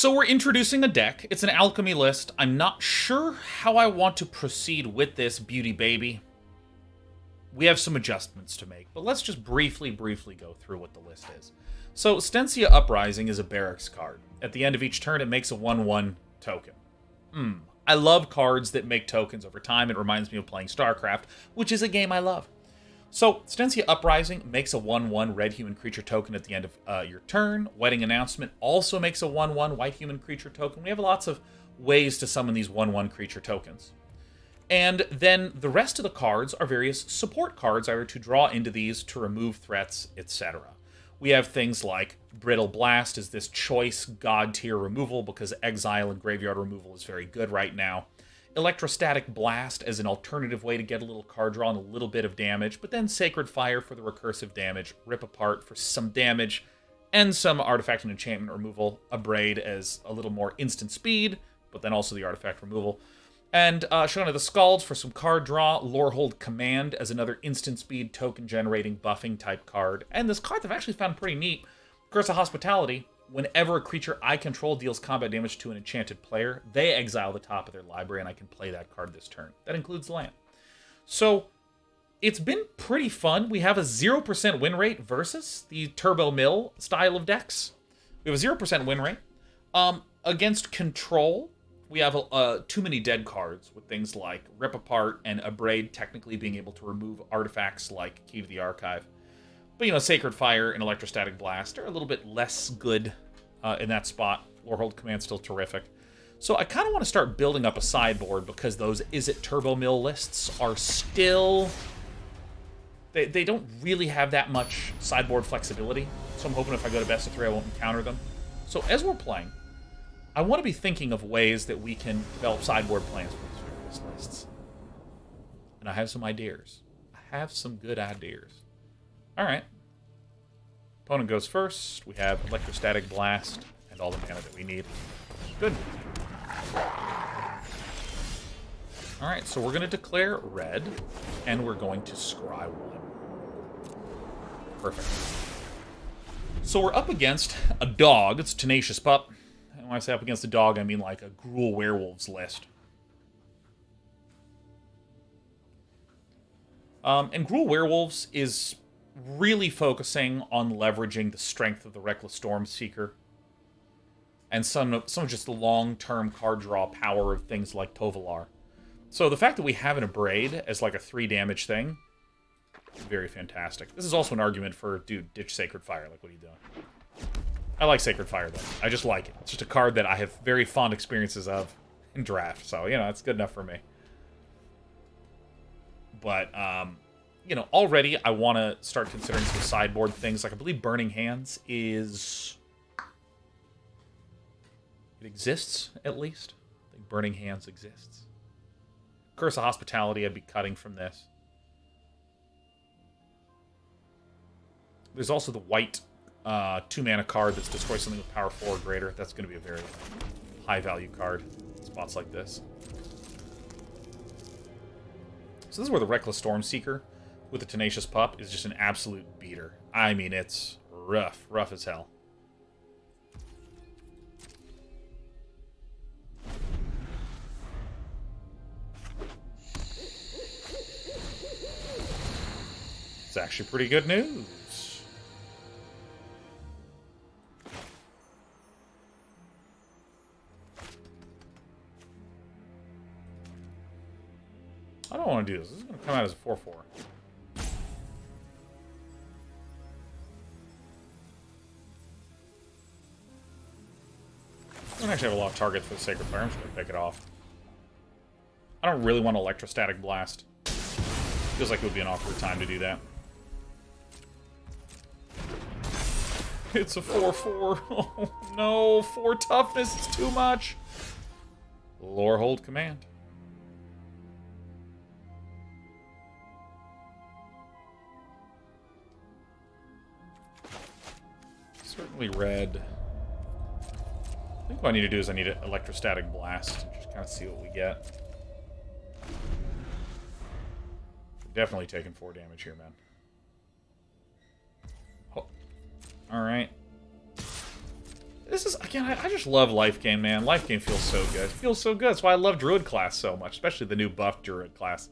So we're introducing a deck. It's an Alchemy list. I'm not sure how I want to proceed with this beauty baby. We have some adjustments to make, but let's just briefly go through what the list is. So Stensia Uprising is a barracks card. At the end of each turn, it makes a 1/1 token. I love cards that make tokens over time. It reminds me of playing StarCraft, which is a game I love. So, Stensia Uprising makes a 1/1 red human creature token at the end of your turn. Wedding Announcement also makes a 1/1 white human creature token. We have lots of ways to summon these 1/1 creature tokens. And then the rest of the cards are various support cards, either to draw into these, to remove threats, etc. We have things like Brittle Blast is this choice god tier removal because exile and graveyard removal is very good right now. Electrostatic Blast as an alternative way to get a little card draw and a little bit of damage, but then Sacred Fire for the recursive damage, Rip Apart for some damage, and some artifact and enchantment removal, Abrade as a little more instant speed, but then also the artifact removal. And Showdown of the Skalds for some card draw, Lorehold Command as another instant speed token generating buffing type card. And this card I've actually found pretty neat, Curse of Hospitality. Whenever a creature I control deals combat damage to an enchanted player, they exile the top of their library, and I can play that card this turn. That includes land. So, it's been pretty fun. We have a 0% win rate versus the Turbo Mill style of decks. We have a 0% win rate. Against Control, we have too many dead cards, with things like Rip Apart and Abrade technically being able to remove artifacts like Key to the Archive. But, you know, Sacred Fire and Electrostatic Blast are a little bit less good in that spot. Lorehold Command's still terrific. So I kind of want to start building up a sideboard because those Is It Turbo Mill lists are still... They don't really have that much sideboard flexibility. So I'm hoping if I go to best of 3, I won't encounter them. So as we're playing, I want to be thinking of ways that we can develop sideboard plans for these various lists. And I have some ideas. I have some good ideas. Alright. Opponent goes first. We have Electrostatic Blast and all the mana that we need. Good. Alright, so we're going to declare red, and we're going to scry 1. Perfect. So we're up against a dog. It's Tenacious Pup. And when I say up against a dog, I mean like a Gruul Werewolves list. And Gruul Werewolves is really focusing on leveraging the strength of the Reckless Stormseeker and some of just the long-term card draw power of things like Tovolar. So the fact that we have an Abrade as like a 3 damage thing, very fantastic. This is also an argument for, dude, ditch Sacred Fire. Like, what are you doing? I like Sacred Fire, though. I just like it. It's just a card that I have very fond experiences of in draft. So, you know, it's good enough for me. But, you know, already I want to start considering some sideboard things. Like, I believe Burning Hands is... It exists, at least. I think Burning Hands exists. Curse of Hospitality, I'd be cutting from this. There's also the white 2-mana card that's destroy something with power 4 or greater. That's going to be a very high-value card in spots like this. So this is where the Reckless Stormseeker with the Tenacious Pup is just an absolute beater. I mean, it's rough. Rough as hell. It's actually pretty good news. I don't want to do this. This is going to come out as a 4/4. I don't actually have a lot of targets for the Sacred Fire. I'm just going to pick it off. I don't really want Electrostatic Blast. Feels like it would be an awkward time to do that. It's a 4/4. Oh no, 4 toughness is too much. Lorehold Command. Certainly red. I think what I need to do is I need an Electrostatic Blast. Just kind of see what we get. Definitely taking 4 damage here, man. Oh. Alright. This is, again, I just love Life Gain, man. Life Gain feels so good. It feels so good. That's why I love Druid class so much, especially the new buff Druid class.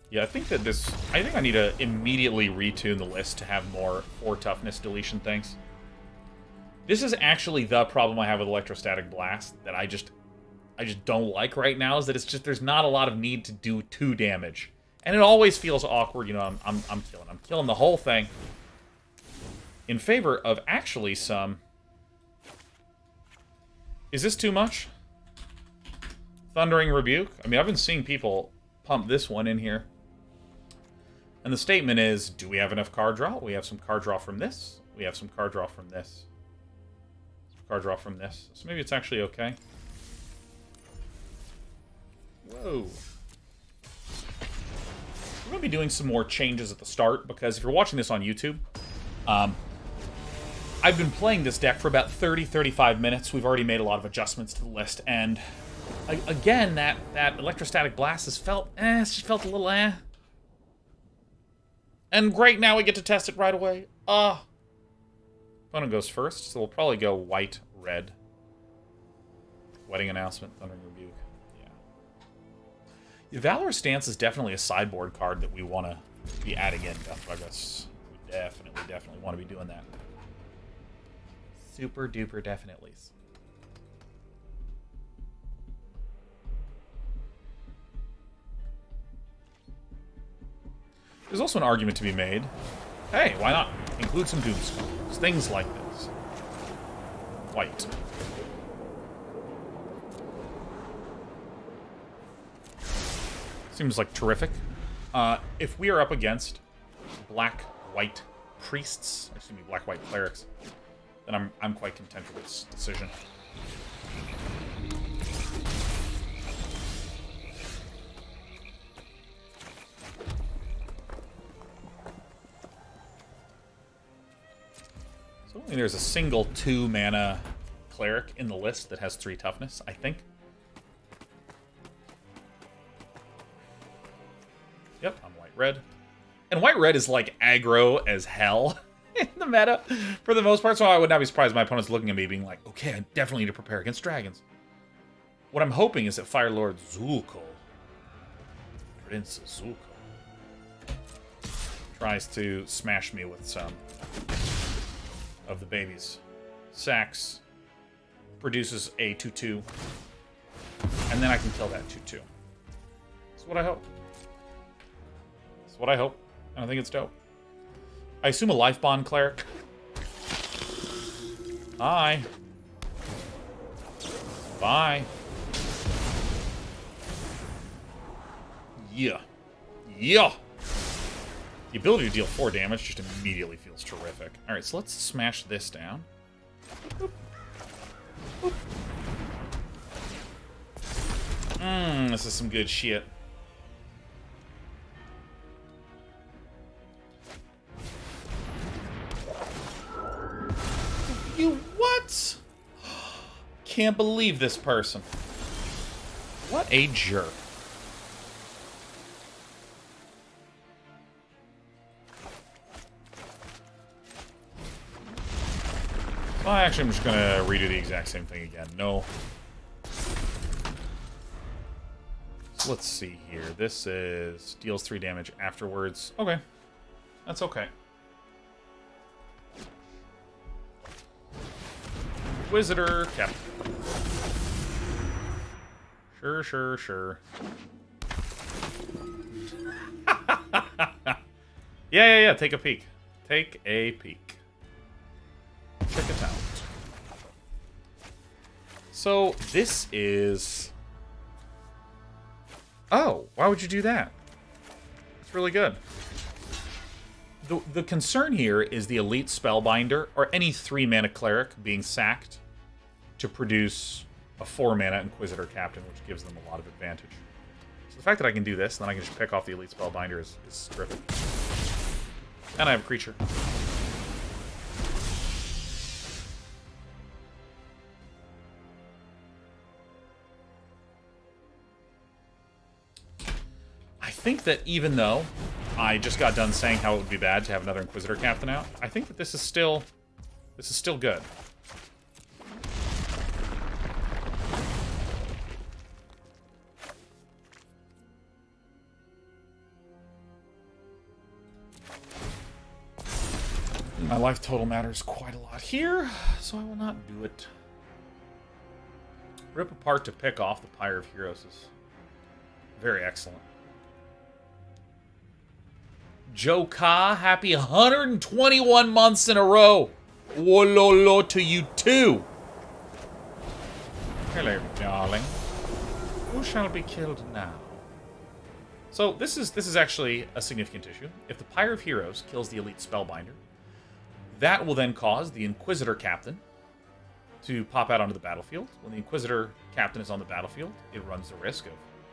Yeah, I think I need to immediately retune the list to have more 4 toughness deletion things. This is actually the problem I have with Electrostatic Blast that I just don't like right now, is that it's just, there's not a lot of need to do 2 damage. And it always feels awkward, you know, I'm killing the whole thing in favor of actually some... Is this too much? Thundering Rebuke? I mean, I've been seeing people pump this one in here. And the statement is, do we have enough card draw? We have some card draw from this. We have some card draw from this. Some card draw from this. So maybe it's actually okay. Whoa. We're going to be doing some more changes at the start, because if you're watching this on YouTube, I've been playing this deck for about 30-35 minutes. We've already made a lot of adjustments to the list, and again, that Electrostatic Blast has felt, it's just felt a little And great, now we get to test it right away. Opponent goes first, so we'll probably go white, red. Wedding Announcement, Thundering Rebuke. Yeah. Valorous Stance is definitely a sideboard card that we want to be adding in, Death Progress. We definitely want to be doing that. Super duper definitelys. There's also an argument to be made. Hey, why not include some Doomskull? Things like this. White. Seems like terrific. If we are up against black-white priests, excuse me, black-white clerics, then I'm quite content with this decision. So only there's a single 2-mana cleric in the list that has 3 toughness, I think. Yep, I'm white-red. And white-red is like aggro as hell in the meta for the most part, so I would not be surprised if my opponent's looking at me being like, okay, I definitely need to prepare against dragons. What I'm hoping is that Fire Lord Zulko, Prince Zulko, tries to smash me with some of the babies. Sacks, produces a 2-2, and then I can kill that 2-2. That's what I hope. That's what I hope, and I think it's dope. I assume a Life Bond cleric. Hi. Bye. Yeah. Yeah. The ability to deal 4 damage just immediately feels terrific. Alright, so let's smash this down. Boop. Boop. This is some good shit. You what? Can't believe this person. What a jerk. Well, actually, I'm just going to redo the exact same thing again. No. So let's see here. This is deals 3 damage afterwards. Okay. That's okay. Inquisitor, Captain. Sure. Yeah. Take a peek. Take a peek. Check it out. So, this is... Oh, why would you do that? It's really good. The concern here is the Elite Spellbinder, or any 3-mana cleric being sacked to produce a 4-mana Inquisitor Captain, which gives them a lot of advantage. So the fact that I can do this, and then I can just pick off the Elite Spellbinder is terrific. And I have a creature. think that even though I just got done saying how it would be bad to have another Inquisitor Captain out, I think that this is still good. My life total matters quite a lot here, so I will not do it. Rip apart to pick off the Pyre of Heroes is very excellent. Joe Ka, happy 121 months in a row. Wololo to you too. Hello, darling. Who shall be killed now? So this is actually a significant issue. If the Pyre of Heroes kills the Elite Spellbinder, that will then cause the Inquisitor Captain to pop out onto the battlefield. When the Inquisitor Captain is on the battlefield, it runs the risk of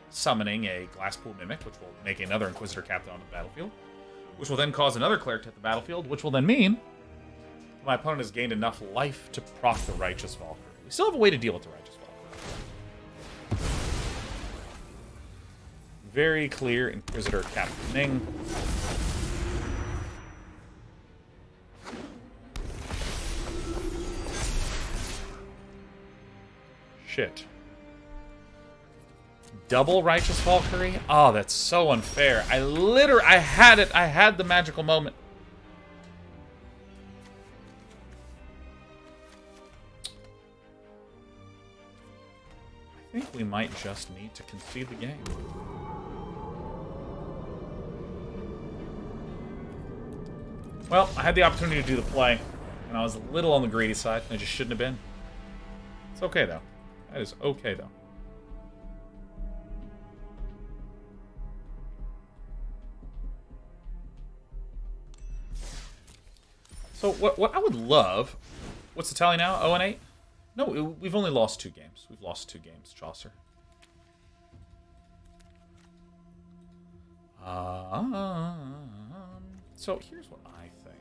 summoning a Glasspool Mimic, which will make another Inquisitor Captain onto the battlefield, which will then cause another cleric to hit the battlefield, which will then mean my opponent has gained enough life to proc the Righteous Valkyrie. We still have a way to deal with the Righteous Valkyrie. Very clear Inquisitor Captaining. Shit. Double Righteous Valkyrie? Oh, that's so unfair. I had it. I had the magical moment. I think we might just need to concede the game. Well, I had the opportunity to do the play, and I was a little on the greedy side, and I just shouldn't have been. It's okay, though. That is okay, though. So what I would love... What's the tally now? 0-8? No, we've only lost 2 games. We've lost 2 games, Chaucer. So here's what I think.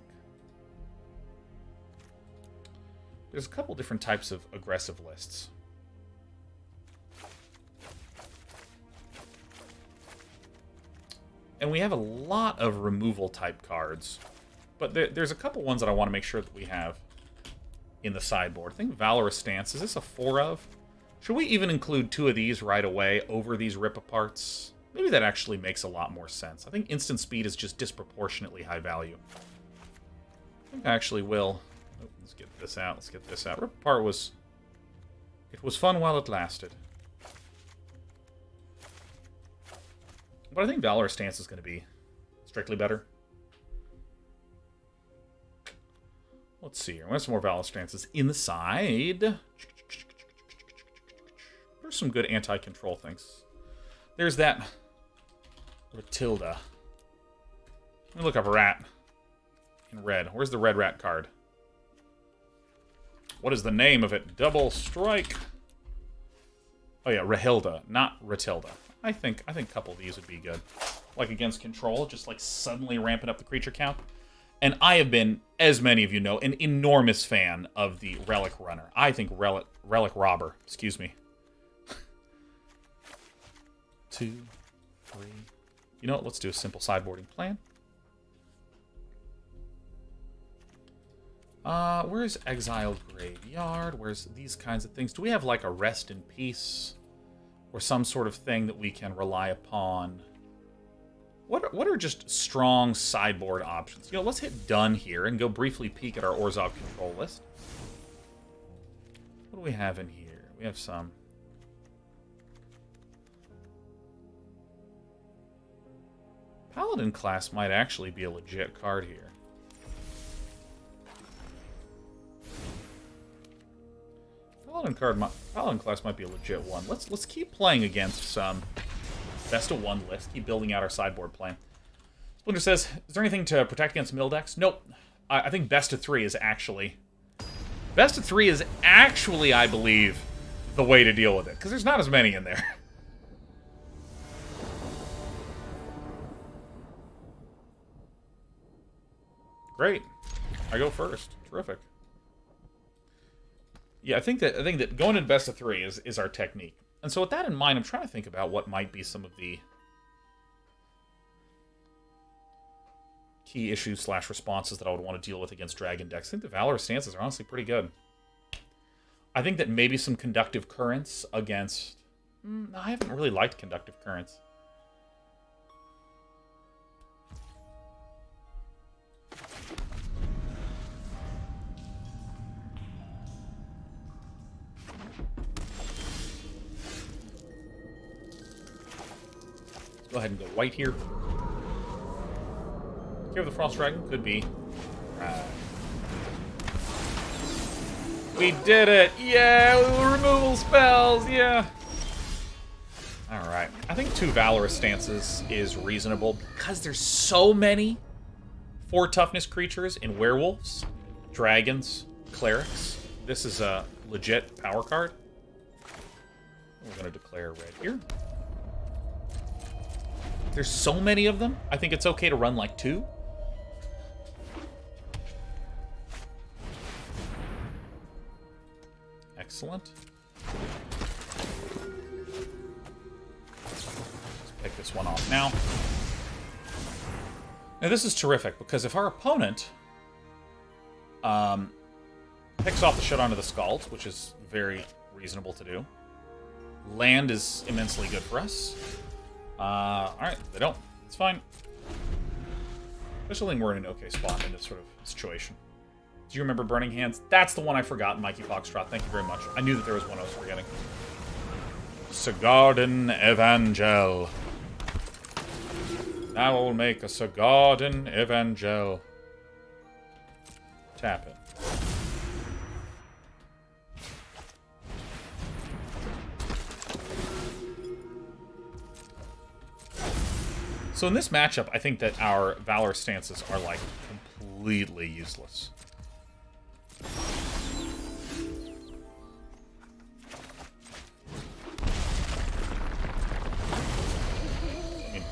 There's a couple different types of aggressive lists. And we have a lot of removal type cards. But there's a couple ones that I want to make sure that we have in the sideboard. I think Valorous Stance. Is this a 4 of? Should we even include 2 of these right away over these rip-aparts? Maybe that actually makes a lot more sense. I think instant speed is just disproportionately high value. I think I actually will. Oh, let's get this out. Let's get this out. Rip-apart was... It was fun while it lasted. But I think Valorous Stance is going to be strictly better. Let's see here. We have some more Valorous Stances in the side. There's some good anti-control things. There's that Rahilda. Let me look up a rat in red. Where's the red rat card? What is the name of it? Double strike. Oh yeah, Rahilda, not Rahilda. I think a couple of these would be good. Like against control, just like suddenly ramping up the creature count. And I have been, as many of you know, an enormous fan of the Relic Runner. I think Relic Robber, excuse me. 2, 3. You know what? Let's do a simple sideboarding plan. Where's Exiled Graveyard? Where's these kinds of things? Do we have like a Rest in Peace? Or some sort of thing that we can rely upon? What are just strong sideboard options? You know, let's hit done here and go briefly peek at our Orzhov control list. What do we have in here? We have some... Paladin class might actually be a legit card here. Paladin class might be a legit one. Let's keep playing against some best of 1 list. Keep building out our sideboard plan. Splinter says, is there anything to protect against mill decks? Nope. I think best of 3 is actually... Best of 3 is actually, I believe, the way to deal with it. Because there's not as many in there. Great. I go first. Terrific. Yeah, I think that going in best of 3 is our technique. And so with that in mind, I'm trying to think about what might be some of the key issues / responses that I would want to deal with against Dragon decks. I think the Valorous Stances are honestly pretty good. I think that maybe some Conductive Currents against... I haven't really liked Conductive Currents. Let's go ahead and go white here. Care of the Frost Dragon? Could be. We did it! Yeah! Removal spells! Yeah! Alright. I think 2 Valorous Stances is reasonable because there's so many 4 toughness creatures in werewolves, dragons, clerics. This is a legit power card. We're going to declare red here. There's so many of them. I think it's okay to run like 2. Excellent. Let's pick this one off now. Now this is terrific because if our opponent picks off the Showdown of the Skalds, which is very reasonable to do, land is immensely good for us. Alright, they don't. It's fine. Especially when we're in an okay spot in this sort of situation. Do you remember Burning Hands? That's the one I forgot, Mikey Foxtrot. Thank you very much. I knew that there was one I was forgetting. Sigarden Evangel. Now we'll make a Sigarden Evangel. Tap it. So in this matchup, I think that our Valorous Stances are, like, completely useless. I mean,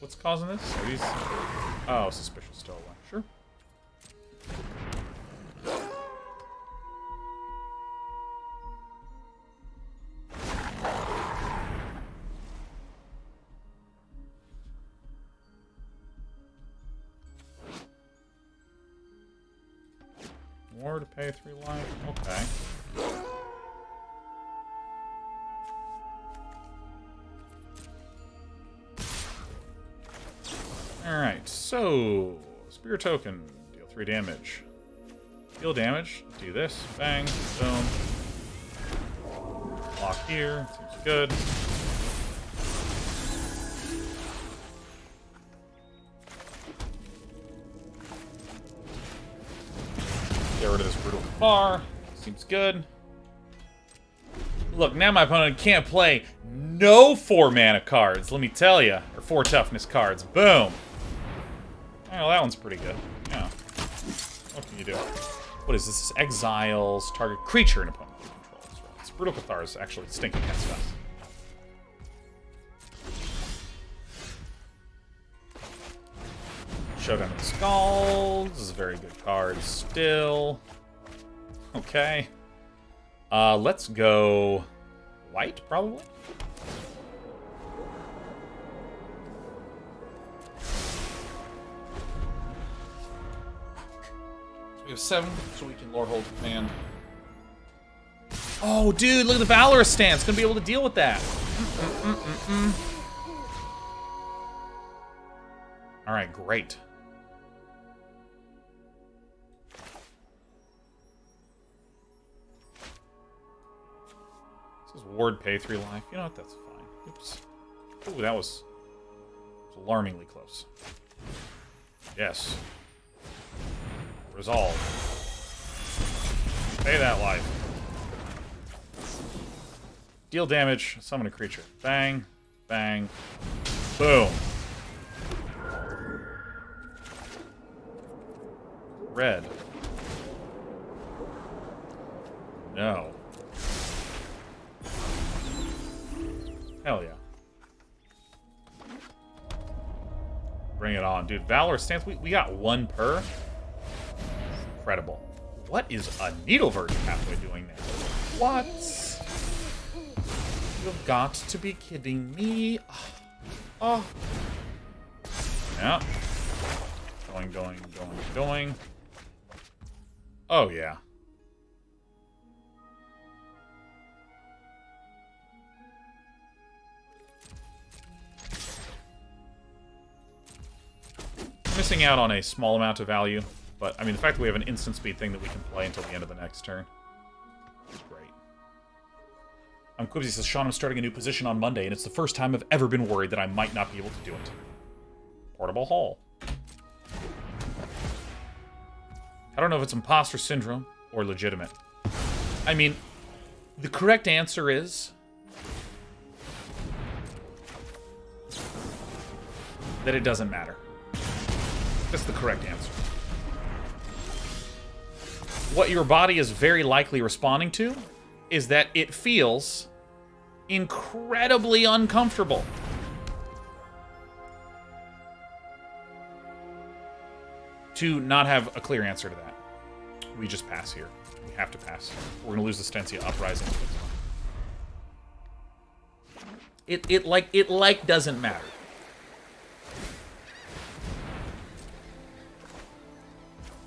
what's causing this? Are these... Oh, Suspicious Stowaway. Sure. More to pay 3 life? Okay. Alright, so... Spear Token. Deal 3 damage. Deal damage. Do this. Bang. Boom. Lock here. Seems good. Get rid of this Brutal Bar. Seems good. Look, now my opponent can't play no 4 mana cards, let me tell you. Or 4 toughness cards. Boom. Oh, that one's pretty good. Yeah. What can you do? What is this? This exiles target creature an opponent controls. Right. This Brutal Cathar is actually stinking against us. Showdown of the Skalds. This is a very good card still. Okay. Let's go white, probably. So we have 7, so we can Lorehold Command. Oh, dude, look at the Valorous Stance. Gonna be able to deal with that. Alright, great. This is Ward pay 3 life. You know what? That's fine. Oops. Ooh, that was alarmingly close. Yes. Resolve. Pay that life. Deal damage. Summon a creature. Bang. Bang. Boom. Red. No. Hell yeah. Bring it on, dude. Valorous Stance. We got 1 per. Incredible. What is a Needleverge Pathway doing there? What? You've got to be kidding me. Oh. Yeah. going. Oh, yeah. Missing out on a small amount of value, but, I mean, the fact that we have an instant speed thing that we can play until the end of the next turn is great. Quibsy says, Sean, I'm starting a new position on Monday, and it's the first time I've ever been worried that I might not be able to do it. Portable Hall. I don't know if it's imposter syndrome or legitimate. I mean, the correct answer is that it doesn't matter. That's the correct answer. What your body is very likely responding to is that it feels incredibly uncomfortable. To not have a clear answer to that. We just pass here. We have to pass. We're going to lose the Stensia Uprising. It doesn't matter.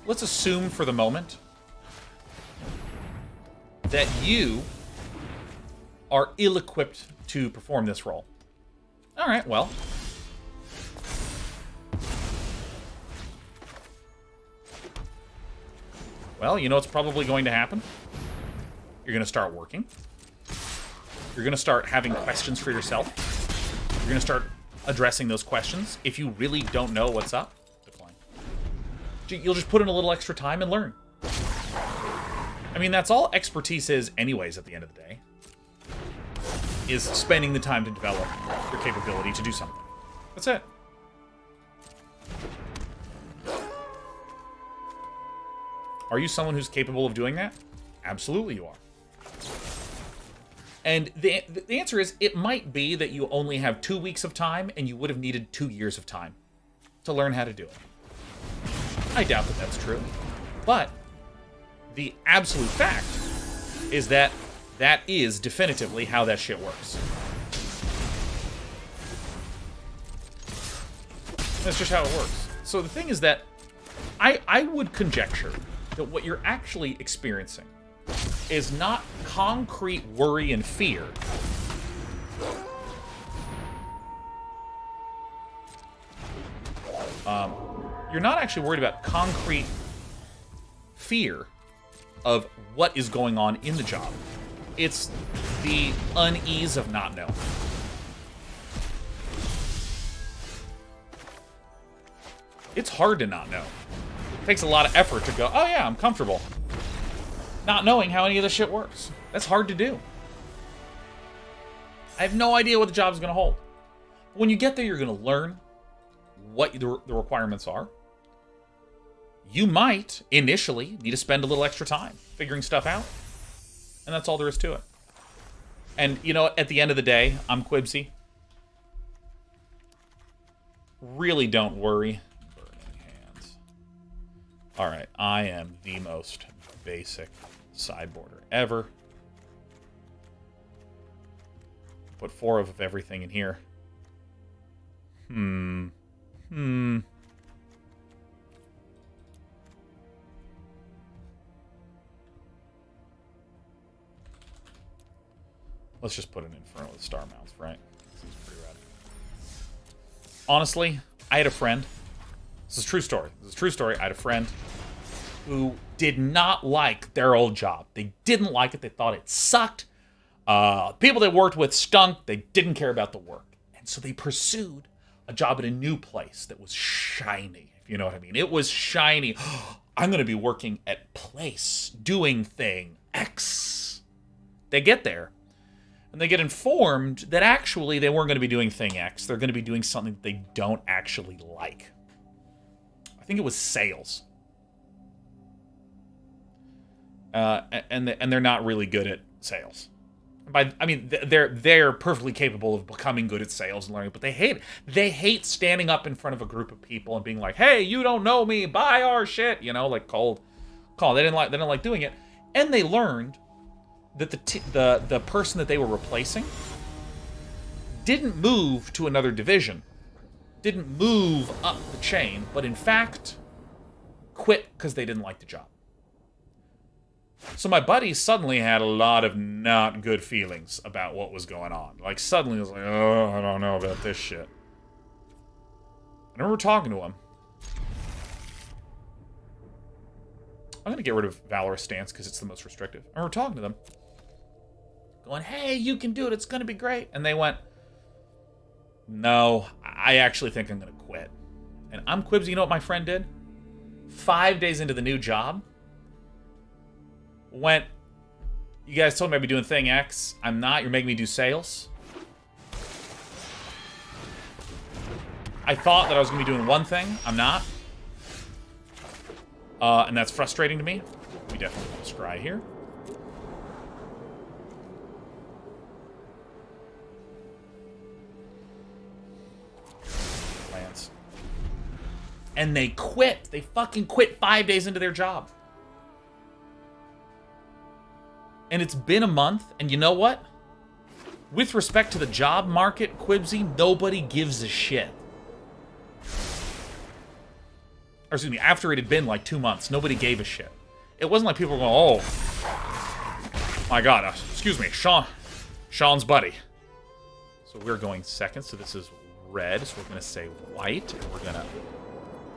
Let's assume for the moment that you are ill-equipped to perform this role. All right, well. Well, you know what's probably going to happen? You're going to start working. You're going to start having questions for yourself. You're going to start addressing those questions. If you really don't know what's up, decline. You'll just put in a little extra time and learn. I mean, that's all expertise is anyways at the end of the day. Is spending the time to develop your capability to do something. That's it. Are you someone who's capable of doing that? Absolutely you are. And the answer is, it might be that you only have 2 weeks of time and you would have needed 2 years of time to learn how to do it. I doubt that that's true. But the absolute fact is that that is definitively how that shit works. That's just how it works. So the thing is that I would conjecture that what you're actually experiencing is not concrete worry and fear. You're not actually worried about concrete fear of what is going on in the job. It's the unease of not knowing. It's hard to not know. It takes a lot of effort to go, oh yeah, I'm comfortable. Not knowing how any of this shit works. That's hard to do. I have no idea what the job is going to hold. But when you get there, you're going to learn what the requirements are. You might, initially, need to spend a little extra time figuring stuff out. And that's all there is to it. And, you know, at the end of the day, I'm Quibsy. Really don't worry. Burning hands. Alright, I am the most basic sideboarder ever. Put 4 of everything in here. Let's just put an Inferno with star mounts, right? Seems pretty rad. Honestly, I had a friend. This is a true story. This is a true story. I had a friend who did not like their old job. They didn't like it. They thought it sucked. People they worked with stunk. They didn't care about the work. And so they pursued a job at a new place that was shiny, if you know what I mean. It was shiny. I'm going to be working at place, doing thing X. They get there. And they get informed that actually they weren't going to be doing thing X. They're going to be doing something that they don't actually like. I think it was sales. And they're not really good at sales. I mean, they're perfectly capable of becoming good at sales and learning, but they hate it. They hate standing up in front of a group of people and being like, "Hey, you don't know me. Buy our shit." You know, like cold. They didn't like doing it, and they learned that the person that they were replacing didn't move to another division. didn't move up the chain, but in fact quit because they didn't like the job. So my buddy suddenly had a lot of not good feelings about what was going on. Like, suddenly he was like, oh, I don't know about this shit. I remember talking to him. I'm gonna get rid of Valorous Stance because it's the most restrictive. I remember talking to them. Going, hey, you can do it, it's gonna be great. And they went, no, I actually think I'm gonna quit. And I'm Quibsy, you know what my friend did? 5 days into the new job, went, you guys told me I'd be doing thing X. I'm not, you're making me do sales. I thought that I was gonna be doing one thing, I'm not. And that's frustrating to me. We definitely want to scry here. Lands. And they quit. They fucking quit 5 days into their job. And it's been a month, and you know what? With respect to the job market, Quibsy, nobody gives a shit. Or excuse me, after it had been like 2 months, nobody gave a shit. It wasn't like people were going, oh, my God, excuse me, Sean's buddy. So we're going second, so this is red, so we're going to say white, and we're going to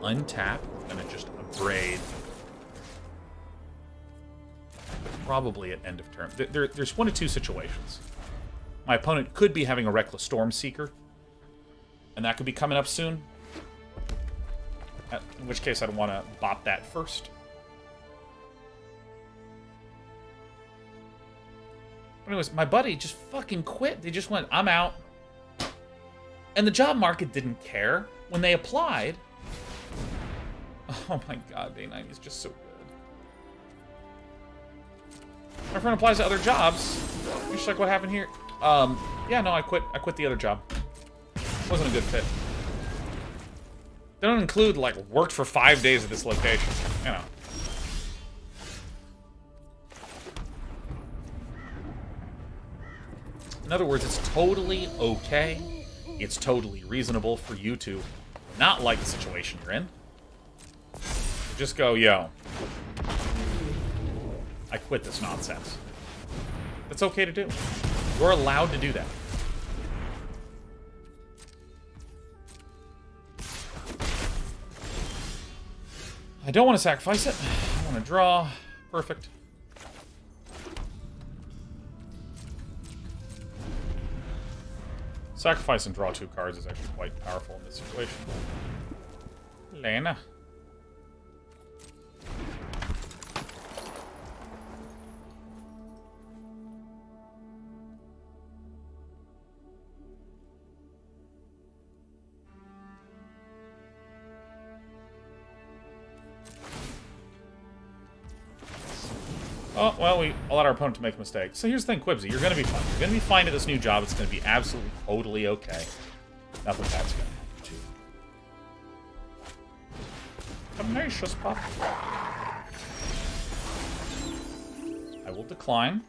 untap, we're going to just Abrade. Probably at end of turn. There's one of two situations. My opponent could be having a Reckless Stormseeker, and that could be coming up soon. In which case, I'd want to bop that first. But anyways, my buddy just fucking quit. They just went, I'm out. And the job market didn't care. When they applied... Oh my God, Day 9 is just so good. My friend applies to other jobs. Just like what happened here. Yeah, no, I quit the other job. Wasn't a good fit. They don't include, like, worked for 5 days at this location. You know. In other words, it's totally okay. It's totally reasonable for you to not like the situation you're in. Just go, yo. I quit this nonsense. That's okay to do. You're allowed to do that. I don't want to sacrifice it. I want to draw. Perfect. Sacrifice and draw 2 cards is actually quite powerful in this situation. Lena. Oh, well, we allowed our opponent to make a mistake. So here's the thing, Quibsy, you're going to be fine. You're going to be fine at this new job. It's going to be absolutely, totally okay. Nothing bad's going to happen to you. Tenacious Pup. I will decline.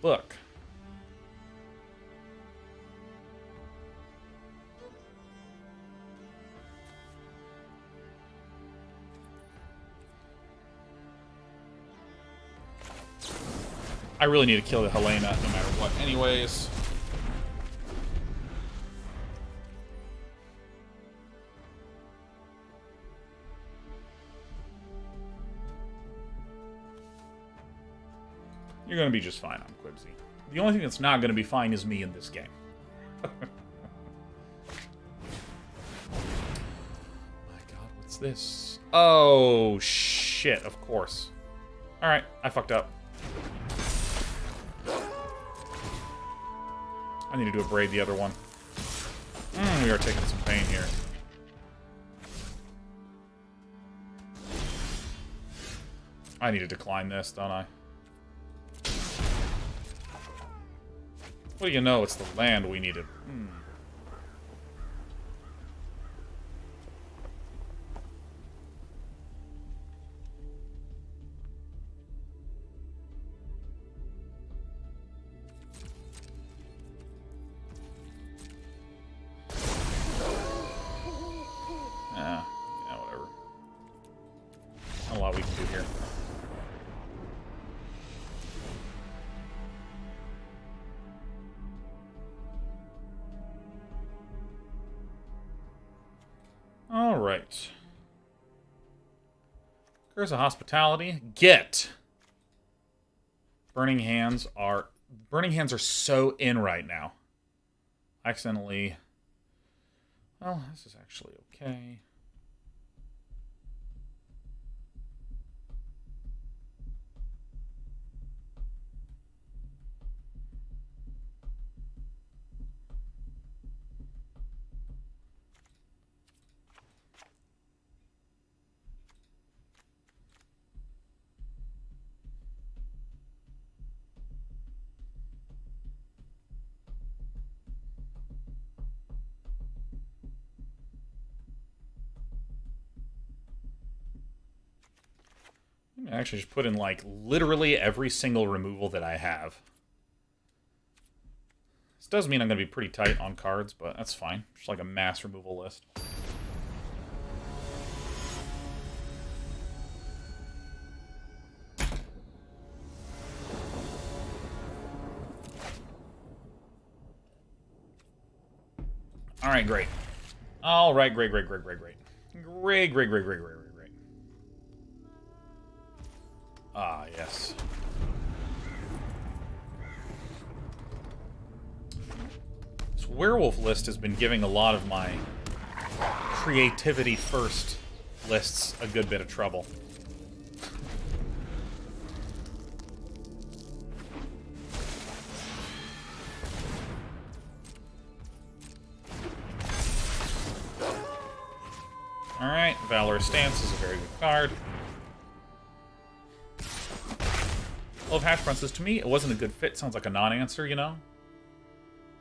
Look. I really need to kill the Helena no matter what anyways. You're going to be just fine on Quibsy. The only thing that's not going to be fine is me in this game. My God, what's this? Oh, shit, of course. Alright, I fucked up. I need to do Abrade the other one. We are taking some pain here. I need to decline this, don't I? What do you know? It's the land we needed. right. Curse of Hospitality. Get. Burning Hands are so in right now. Accidentally. Well, this is actually okay. I actually just put in, like, literally every single removal that I have. This does mean I'm going to be pretty tight on cards, but that's fine. Just like a mass removal list. Alright, great. Alright, great. Great. Ah, yes. This werewolf list has been giving a lot of my creativity first lists a good bit of trouble. Alright, Valorous Stance is a very good card. Love Hash Brown says, to me, it wasn't a good fit. Sounds like a non-answer, you know?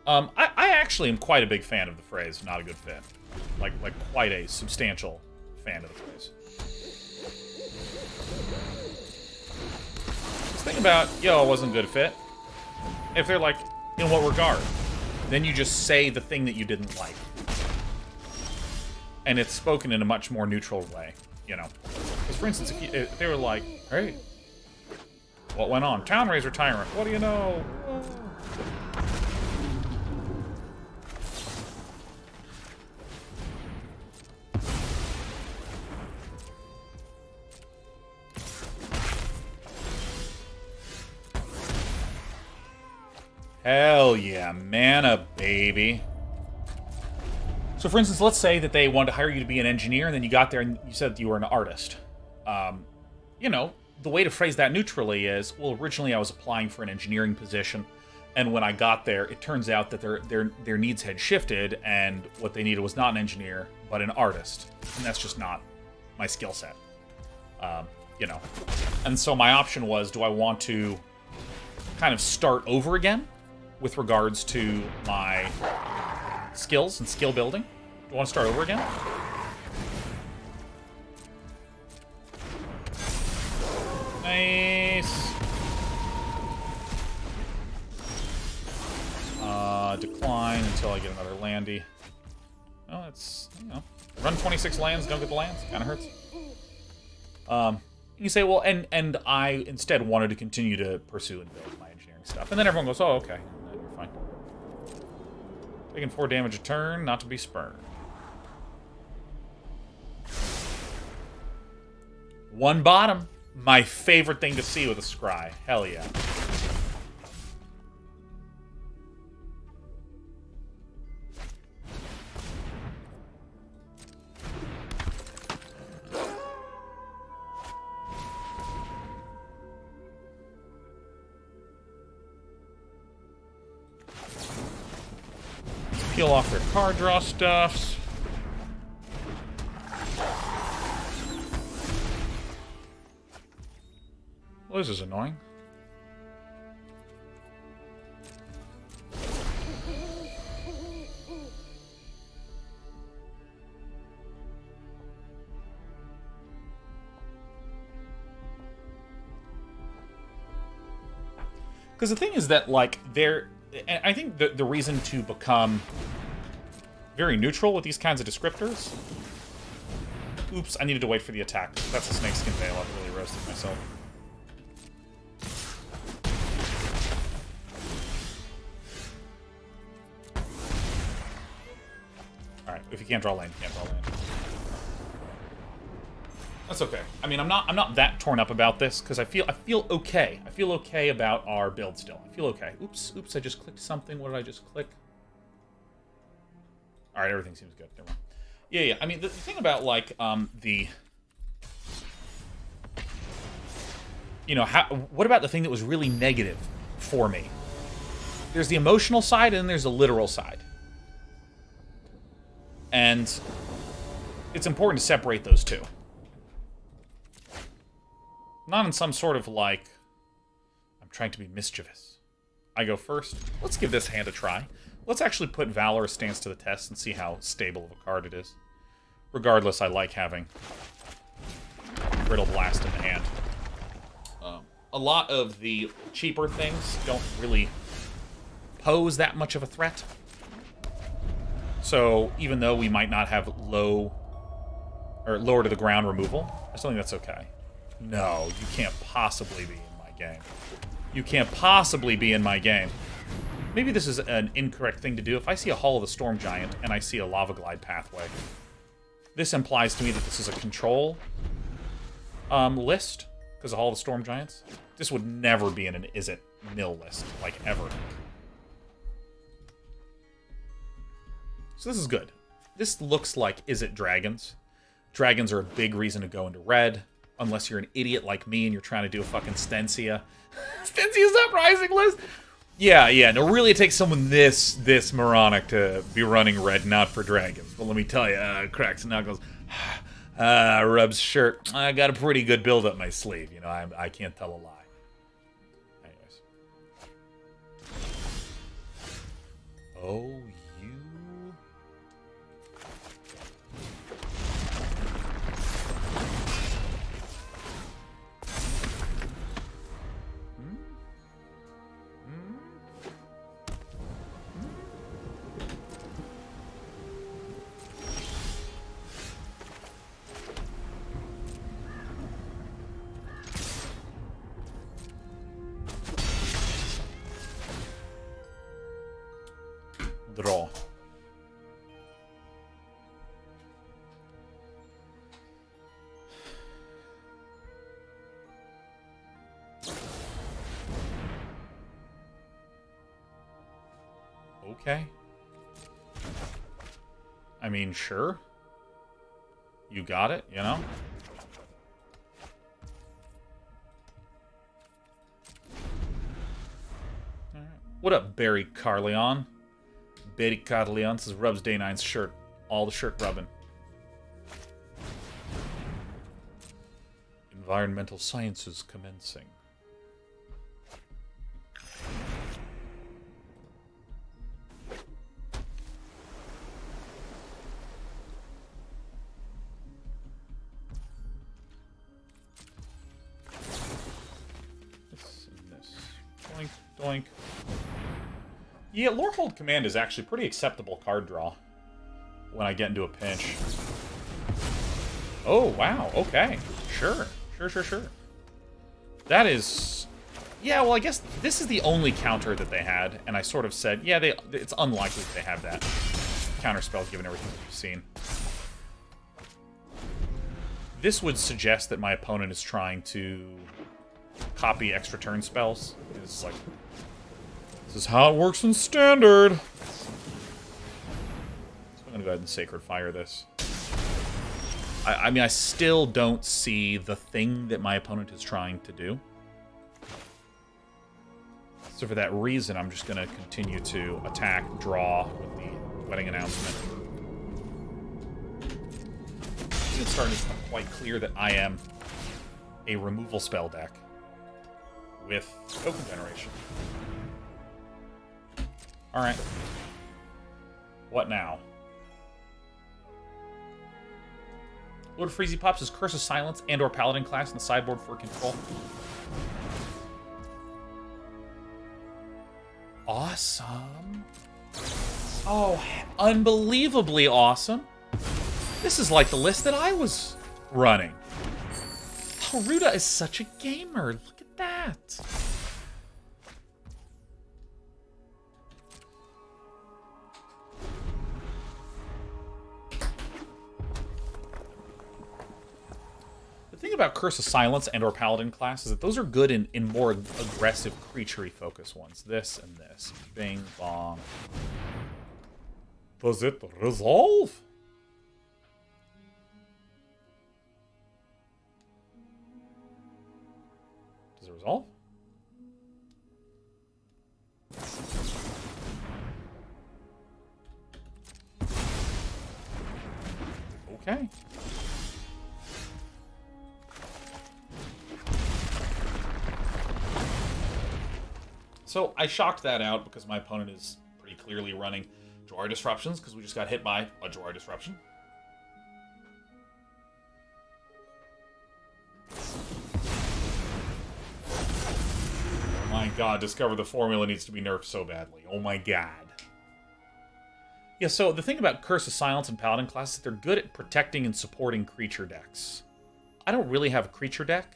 I actually am quite a big fan of the phrase, not a good fit. Like quite a substantial fan of the phrase. Just think about, yo, it wasn't a good fit. If they're like, in what regard? Then you just say the thing that you didn't like. And it's spoken in a much more neutral way, you know? Because, for instance, if they were like, hey, what went on? Town Razor Tyrant. What do you know? Whoa. Hell yeah, mana, baby. So, for instance, let's say that they wanted to hire you to be an engineer, and then you got there and you said that you were an artist. You know, the way to phrase that neutrally is, well, originally I was applying for an engineering position, and when I got there, it turns out that their needs had shifted, and what they needed was not an engineer, but an artist. And that's just not my skill set. You know. And so my option was, do I want to kind of start over again with regards to my skills and skill building? Do I want to start over again? Nice. Decline until I get another landy. Oh, it's, you know, run 26 lands, don't get the lands. Kind of hurts. You say, well, and I instead wanted to continue to pursue and build my engineering stuff. And then everyone goes, oh, okay. You're fine. Taking 4 damage a turn, not to be spurned. 1 bottom. My favorite thing to see with a scry. Hell yeah. Peel off their card draw stuffs. Well, this is annoying. Because the thing is that, like, I think the reason to become very neutral with these kinds of descriptors... Oops, I needed to wait for the attack. That's a snakeskin veil. I've really roasted myself. Alright, if you can't draw land, you can't draw land. That's okay. I mean, I'm not that torn up about this because I feel okay. I feel okay about our build still. I feel okay. Oops, I just clicked something. What did I just click? All right, everything seems good. Never mind. Yeah. I mean, the thing about like what about the thing that was really negative for me? There's the emotional side and there's the literal side, and it's important to separate those two. Not in some sort of, like, I'm trying to be mischievous. I go first. Let's give this hand a try. Let's actually put Valorous Stance to the test and see how stable of a card it is. Regardless, I like having Brittle Blast in the hand. A lot of the cheaper things don't really pose that much of a threat. So, even though we might not have lower to the ground removal, I still think that's okay. No, you can't possibly be in my game. You can't possibly be in my game. Maybe this is an incorrect thing to do. If I see a Hall of the Storm Giant and I see a Lava Glide Pathway, this implies to me that this is a control list, because of Hall of the Storm Giants. This would never be in an Is It nil list, like, ever. So this is good. This looks like Is It Dragons. Dragons are a big reason to go into red. Unless you're an idiot like me and you're trying to do a fucking Stensia. Stensia's Uprising list? Yeah, no, really it takes someone this moronic to be running red, not for dragons. But let me tell you, cracks and knuckles. Rubs shirt. I got a pretty good build up my sleeve. You know, I can't tell a lie. Anyways. Oh, draw. Okay. I mean, sure. You got it, you know? Alright. What up, Barry Carleon? Barry Carleon says rubs Day 9's shirt. All the shirt rubbing. Environmental sciences commencing. Doink. Yeah, Lorehold Command is actually pretty acceptable card draw when I get into a pinch. Oh, wow. Okay. Sure. That is... Yeah, well, I guess this is the only counter that they had, and I sort of said, yeah, it's unlikely that they have that counter spell given everything that we've seen. This would suggest that my opponent is trying to copy extra turn spells. It's like... This is how it works in Standard. So I'm going to go ahead and Sacred Fire this. I mean, I still don't see the thing that my opponent is trying to do. So for that reason, I'm just going to continue to attack, draw with the Wedding Announcement. It's starting to become quite clear that I am a removal spell deck with token generation. Alright. What now? Lord of Freezy Pops is Curse of Silence and or Paladin class in the sideboard for control. Awesome. Oh, unbelievably awesome. This is like the list that I was running. Rahilda is such a gamer. Look at that. about Curse of Silence and or Paladin class is that those are good in more aggressive creature-y focus ones. This and this. Bing, bong. Does it resolve? Does it resolve? Okay. So I shocked that out because my opponent is pretty clearly running Drawer Disruptions because we just got hit by a Drawer Disruption. Oh my god, Discover the Formula needs to be nerfed so badly. Oh my god. Yeah, so the thing about Curse of Silence and Paladin classes is they're good at protecting and supporting creature decks. I don't really have a creature deck,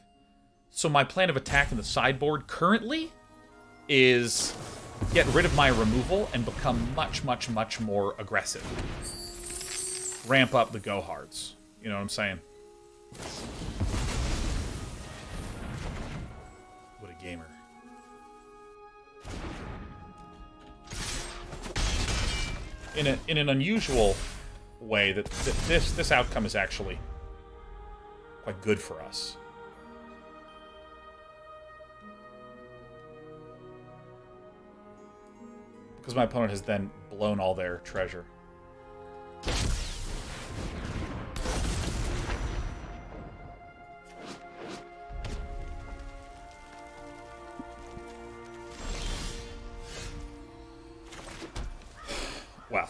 so my plan of attack in the sideboard currently is get rid of my removal and become much, much, much more aggressive. Ramp up the go-hards. You know what I'm saying? What a gamer. In an unusual way, that this outcome is actually quite good for us. Because my opponent has then blown all their treasure. Well.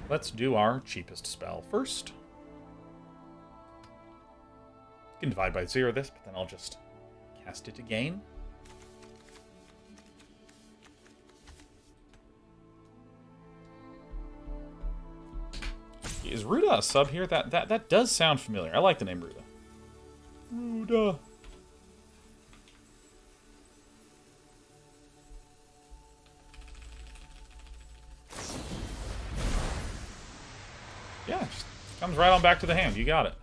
Let's do our cheapest spell first. You can divide by 0 this, but then I'll just cast it again. Is Ruda a sub here? That does sound familiar. I like the name Ruda. Ruda. Yeah, just comes right on back to the hand. You got it.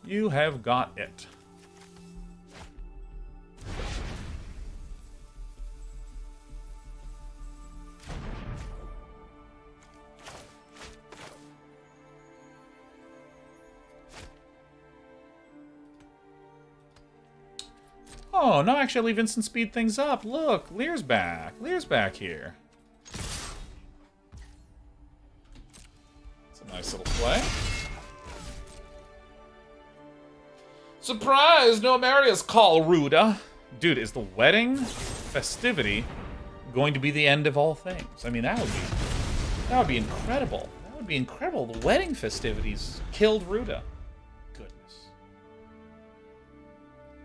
You have got it. Oh, no, actually, I'll leave instant speed things up. Look, Lear's back. Lear's back here. It's a nice little play. Surprise! No Emeria's call, Ruda. Dude, is the wedding festivity going to be the end of all things? I mean, that would be incredible. That would be incredible. The wedding festivities killed Ruda.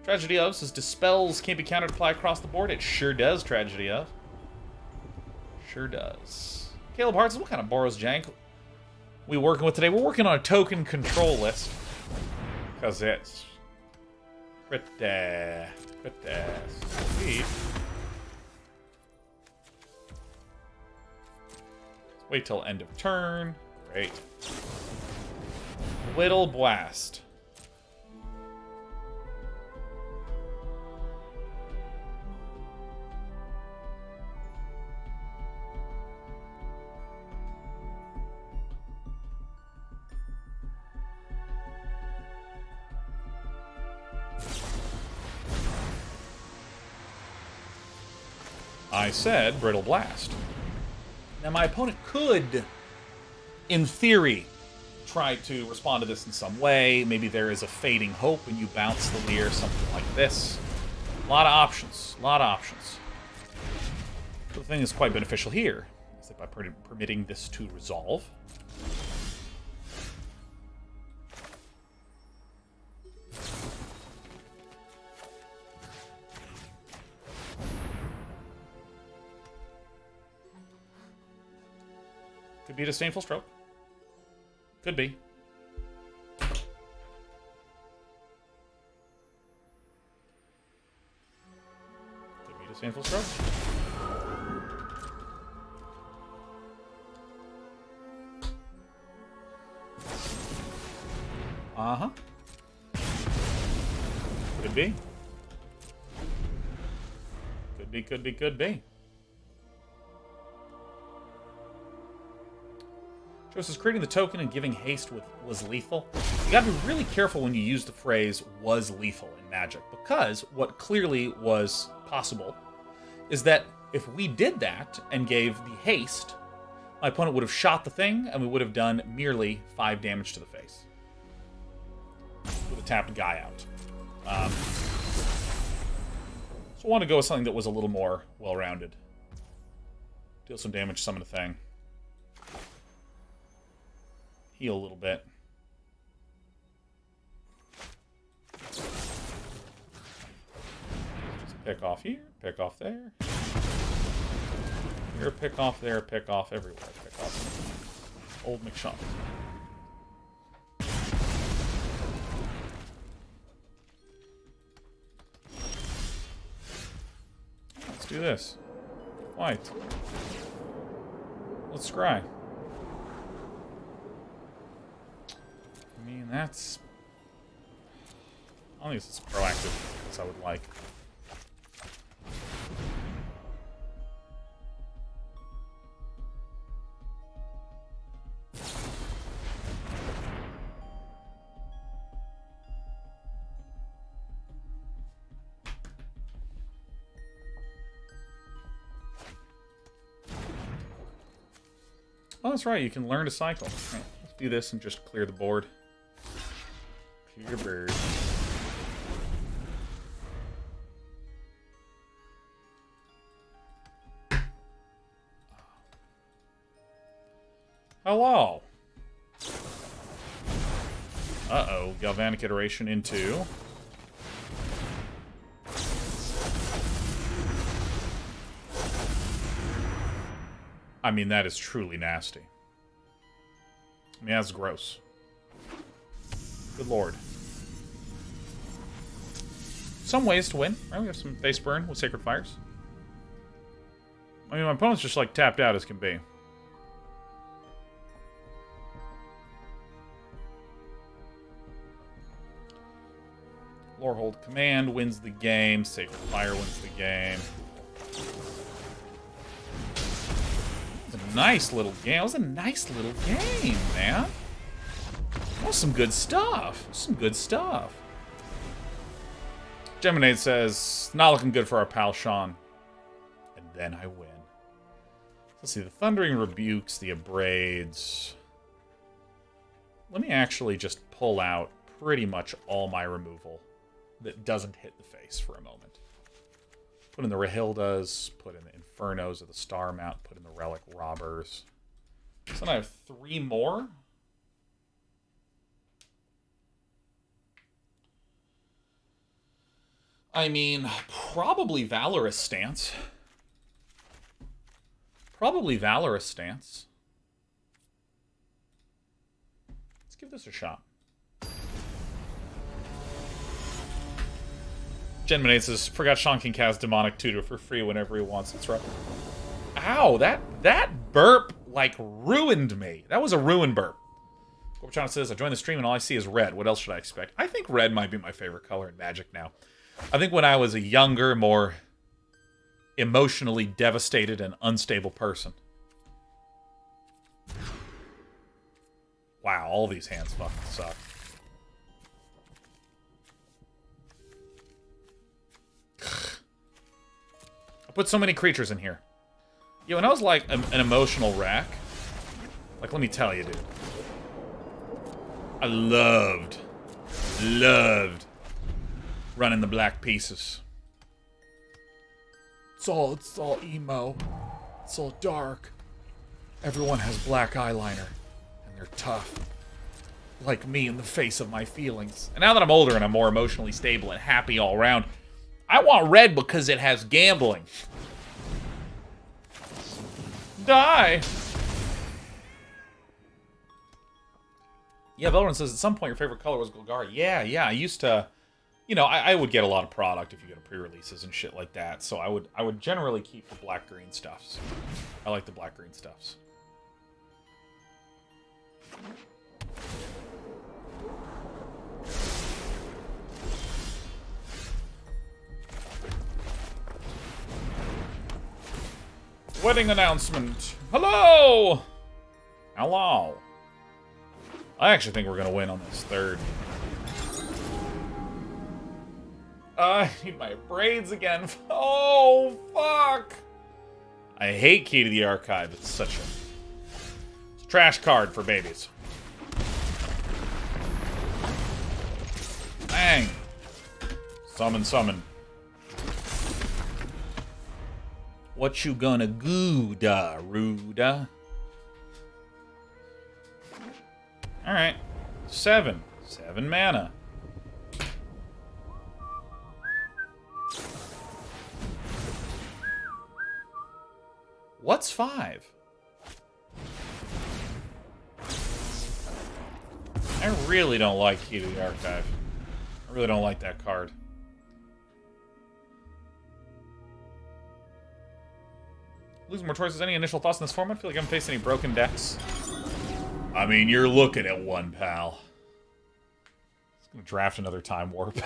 Tragedy of says dispels can't be countered apply across the board. It sure does, Tragedy of. Sure does. Caleb Hart says, what kind of Boros jank we working with today? We're working on a token control list. Because it's pretty sweet. Let's wait till end of turn. Great. Brittle Blast. I said Brittle Blast. Now my opponent could, in theory, try to respond to this in some way. Maybe there is a fading hope when you bounce the Leer, something like this. A lot of options. A lot of options. But the thing that's quite beneficial here is that by permitting this to resolve, could be a disdainful stroke. Could be. Could be a disdainful stroke. Uh-huh. Could be. Could be, could be, could be. Says creating the token and giving haste was lethal. You gotta be really careful when you use the phrase was lethal in Magic, because what clearly was possible is that if we did that and gave the haste, my opponent would have shot the thing and we would have done merely 5 damage to the face. Would have tapped a guy out. So I want to go with something that was a little more well-rounded. Deal some damage, summon a thing. Heal a little bit. Just pick off here, pick off there. Here, pick off there, pick off everywhere. Pick off old McShaw. Let's do this. White. Let's scry. I mean, that's... I don't think it's as proactive as I would like. Oh, that's right. You can learn to cycle. Right, let's do this and just clear the board. Clear bird. Hello. Uh-oh. Galvanic Iteration into... I mean, that is truly nasty. I mean, that's gross. Good lord. Some ways to win, right? We have some face burn with Sacred Fires. I mean, my opponent's just, like, tapped out as can be. Lorehold Command wins the game. Sacred Fire wins the game. Nice little game. It was a nice little game, man. That was some good stuff. Some good stuff. Geminade says, not looking good for our pal Sean. And then I win. Let's see, the Thundering Rebukes, the Abrades. Let me actually just pull out pretty much all my removal that doesn't hit the face for a moment. Put in the Rahildas, put in the Infernos of the Star Mount, put in the Relic Robbers. So then I have 3 more. I mean, probably Valorous Stance. Probably Valorous Stance. Let's give this a shot. Genminate says, forgot Sean can cast Demonic Tutor for free whenever he wants. That's right. Ow, that burp, like, ruined me. That was a ruined burp. Gorbachev says, I joined the stream and all I see is red. What else should I expect? I think red might be my favorite color in Magic now. I think when I was a younger, more emotionally devastated and unstable person. Wow, all these hands fucking suck. I put so many creatures in here. Yeah, when I was like an emotional wreck, like, let me tell you, dude. I loved running the black pieces. It's all emo. It's all dark. Everyone has black eyeliner, and they're tough. Like me in the face of my feelings. And now that I'm older and I'm more emotionally stable and happy all around, I want red because it has gambling. Die! Yeah, Velron says, at some point your favorite color was Golgari. Yeah, I used to... You know, I would get a lot of product if you go to pre-releases and shit like that, so I would generally keep the black-green stuffs. I like the black-green stuffs. Wedding announcement. Hello! Hello. I actually think we're going to win on this third. I need my braids again. Oh, fuck! I hate Key to the Archive. It's such a trash card for babies. Bang! Summon, summon. What you gonna goo-da, Ruda? Alright. 7. 7 mana. What's 5? I really don't like Key to the Archive. I really don't like that card. Losing more choices. Any initial thoughts on this format? I feel like I haven't faced any broken decks. I mean, you're looking at one, pal. Just gonna draft another Time Warp.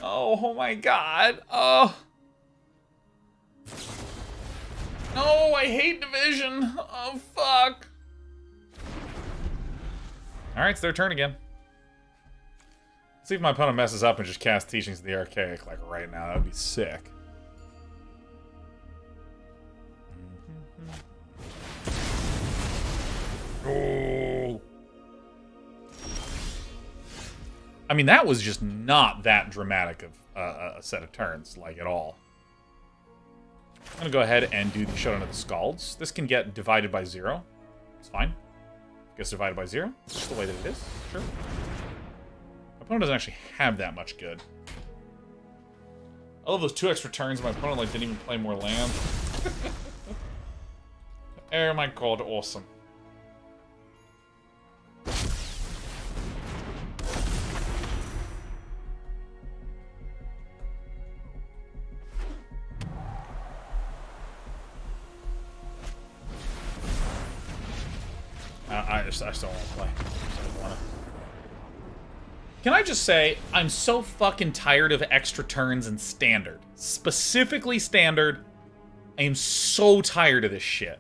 Oh my god. Oh. No, I hate Division. Oh, fuck. Alright, it's their turn again. Let's see if my opponent messes up and just casts Teachings of the Archaic, like, right now. That would be sick. Oh. I mean, that was just not that dramatic of a set of turns, like, at all. I'm going to go ahead and do the Showdown of the Skalds. This can get divided by 0. It's fine. It gets divided by 0. It's just the way that it is. Sure. My opponent doesn't actually have that much good. I love those 2 extra turns. My opponent like didn't even play more land. Oh my god, awesome. I just don't want to play. Can I just say, I'm so fucking tired of extra turns in Standard. Specifically Standard. I am so tired of this shit.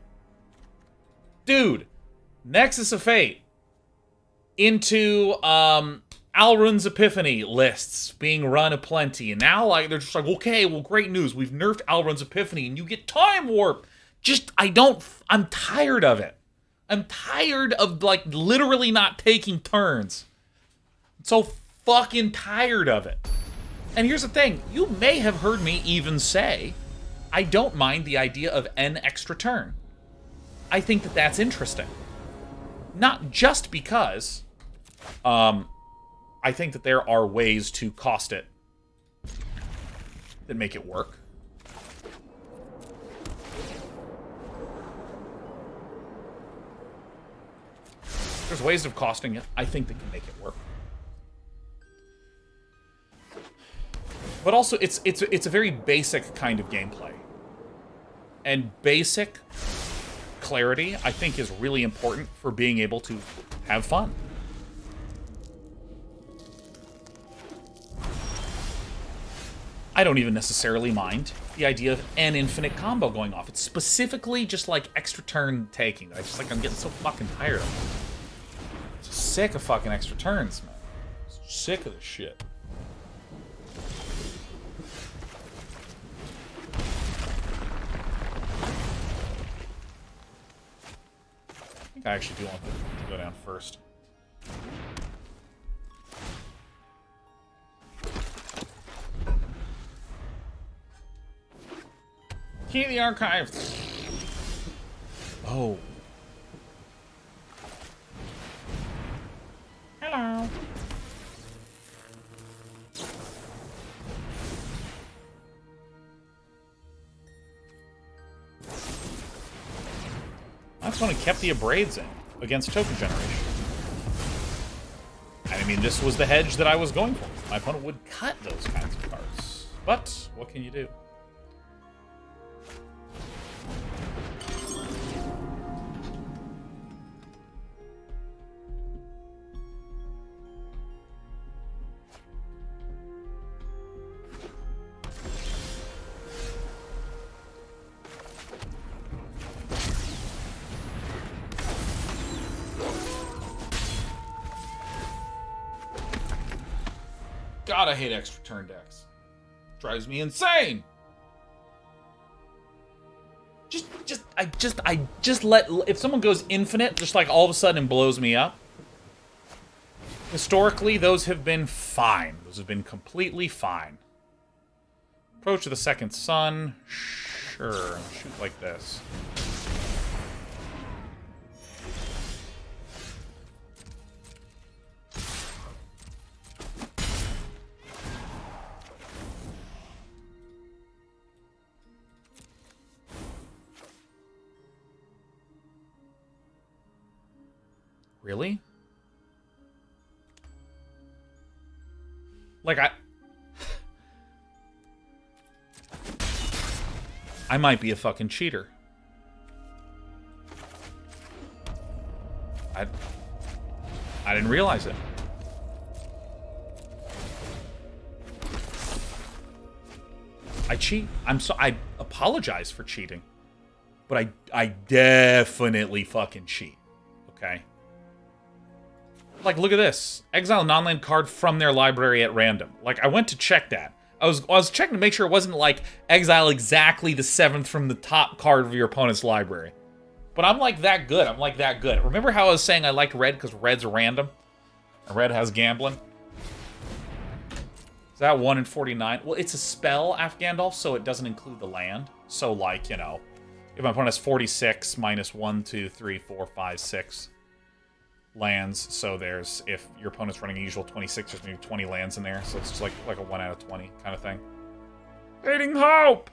Dude, Nexus of Fate into Alrund's Epiphany lists being run aplenty. And now like they're just like, okay, well, great news. We've nerfed Alrund's Epiphany and you get Time Warp. Just, I'm tired of it. I'm tired of, like, literally not taking turns. I'm so fucking tired of it. And here's the thing. You may have heard me even say, I don't mind the idea of an extra turn. I think that that's interesting. Not just because I think that there are ways to cost it that make it work. There's ways of costing it, I think, that can make it work. But also, it's a very basic kind of gameplay. And basic clarity, I think, is really important for being able to have fun. I don't even necessarily mind the idea of an infinite combo going off. It's specifically just like extra turn taking. I'm getting so fucking tired of it. Sick of fucking extra turns, man. Sick of this shit. I think I actually do want to go down first. Key to the Archive. Oh. Hello. That's when it kept the Abrades in against token generation. I mean, this was the hedge that I was going for. My opponent would cut those kinds of cards. But what can you do? God, I hate extra turn decks. Drives me insane. I just let, if someone goes infinite, just like all of a sudden it blows me up. Historically, those have been fine. Those have been completely fine. Approach of the second sun. Sure. Shoot like this. Really? Like, I might be a fucking cheater. I didn't realize it. I cheat. I apologize for cheating. But I definitely fucking cheat. Okay? Like, look at this. Exile a non-land card from their library at random. Like, I went to check that. I was checking to make sure it wasn't, like, exile exactly the 7th from the top card of your opponent's library. But I'm, like, that good. I'm, like, that good. Remember how I was saying I liked red because red's random? And red has gambling? Is that 1 in 49? Well, it's a spell, Gandalf, so it doesn't include the land. So, like, you know, if my opponent has 46 minus 1, 2, 3, 4, 5, 6... lands, so there's, if your opponent's running a usual 26, there's maybe 20 lands in there, so it's just like a 1 out of 20 kind of thing. Fading Hope!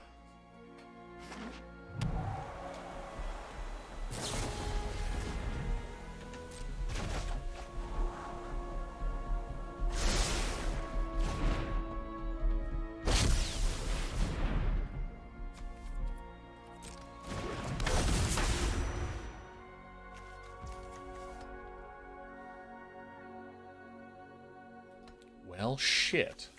Well, shit.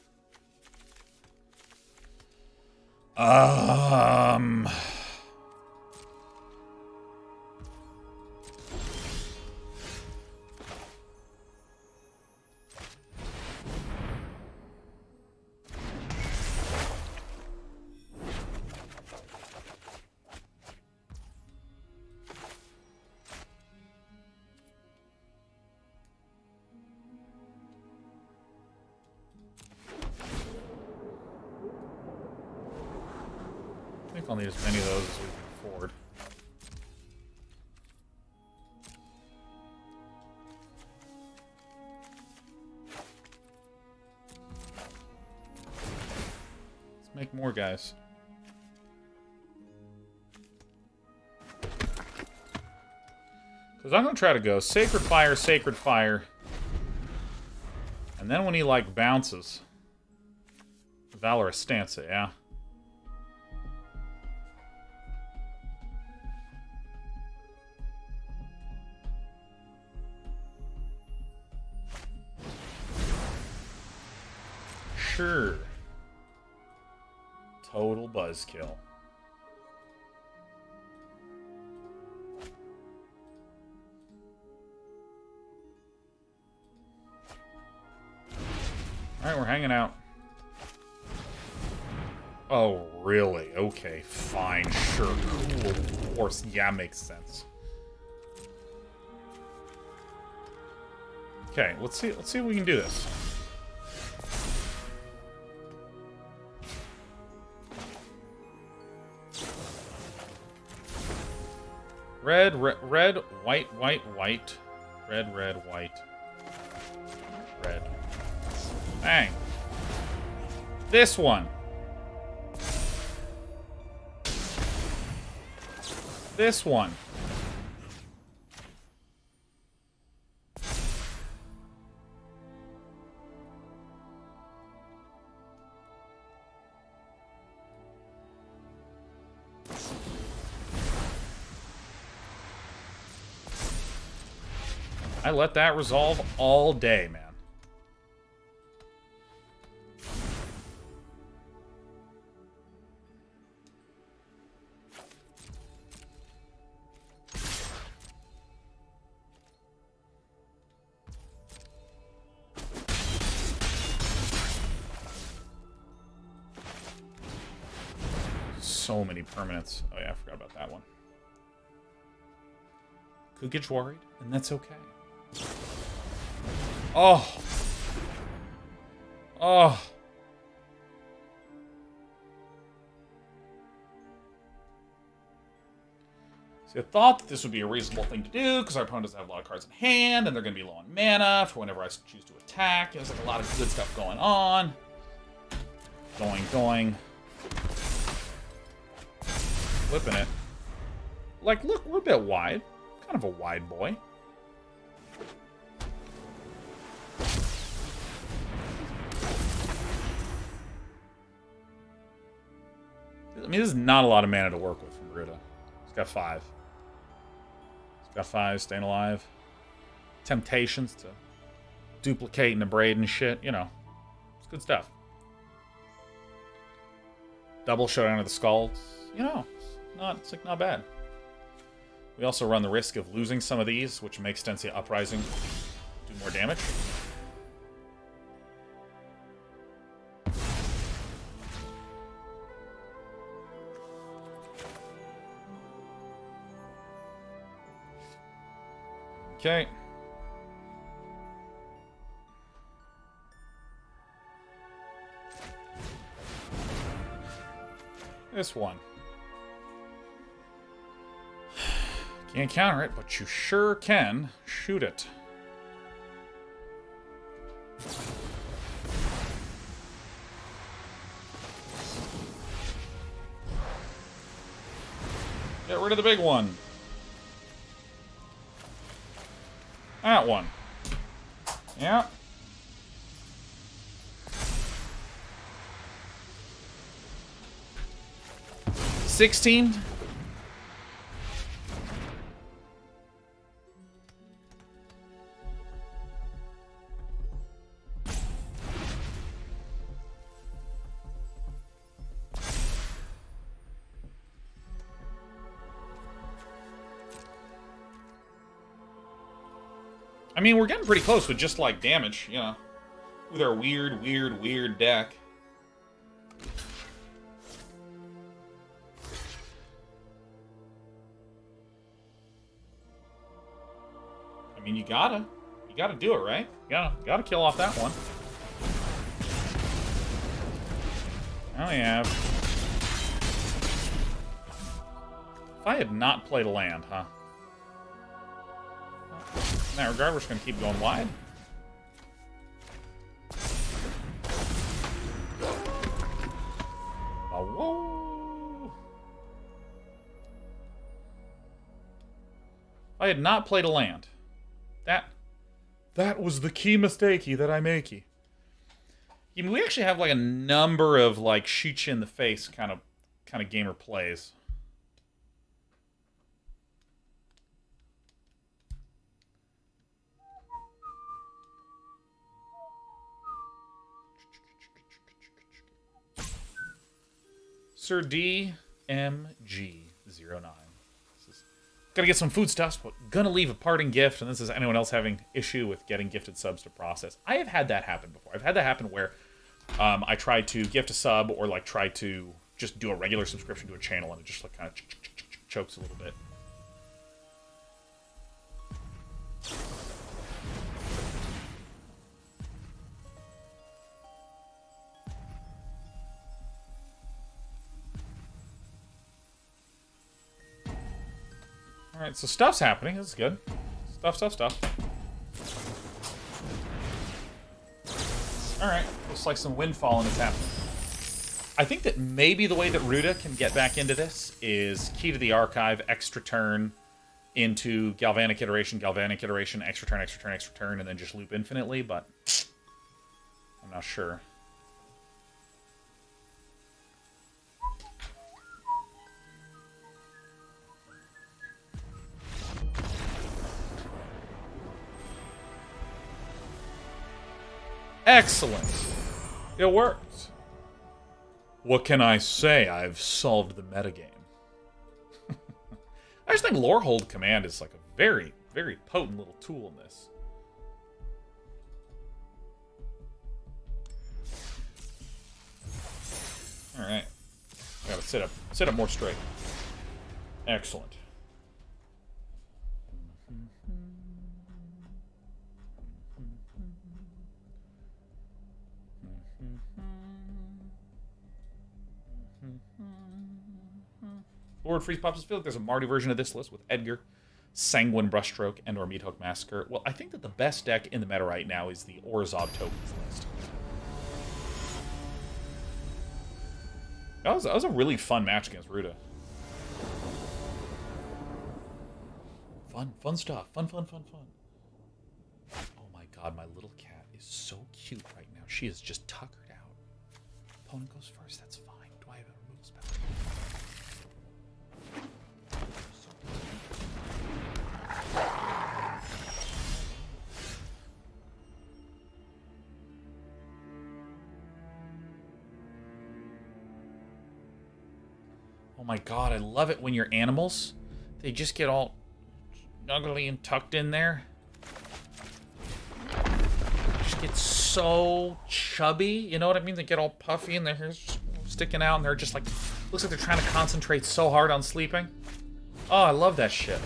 I think I'll need as many of those as we can afford. Let's make more, guys. Because I'm going to try to go Sacred Fire. And then when he, like, bounces. Valorous Stance, yeah. Sure. Total buzzkill. Alright, we're hanging out. Oh, really? Okay, fine, sure, cool, of course, yeah, makes sense. Okay, let's see if we can do this. Red, white, white. Red, white. Red. Bang. This one. This one. I let that resolve all day, man. so many permanents. Oh yeah, I forgot about that one. Could get worried, and that's okay. Oh. Oh. See, I thought that this would be a reasonable thing to do, because our opponent doesn't have a lot of cards in hand, and they're going to be low on mana for whenever I choose to attack. There's like a lot of good stuff going on. Going. Flipping it. Like, look, we're a bit wide. Kind of a wide boy. I mean, this is not a lot of mana to work with from Rahilda. He's got 5. He's got 5, staying alive. Temptations to duplicate and Abrade and shit. You know, it's good stuff. Double Showdown of the Skalds. You know, it's like not bad. We also run the risk of losing some of these, which makes Stensia Uprising do more damage. Okay. This one. Can't counter it, but you sure can shoot it. Get rid of the big one. That one. Yeah. $16. I mean, we're getting pretty close with just, like, damage, you know. With our weird deck. I mean, you gotta do it, right? You gotta kill off that one. Now we have... If I had not played a land, huh? In that regard, we're just going to keep going wide. Oh, whoa. If I had not played a land, that was the key mistakey that I makey. I mean, we actually have like a number of like shoot you in the face kind of gamer plays. Sir DMG09. Gotta get some foodstuffs, but gonna leave a parting gift. And this is anyone else having issue with getting gifted subs to process. I have had that happen before. I've had that happen where I try to gift a sub or like try to just do a regular subscription to a channel and it just like kind of chokes a little bit. Alright, so stuff's happening. This is good. Stuff. Alright, looks like some windfalling is happening. I think that maybe the way that Rahilda can get back into this is Key to the Archive, extra turn, into Galvanic Iteration, extra turn, and then just loop infinitely, but I'm not sure. Excellent. It worked. What can I say? I've solved the metagame. I just think Lorehold Command is like a very, very potent little tool in this. Alright. Got a Sit up more straight. Excellent. Lord Freeze Pops. I feel like there's a Marty version of this list with Edgar, Sanguine Brushstroke, and or Meathook Massacre. Well, I think that the best deck in the meta right now is the Orzhov Tokens list. That was a really fun match against Ruda. Fun stuff. Fun. Oh my god, my little cat is so cute right now. She is just tuckered out. Opponent goes first, that's fine. Do I have a remove spell? Oh my god, I love it when your animals, they just get all snuggly and tucked in there. Just get so chubby, you know what I mean? They get all puffy and their hair's just sticking out and they're just like, looks like they're trying to concentrate so hard on sleeping. Oh, I love that shit.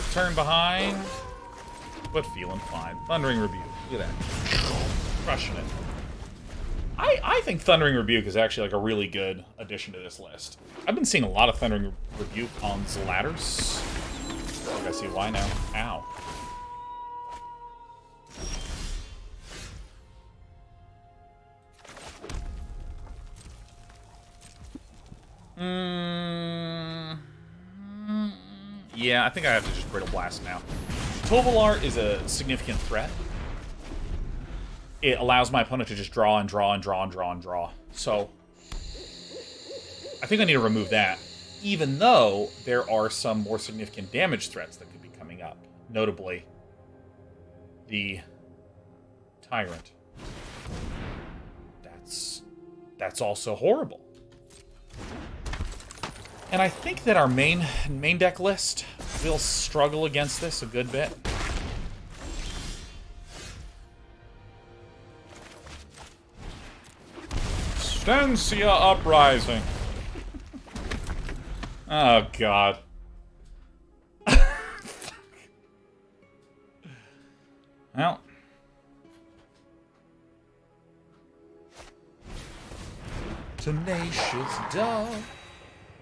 Return behind, but feeling fine. Thundering Rebuke, look at that. Crushing it. I think Thundering Rebuke is actually like a really good addition to this list. I've been seeing a lot of Thundering Rebuke on Zlatters. I think I see why now. Ow. Yeah, I think I have to just Brittle Blast now. Tovolar is a significant threat. It allows my opponent to just draw and draw and draw and draw and draw. So, I think I need to remove that. Even though there are some more significant damage threats that could be coming up. Notably, the Tyrant. That's also horrible. And I think that our main deck list will struggle against this a good bit. Stensia Uprising. Oh, God. Well. Tenacious dog.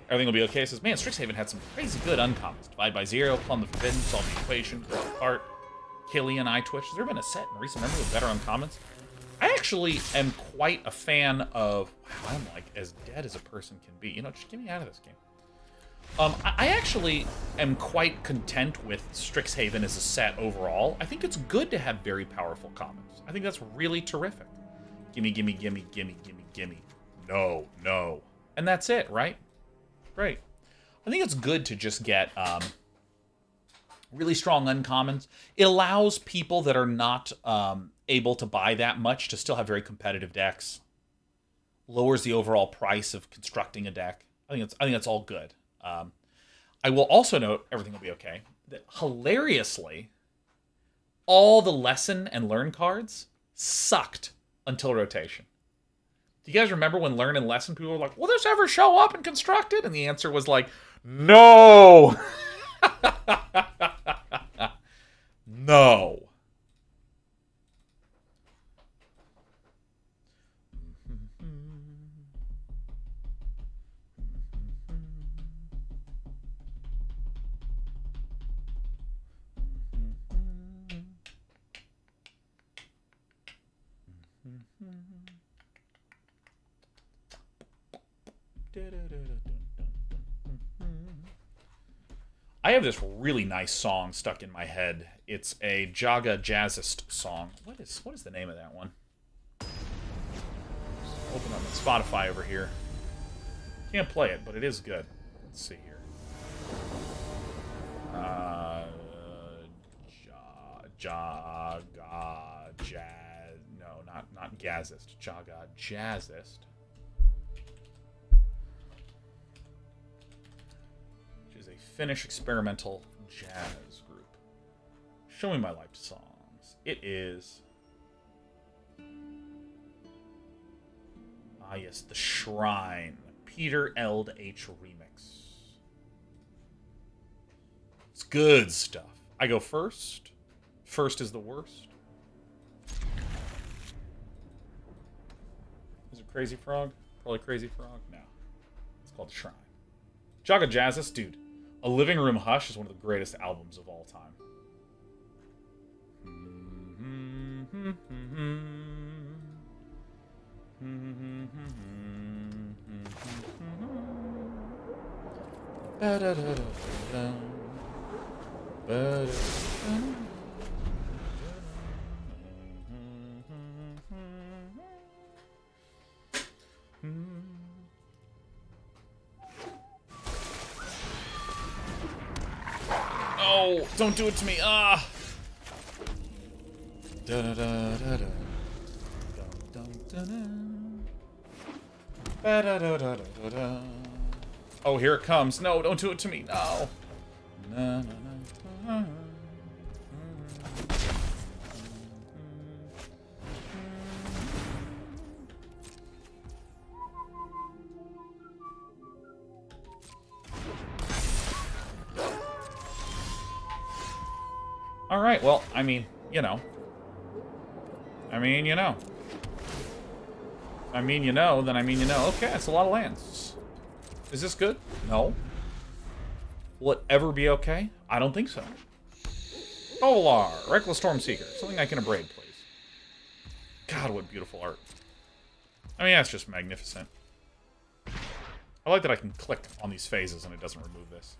Everything will be okay. It says, man, Strixhaven had some crazy good uncommons. Divide by zero, plumb the forbidden, solve the equation, break apart, Killian, Eye Twitch. Has there been a set in recent memory with better uncommons? I actually am quite a fan of... Wow, I'm like as dead as a person can be. You know, just get me out of this game. I actually am quite content with Strixhaven as a set overall. I think it's good to have very powerful commons. I think that's really terrific. Gimme, gimme, gimme, gimme, gimme, gimme. No, no. And that's it, right? Great. I think it's good to just get really strong uncommons. It allows people that are not able to buy that much to still have very competitive decks. Lowers the overall price of constructing a deck. I think that's all good. I will also note, everything will be okay, that hilariously, all the lesson and learn cards sucked until rotation. Do you guys remember when learn and lesson people were like, will this ever show up in constructed? And the answer was like, no! No. I have this really nice song stuck in my head. It's a Jaga Jazzist song. What is the name of that one? Open up Spotify over here. Can't play it, but it is good. Let's see here. Jaga Jazz. No, not Gazist. Jaga Jazzist. Which is a Finnish experimental jazz group. Show me my liked songs. It is... Ah, yes, the Shrine. Peter Eld H remix. It's good stuff. I go first. First is the worst. Is it Crazy Frog? Probably Crazy Frog? No. It's called The Shrine. Jaga Jazzis, dude. A Living Room Hush is one of the greatest albums of all time. Oh, don't do it to me. Ah. Oh, here it comes. No, don't do it to me. No. All right, well, I mean, you know. I mean, you know. I mean, you know, then I mean, you know. Okay, it's a lot of lands. Is this good? No. Will it ever be okay? I don't think so. Olar, Reckless Stormseeker. Something I can abrade, please. God, what beautiful art. I mean, that's just magnificent. I like that I can click on these phases and it doesn't remove this.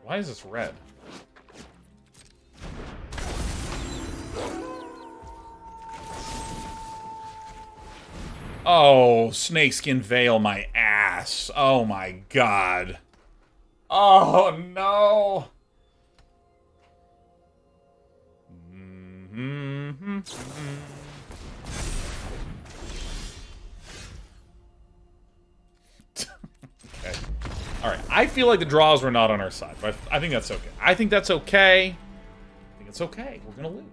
Why is this red? Oh, Snakeskin Veil my ass. Oh my god. Oh no. Okay. Alright, I feel like the draws were not on our side, but I think that's okay. I think that's okay. I think it's okay. We're gonna lose.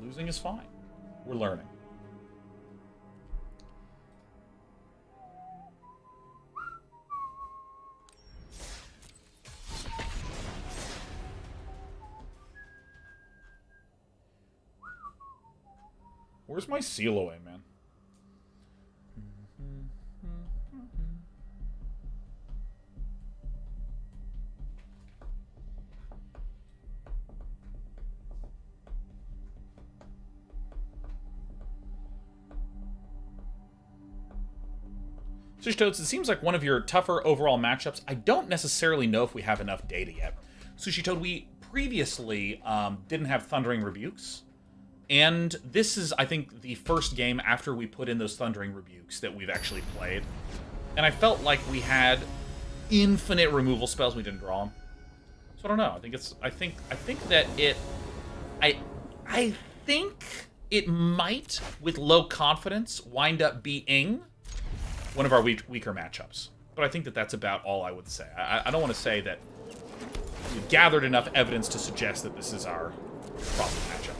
Losing is fine. We're learning. Where's my seal away, man? Sushi Toads, it seems like one of your tougher overall matchups. I don't necessarily know if we have enough data yet. Sushi Toad, we previously didn't have Thundering Rebukes. And this is, I think, the first game after we put in those Thundering Rebukes that we've actually played. And I felt like we had infinite removal spells. We didn't draw them. So I don't know. I think it's. I think that it. I think it might, with low confidence, wind up being one of our weaker matchups. But I think that that's about all I would say. I don't want to say that we've gathered enough evidence to suggest that this is our problem matchup.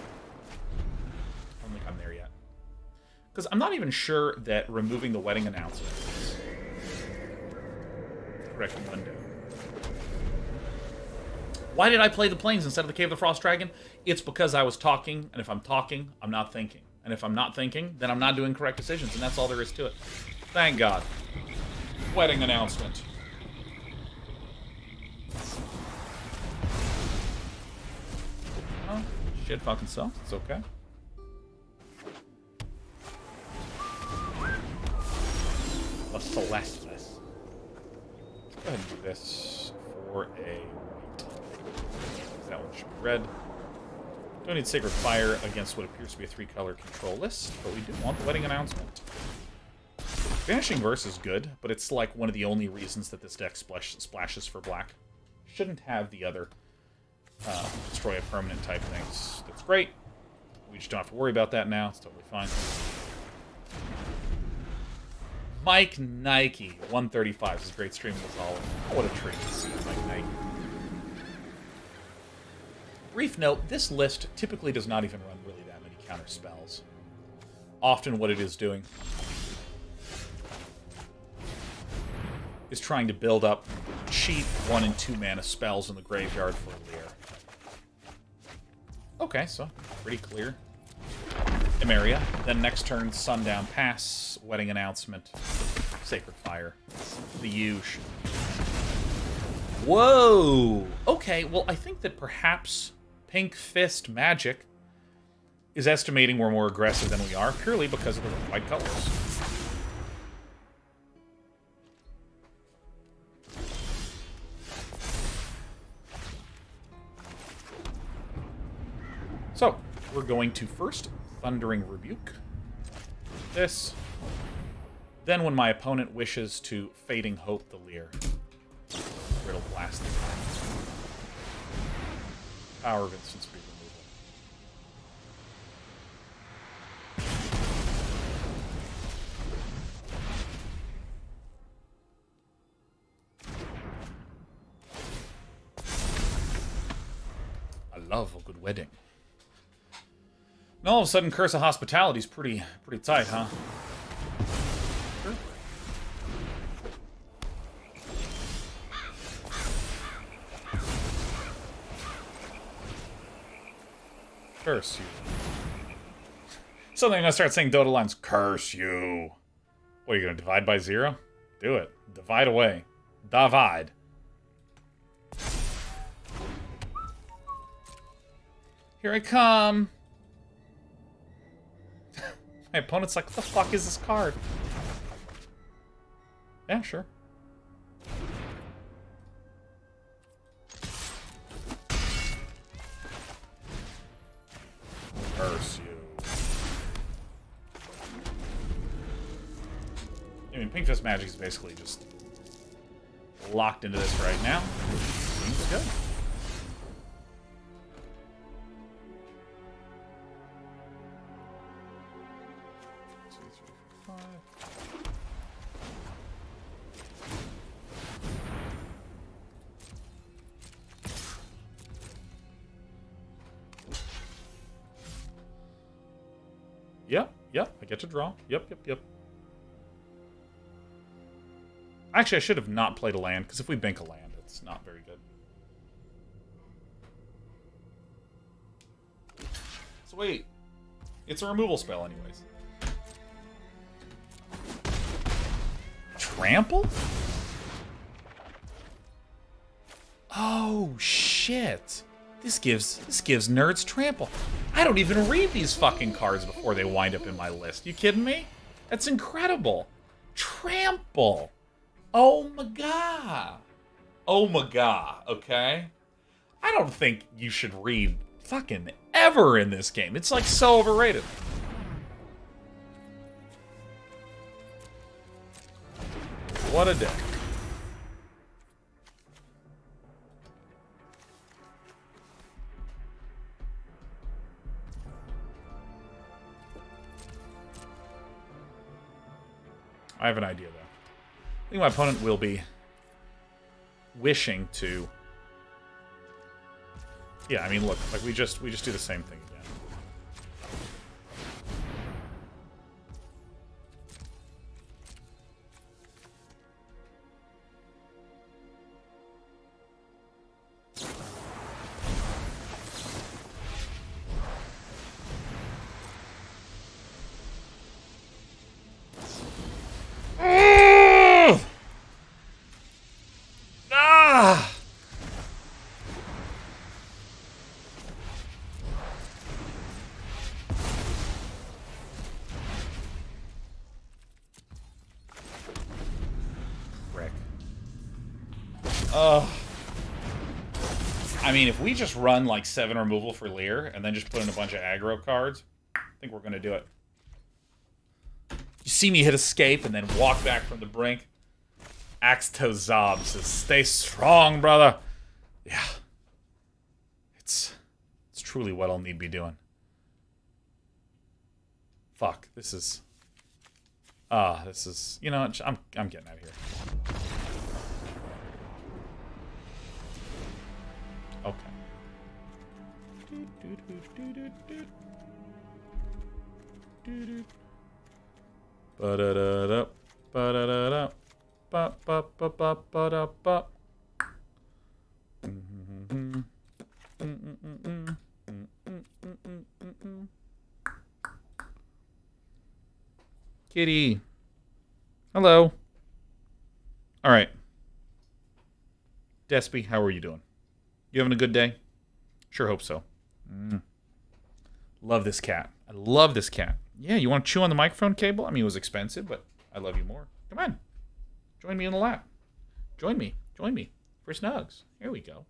I don't think I'm there yet. Because I'm not even sure that removing the wedding announcement is the correct window. Why did I play the Plains instead of the Cave of the Frost Dragon? It's because I was talking, and if I'm talking, I'm not thinking. And if I'm not thinking, then I'm not doing correct decisions, and that's all there is to it. Thank God. Wedding announcement. Oh, shit fucking sucks. It's okay. A Celestus. Go ahead and do this for a white. That one should be red. Don't need Sacred Fire against what appears to be a 3-color control list, but we do want the wedding announcement. Vanishing Verse is good, but it's like one of the only reasons that this deck splashes for black. Shouldn't have the other destroy a permanent type things. That's great. We just don't have to worry about that now. It's totally fine. Mike Nike, 135. This is a great stream as always. What a treat to see Mike Nike. Brief note, this list typically does not even run really that many counter spells. Often what it is doing is trying to build up cheap 1 and 2 mana spells in the graveyard for a Leer. Okay, so pretty clear. Emeria. Then next turn, Sundown Pass, Wedding Announcement, Sacred Fire. The huge. Whoa! Okay, well, I think that perhaps Pink Fist Magic is estimating we're more aggressive than we are, purely because of the white colors. So, we're going to first Thundering Rebuke. This. Then when my opponent wishes to Fading Hope the Leer, Brittle Blast. Power of Instant Speed removal. I love a good wedding. And all of a sudden, Curse of Hospitality's pretty tight, huh? Sure. Curse you. Suddenly I'm gonna start saying Dota lines. Curse you. What, are you gonna divide by 0? Do it. Divide away. Divide. Here I come. My opponent's like, what the fuck is this card? Yeah, sure. Curse you. I mean, Pink Fist Magic is basically just locked into this right now. Seems good. Yep, I get to draw. Yep. Actually, I should have not played a land, because if we bank a land, it's not very good. So wait, it's a removal spell anyways. Trample? Oh, shit. This gives nerds trample. I don't even read these fucking cards before they wind up in my list. You kidding me? That's incredible. Trample. Oh my god. Oh my god, okay? I don't think you should read fucking ever in this game. It's like so overrated. What a dick. I have an idea, though. I think my opponent will be wishing to... Yeah, I mean, look, like we just do the same thing again. I mean, if we just run like 7 removal for Leer and then just put in a bunch of aggro cards, I think we're gonna do it. You see me hit escape and then walk back from the brink. Axto Zob says, "Stay strong, brother." Yeah, it's truly what I'll need to be doing. Fuck, this is. This is. You know, I'm getting out of here. Okay. Ba-da-da-da. Ba-da-da-da. Ba-ba-ba-ba-ba-da-ba. Kitty. Hello. All right. Despy, how are you doing? You having a good day? Sure hope so. Love this cat. I love this cat. Yeah, you want to chew on the microphone cable? I mean, it was expensive, but I love you more. Come on. Join me in the lap. Join me. Join me. For snugs. Here we go.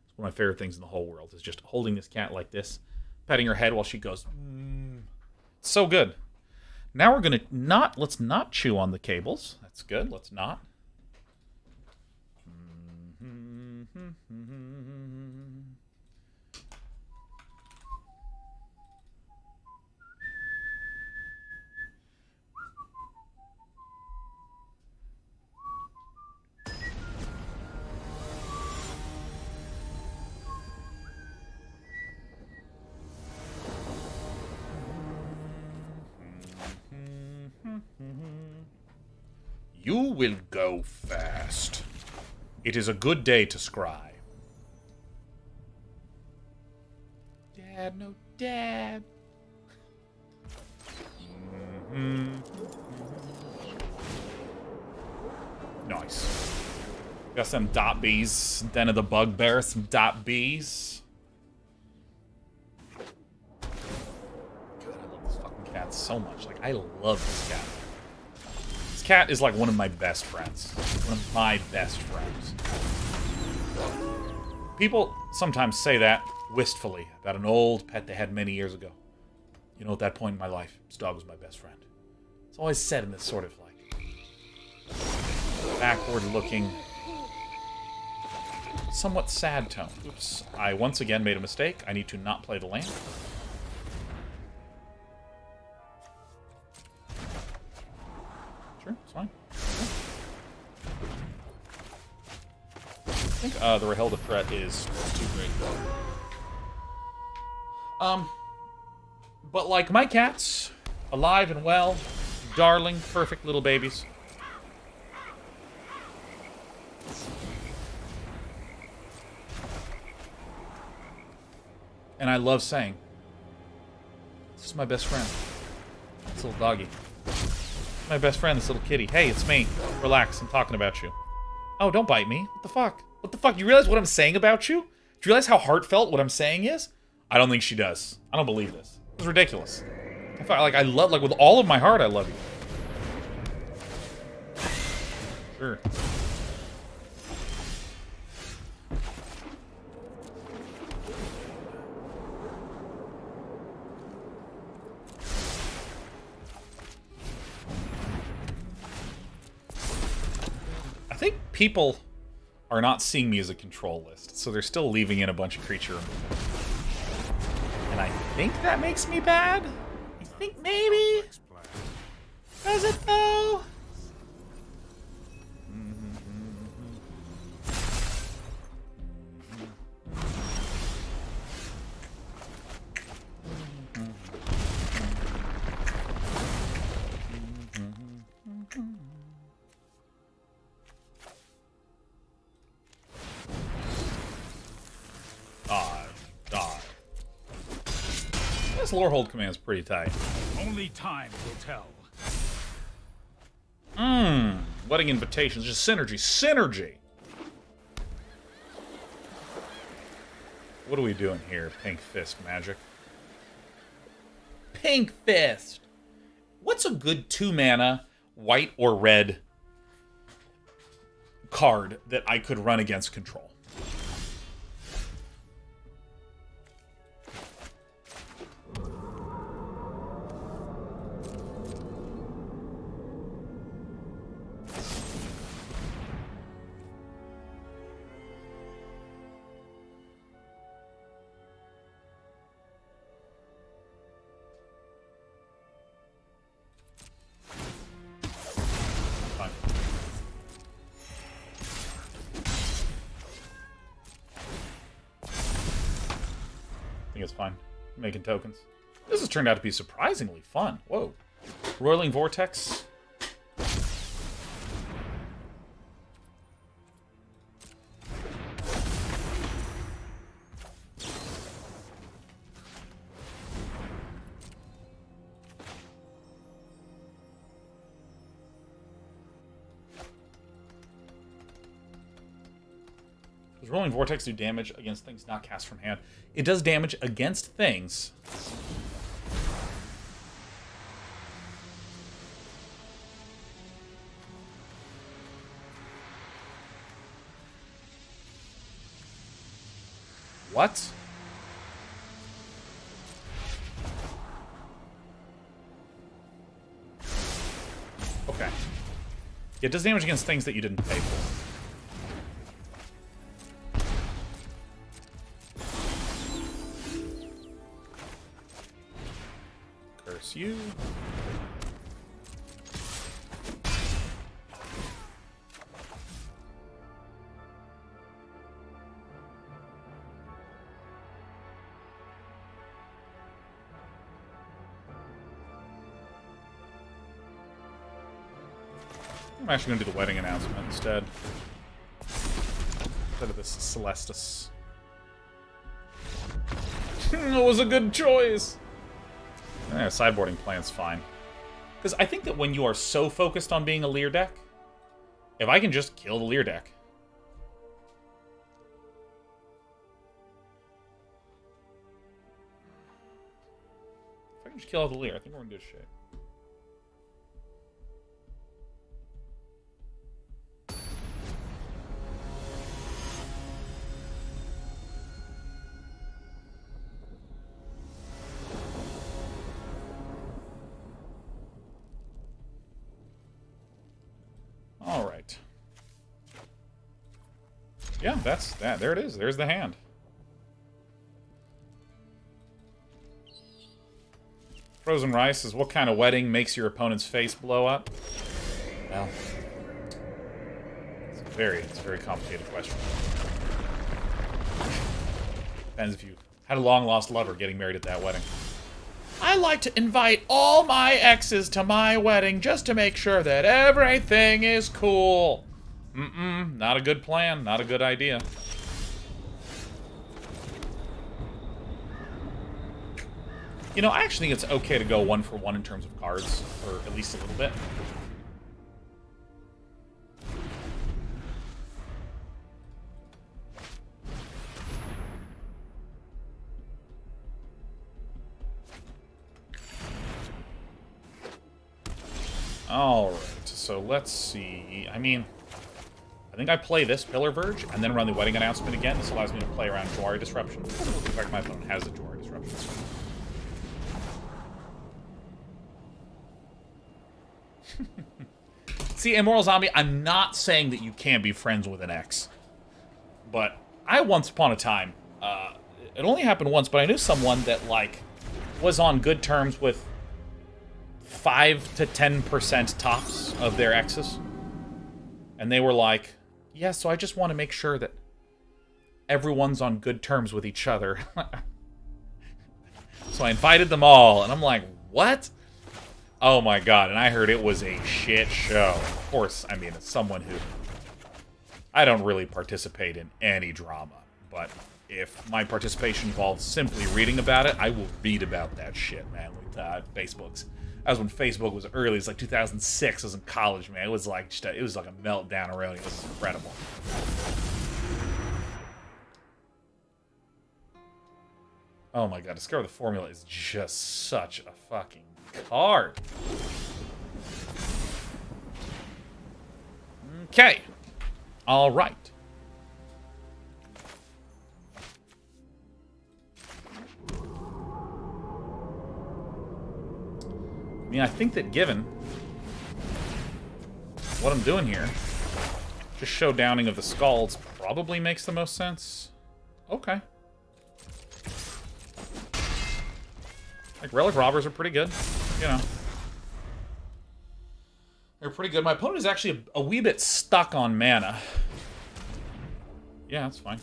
It's one of my favorite things in the whole world is just holding this cat like this, petting her head while she goes, So good. Now we're going to let's not chew on the cables. That's good. Let's not. You will go fast. It is a good day to scry. Dad, no dad. Nice. Got some dot bees. Den of the Bugbear, some dot bees. God, I love this fucking cat so much. Like, I love this cat. This cat is like one of my best friends. One of my best friends. People sometimes say that wistfully about an old pet they had many years ago. You know, at that point in my life, this dog was my best friend. It's always said in this sort of like backward-looking, somewhat sad tone. Oops. I once again made a mistake. I need to not play the land. Sure, it's fine. I think the Rahilda threat is too great. But like my cats, alive and well, darling, perfect little babies. And I love saying, this is my best friend. This little doggy. My best friend, this little kitty. Hey, it's me. Relax, I'm talking about you. Oh, don't bite me. What the fuck? What the fuck? You realize what I'm saying about you? Do you realize how heartfelt what I'm saying is? I don't think she does. I don't believe this. It's ridiculous. I love, like, with all of my heart, I love you. Sure. I think people are not seeing me as a control list, so they're still leaving in a bunch of creature removal. And I think that makes me bad? I think maybe? Does it though? This Lorehold Command is pretty tight. Only time will tell. Wedding invitations, just synergy. Synergy! What are we doing here? Pink Fist magic. Pink Fist! What's a good 2-mana, white or red card that I could run against control? think it's fine. Making tokens. This has turned out to be surprisingly fun. Whoa. Roiling Vortex. Does Rolling Vortex do damage against things not cast from hand? It does damage against things. What? Okay. It does damage against things that you didn't pay for. Curse you. I'm actually going to do the wedding announcement instead. Instead of this Celestus. It was a good choice! Sideboarding plan's fine. Because I think that when you are so focused on being a Leer deck, if I can just kill the Leer deck... If I can just kill all the Leer, I think we're in good shape. Alright. Yeah, that's that. There it is. There's the hand. Frozen Rice is what kind of wedding makes your opponent's face blow up? Well, it's a very complicated question. Depends if you had a long-lost lover getting married at that wedding. I like to invite all my exes to my wedding just to make sure that everything is cool. Not a good plan. Not a good idea. You know, I actually think it's okay to go 1-for-1 in terms of cards, or at least a little bit. Alright, so let's see. I mean, I think I play this Pillar Verge and then run the wedding announcement again. This allows me to play around Jwari Disruption. In fact, my opponent has a Jwari Disruption. See, Immoral Zombie, I'm not saying that you can't be friends with an ex. But I once upon a time, it only happened once, but I knew someone that, like, was on good terms with 5 to 10% tops of their exes. And they were like, yeah, so I just want to make sure that everyone's on good terms with each other. So I invited them all, and I'm like, what? Oh my god, and I heard it was a shit show. Of course, I mean, as someone who... I don't really participate in any drama, but if my participation involves simply reading about it, I will read about that shit, man. Facebook's. That was when Facebook was early. It's like 2006. I was in college, man. It was like just it was like a meltdown around. It was incredible. Oh my god, Discover the Formula is just such a fucking card. Okay. All right. I mean, I think that given what I'm doing here, just Showdowning of the Skalds probably makes the most sense. Okay. Like, Relic Robbers are pretty good, you know. They're pretty good. My opponent is actually a wee bit stuck on mana. Yeah, that's fine.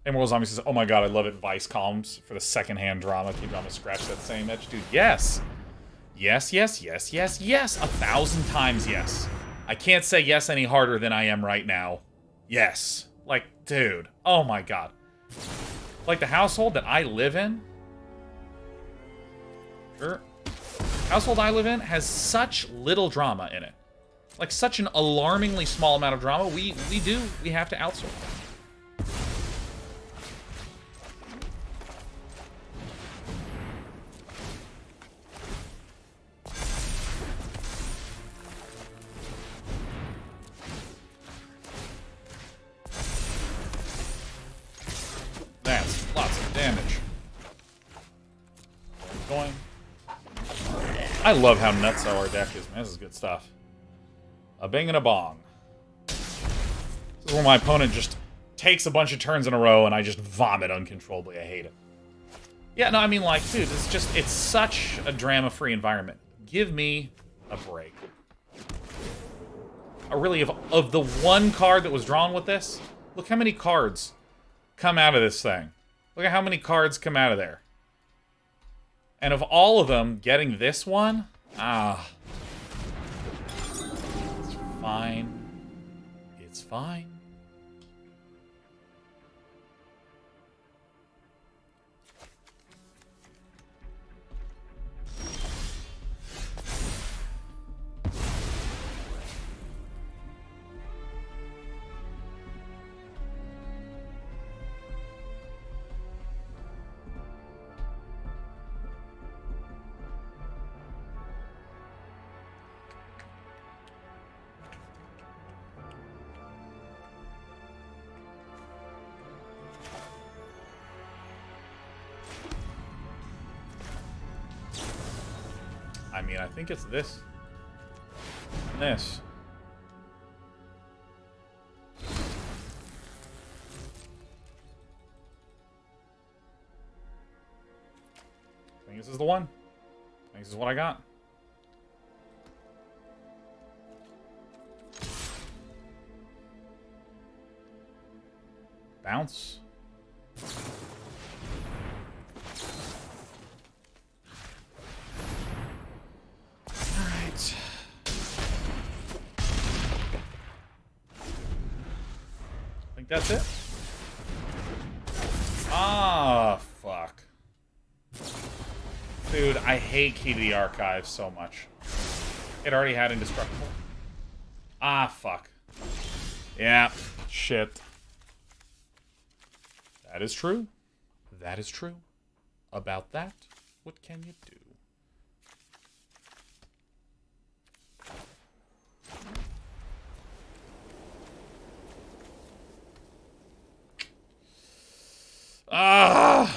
Emerald Zombie says, oh my god, I love it. Vice columns for the secondhand drama. Keep on to scratch that same itch. Dude, yes. Yes, yes, yes, yes, yes. 1,000 times yes. I can't say yes any harder than I am right now. Yes. Like, dude. Oh my god. Like, the household that I live in... Sure. Household I live in has such little drama in it. Like, such an alarmingly small amount of drama. We have to outsource. That's lots of damage. Going. I love how nutso our deck is, man. This is good stuff. A bing and a bong. This is where my opponent just takes a bunch of turns in a row and I just vomit uncontrollably. I hate it. Yeah, no, I mean, like, dude, it's such a drama-free environment. Give me a break. Really, of the one card that was drawn with this, look how many cards come out of this thing. Look at how many cards come out of there. And of all of them, getting this one, it's fine. It's fine. I mean, I think it's this. And this. I think this is the one. I think this is what I got. Bounce. That's it? Ah, fuck. Dude, I hate Key to the Archive so much. It already had Indestructible. Ah, fuck. Yeah, shit. That is true. That is true. About that, what can you do? Ah! I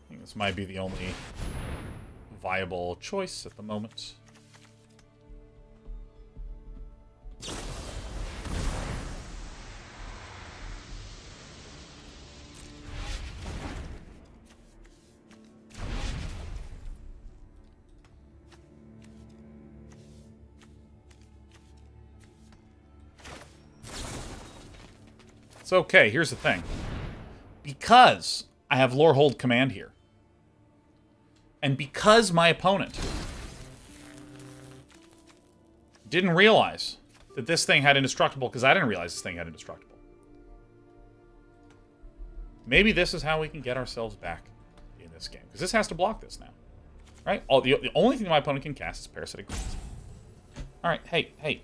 think this might be the only viable choice at the moment. So, okay, here's the thing. Because I have Lorehold Command here, and because my opponent didn't realize that this thing had Indestructible, because I didn't realize this thing had Indestructible, maybe this is how we can get ourselves back in this game. Because this has to block this now. Right? The only thing my opponent can cast is Parasitic Grasp. Alright, hey.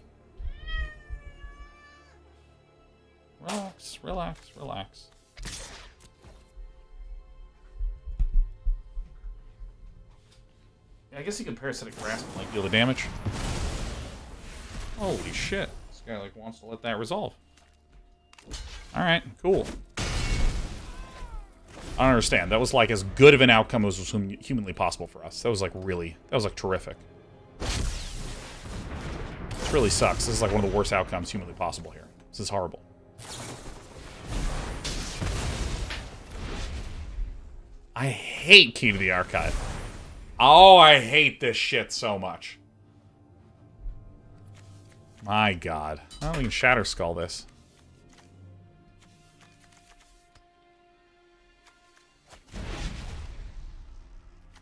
Relax, relax, relax. Yeah, I guess he can Parasitic Grasp and, like, deal the damage. Holy shit. This guy, like, wants to let that resolve. Alright, cool. I don't understand. That was, like, as good of an outcome as was humanly possible for us. That was, like, really... That was, like, terrific. This really sucks. This is, like, one of the worst outcomes humanly possible here. This is horrible. I hate Key to the Archive. Oh, I hate this shit so much. My god. Well, we can Shatterskull this.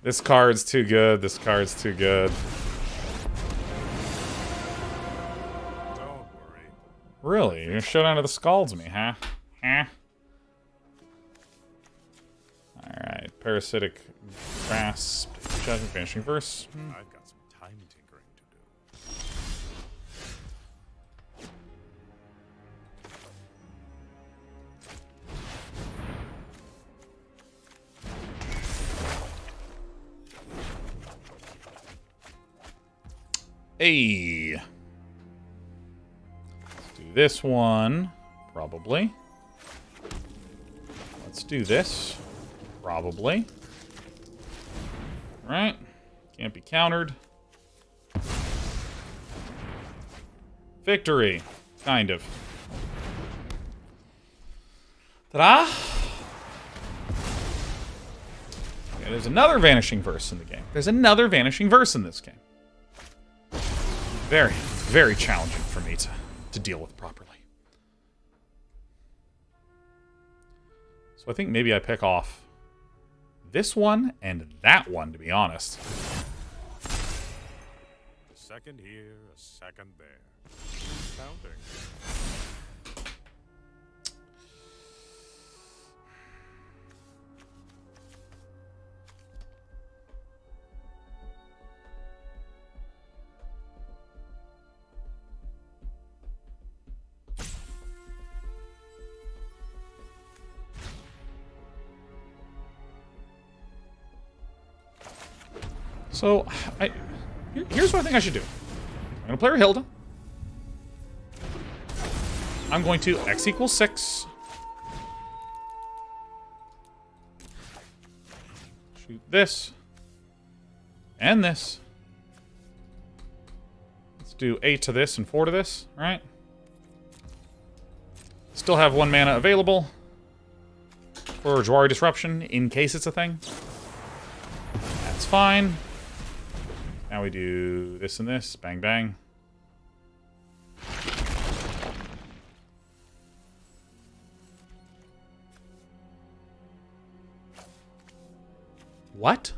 This card's too good. This card's too good. Don't worry. Really? You're gonna Showdown to the Skalds me, huh? Huh? Alright. Parasitic Grasp. Judgment, Vanishing Verse. I've got some time tinkering to do. Hey. Let's do this one. Probably. Let's do this. Probably. Right. Can't be countered. Victory. Kind of. Ta-da! Okay, there's another Vanishing Verse in the game. There's another Vanishing Verse in this game. Very, very challenging for me to deal with properly. So I think maybe I pick off this one and that one, to be honest. A second here, a second there. Counting. So, here's what I think I should do. I'm going to play Rahilda. I'm going to X equals 6. Shoot this. And this. Let's do 8 to this and 4 to this, right? Still have 1 mana available for Jwari Disruption, in case it's a thing. That's fine. Now we do this and this. Bang, bang. What?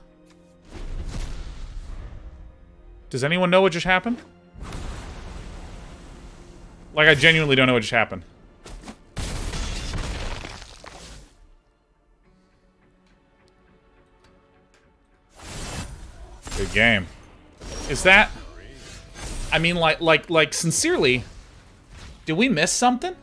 Does anyone know what just happened? Like, I genuinely don't know what just happened. Good game. Is that... I mean, like, sincerely, did we miss something?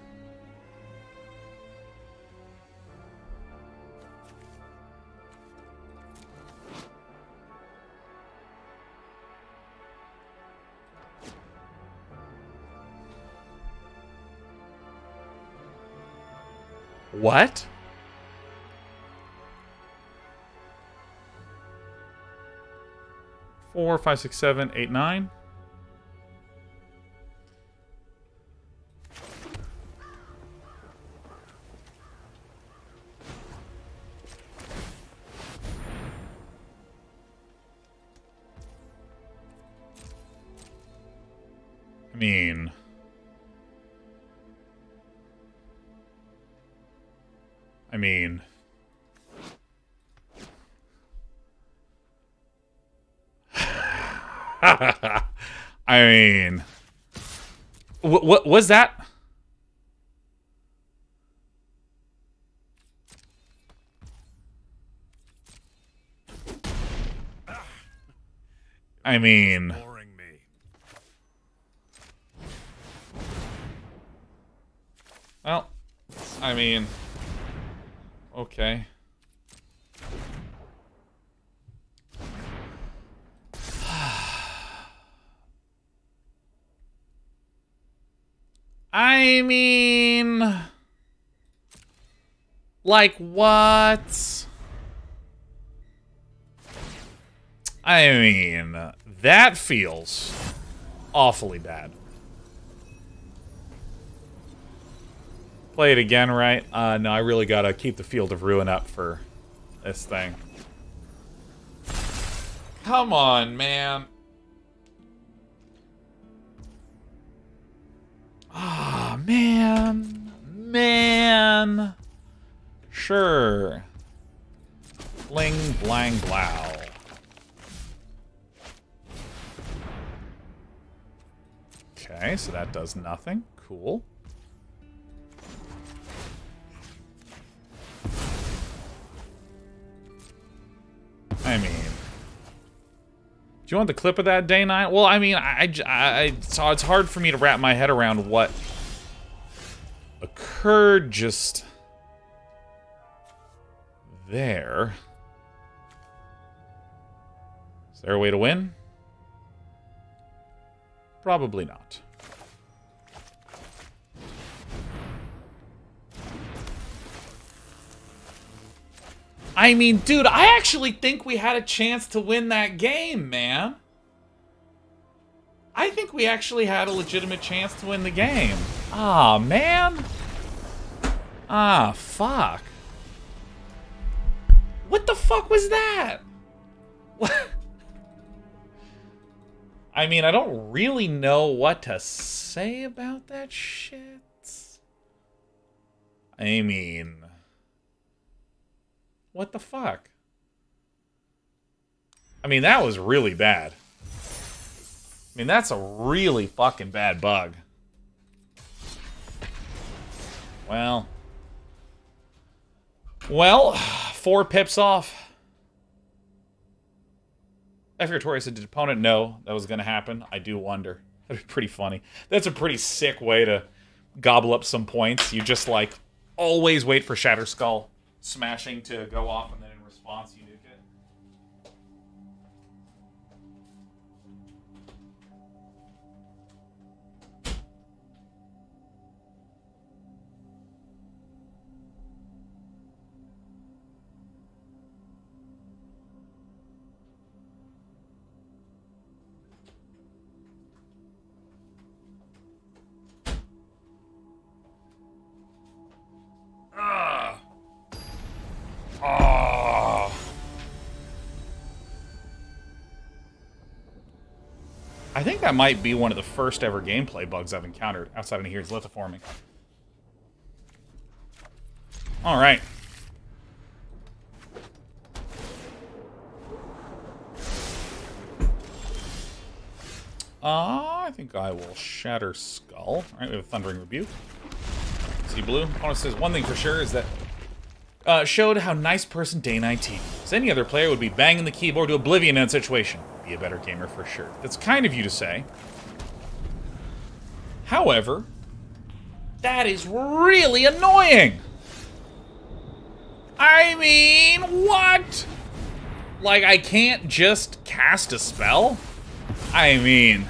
What? Four, 5, 6, 7, 8, 9. I mean... I mean... What was that? I mean... Boring me. Well, I mean... Okay. I mean... Like, what? I mean, that feels awfully bad. Play it again, right? No, I really gotta keep the Field of Ruin up for this thing. Come on, man. Ah, man. Man. Sure. Bling, blang, blow. Okay, so that does nothing. Cool. I mean, do you want the clip of that day 9? Well, I mean, so it's hard for me to wrap my head around what occurred just there. Is there a way to win? Probably not. I mean, dude, I actually think we had a chance to win that game, man. I think we actually had a legitimate chance to win the game. Ah, man. Ah, fuck. What the fuck was that? What? I mean, I don't really know what to say about that shit. I mean, what the fuck? I mean, that was really bad. I mean, that's a really fucking bad bug. Well, 4 pips off. Tori said, did opponent know that was going to happen? I do wonder. That'd be pretty funny. That's a pretty sick way to gobble up some points. You just, like, always wait for Shatterskull Smashing to go off, and then in response, you nuke it. I think that might be one of the first ever gameplay bugs I've encountered outside of here's lithoforming. Alright. I think I will Shatterskull. Alright, we have a Thundering Rebuke. See blue. Opponent says one thing for sure is that showed how nice person day 19 is. Any other player would be banging the keyboard to oblivion in that situation. Be a better gamer for sure. That's kind of you to say. However, that is really annoying. I mean, what? Like, I can't just cast a spell? I mean,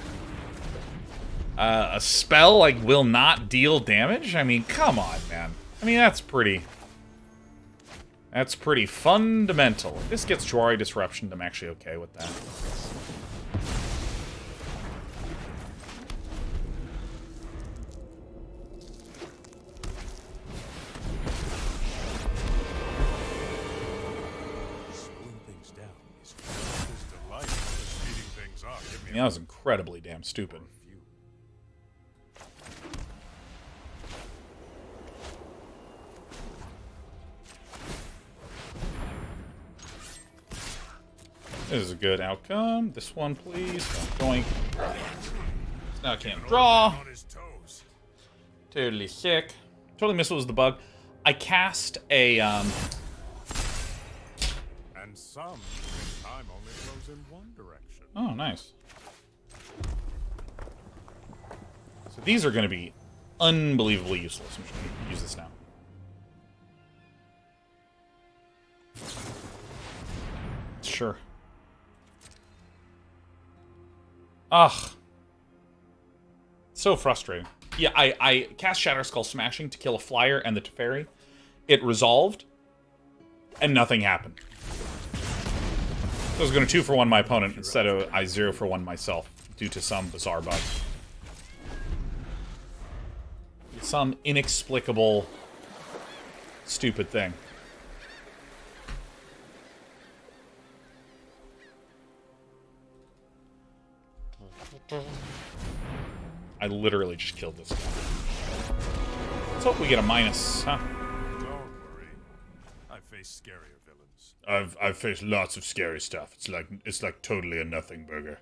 a spell, like, will not deal damage? I mean, come on, man. I mean, that's pretty fundamental. If this gets Jwari Disruption, I'm actually okay with that. I mean, that was incredibly damn stupid. This is a good outcome. This one, please. Doink. Now I can't draw. Totally sick. Totally missed what was the bug. I cast a, And some time only flows in one direction. Oh, nice. So these are going to be unbelievably useless. I'm just going to use this now. Sure. Ugh. So frustrating. Yeah, I cast Shatterskull Smashing to kill a flyer and the Teferi. It resolved, and nothing happened. So I was going to 2-for-1 my opponent instead of I 0-for-1 myself due to some bizarre bug. Some inexplicable, stupid thing. I literally just killed this guy. Let's hope we get a minus, huh? Don't worry. I face scarier villains. I've faced lots of scary stuff. It's like totally a nothing burger.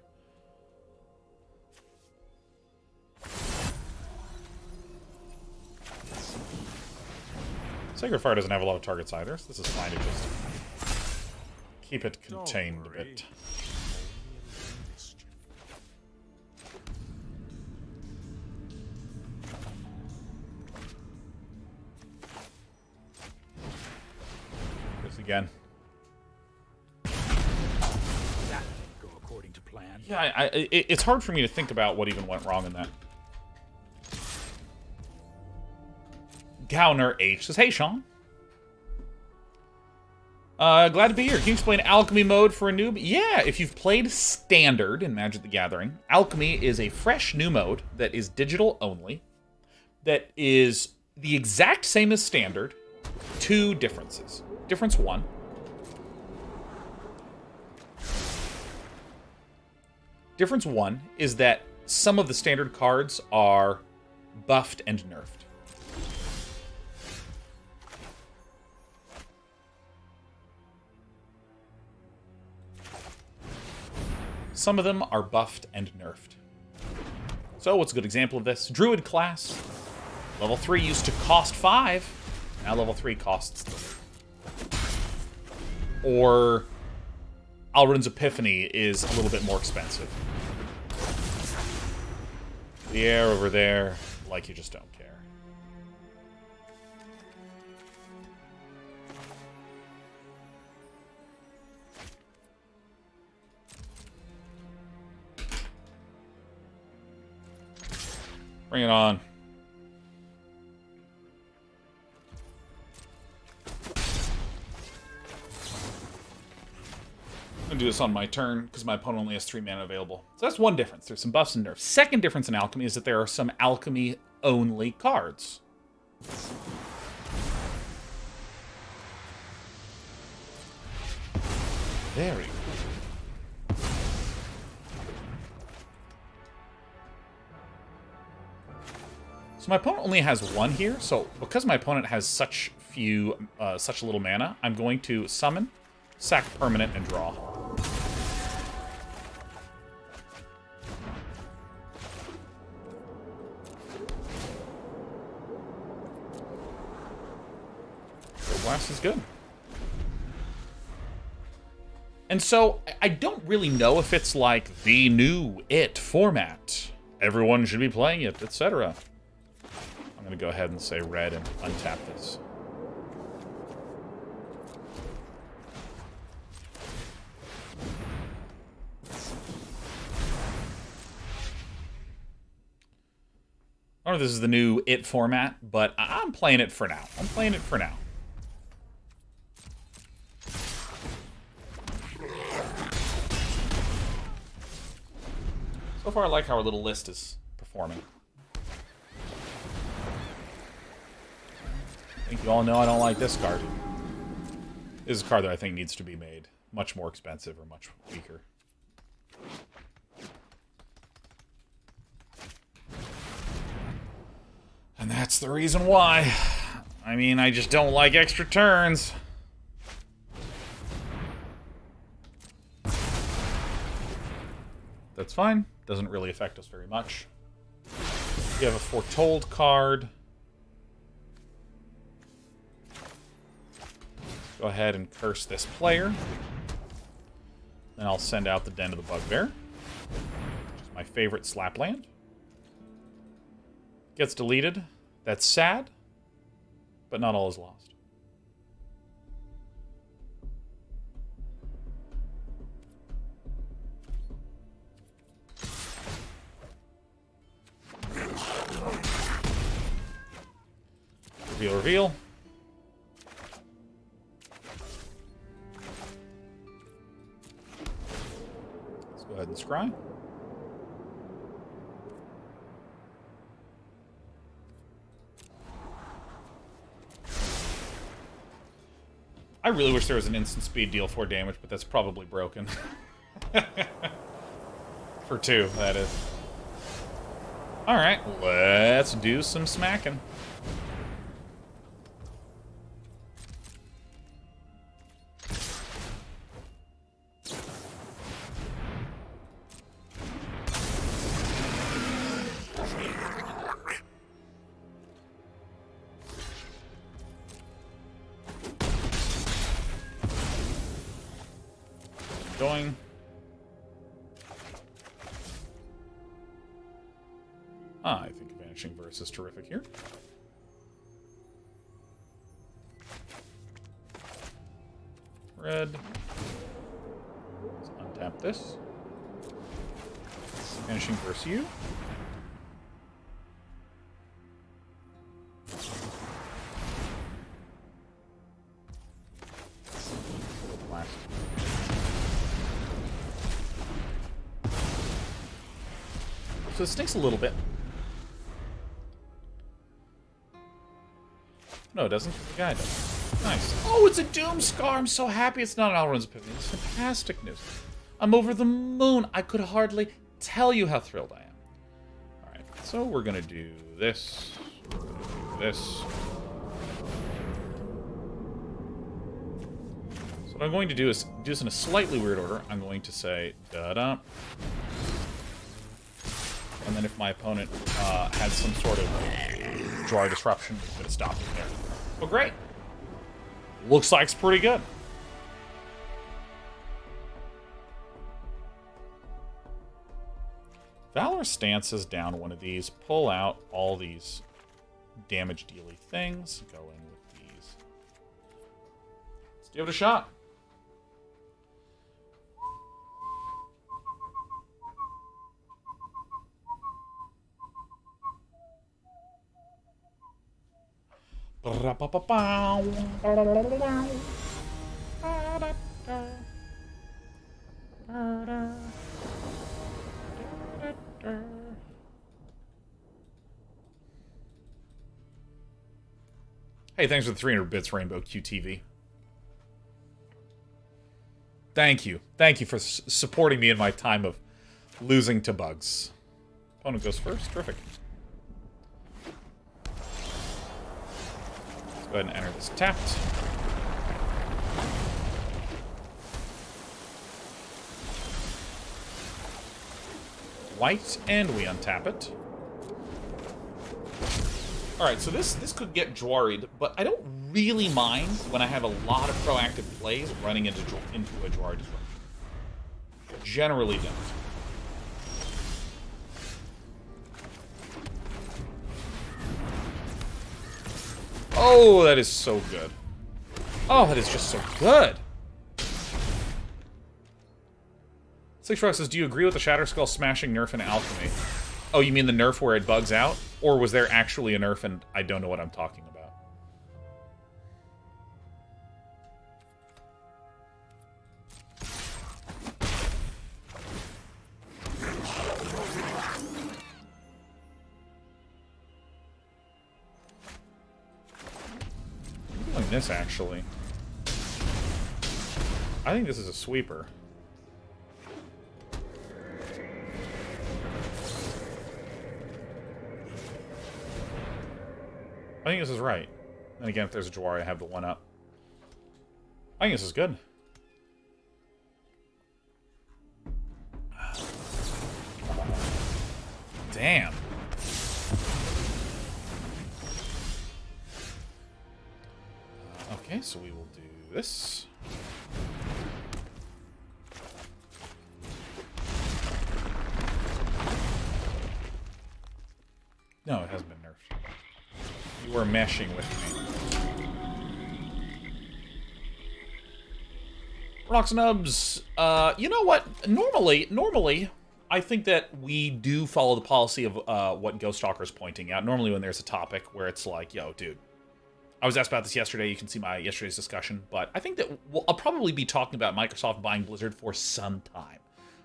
Sacred Fire doesn't have a lot of targets either, so this is fine to just keep it contained a bit. This again. That didn't go according to plan. Yeah, it's hard for me to think about what even went wrong in that. Gowner H says, "Hey, Sean. Glad to be here. Can you explain Alchemy mode for a noob?" Yeah, if you've played Standard in Magic the Gathering, Alchemy is a fresh new mode that is digital only, that is the exact same as Standard. Two differences. Difference one. Difference one is that some of the Standard cards are buffed and nerfed. Some of them are buffed and nerfed. So, what's a good example of this? Druid class. Level 3 used to cost 5. Now level 3 costs 3. Or Alrund's Epiphany is a little bit more expensive. The air over there, like you just don't care. Bring it on. I'm gonna do this on my turn because my opponent only has 3 mana available. So that's one difference. There's some buffs and nerfs. Second difference in Alchemy is that there are some Alchemy-only cards. Very cool. So my opponent only has 1 here, so because my opponent has such little mana, I'm going to summon, sack permanent, and draw. Brittle Blast is good. And so, I don't really know if it's like the new It format. Everyone should be playing it, etc. I'm going to go ahead and say red and untap this. I don't know if this is the new It format, but I'm playing it for now. I'm playing it for now. So far, I like how our little list is performing. I think you all know I don't like this card. This is a card that I think needs to be made much more expensive or much weaker. And that's the reason why. I mean, I just don't like extra turns. That's fine. Doesn't really affect us very much. You have a Foretold card. Go ahead and curse this player. Then I'll send out the Den of the Bugbear, which is my favorite slap land. Gets deleted. That's sad, but not all is lost. Reveal, reveal. Let's go ahead and scry. I really wish there was an instant speed deal for damage, but that's probably broken. For 2, that is. Alright, let's do some smacking. Going. I think Vanishing Verse is terrific here. Red. Let's untap this. Vanishing Verse you. Blast. So it stinks a little bit. No, it doesn't. The guy does. Nice. Oh, it's a Doomscar! I'm so happy it's not an Alrund's Epiphany. It's fantastic news. I'm over the moon. I could hardly tell you how thrilled I am. Alright, so we're gonna do this. We're gonna do this. So what I'm going to do is do this in a slightly weird order. I'm going to say da-da. And then if my opponent had some sort of draw disruption, I'm going to stop it there. Well, great. Looks like it's pretty good. Valorous Stance is down one of these. Pull out all these damage dealy things. Go in with these. Let's give it a shot. Hey, thanks for the 300 bits, Rainbow QTV. Thank you. Thank you for supporting me in my time of losing to bugs. Opponent goes first. Terrific. Go ahead and enter this tapped. White, and we untap it. Alright, so this could get Jwari'd, but I don't really mind when I have a lot of proactive plays running into a Jwari disruption. Generally don't. Oh, that is so good. Oh, that is just so good. Six Rock says, do you agree with the Shatterskull Smashing nerf in Alchemy? Oh, you mean the nerf where it bugs out? Or was there actually a nerf and I don't know what I'm talking about? I'm doing this, actually. I think this is a sweeper. I think this is right. And again, if there's a Jwari, I have the one up. I think this is good. Damn. Okay, so we will do this. No, it hasn't been nerfed. You were meshing with me. Rocks and Nubs. You know what? Normally, I think that we do follow the policy of what Ghost Stalker's pointing out. Normally when there's a topic where it's like, yo, dude, I was asked about this yesterday. You can see my yesterday's discussion. But I think that I'll probably be talking about Microsoft buying Blizzard for some time.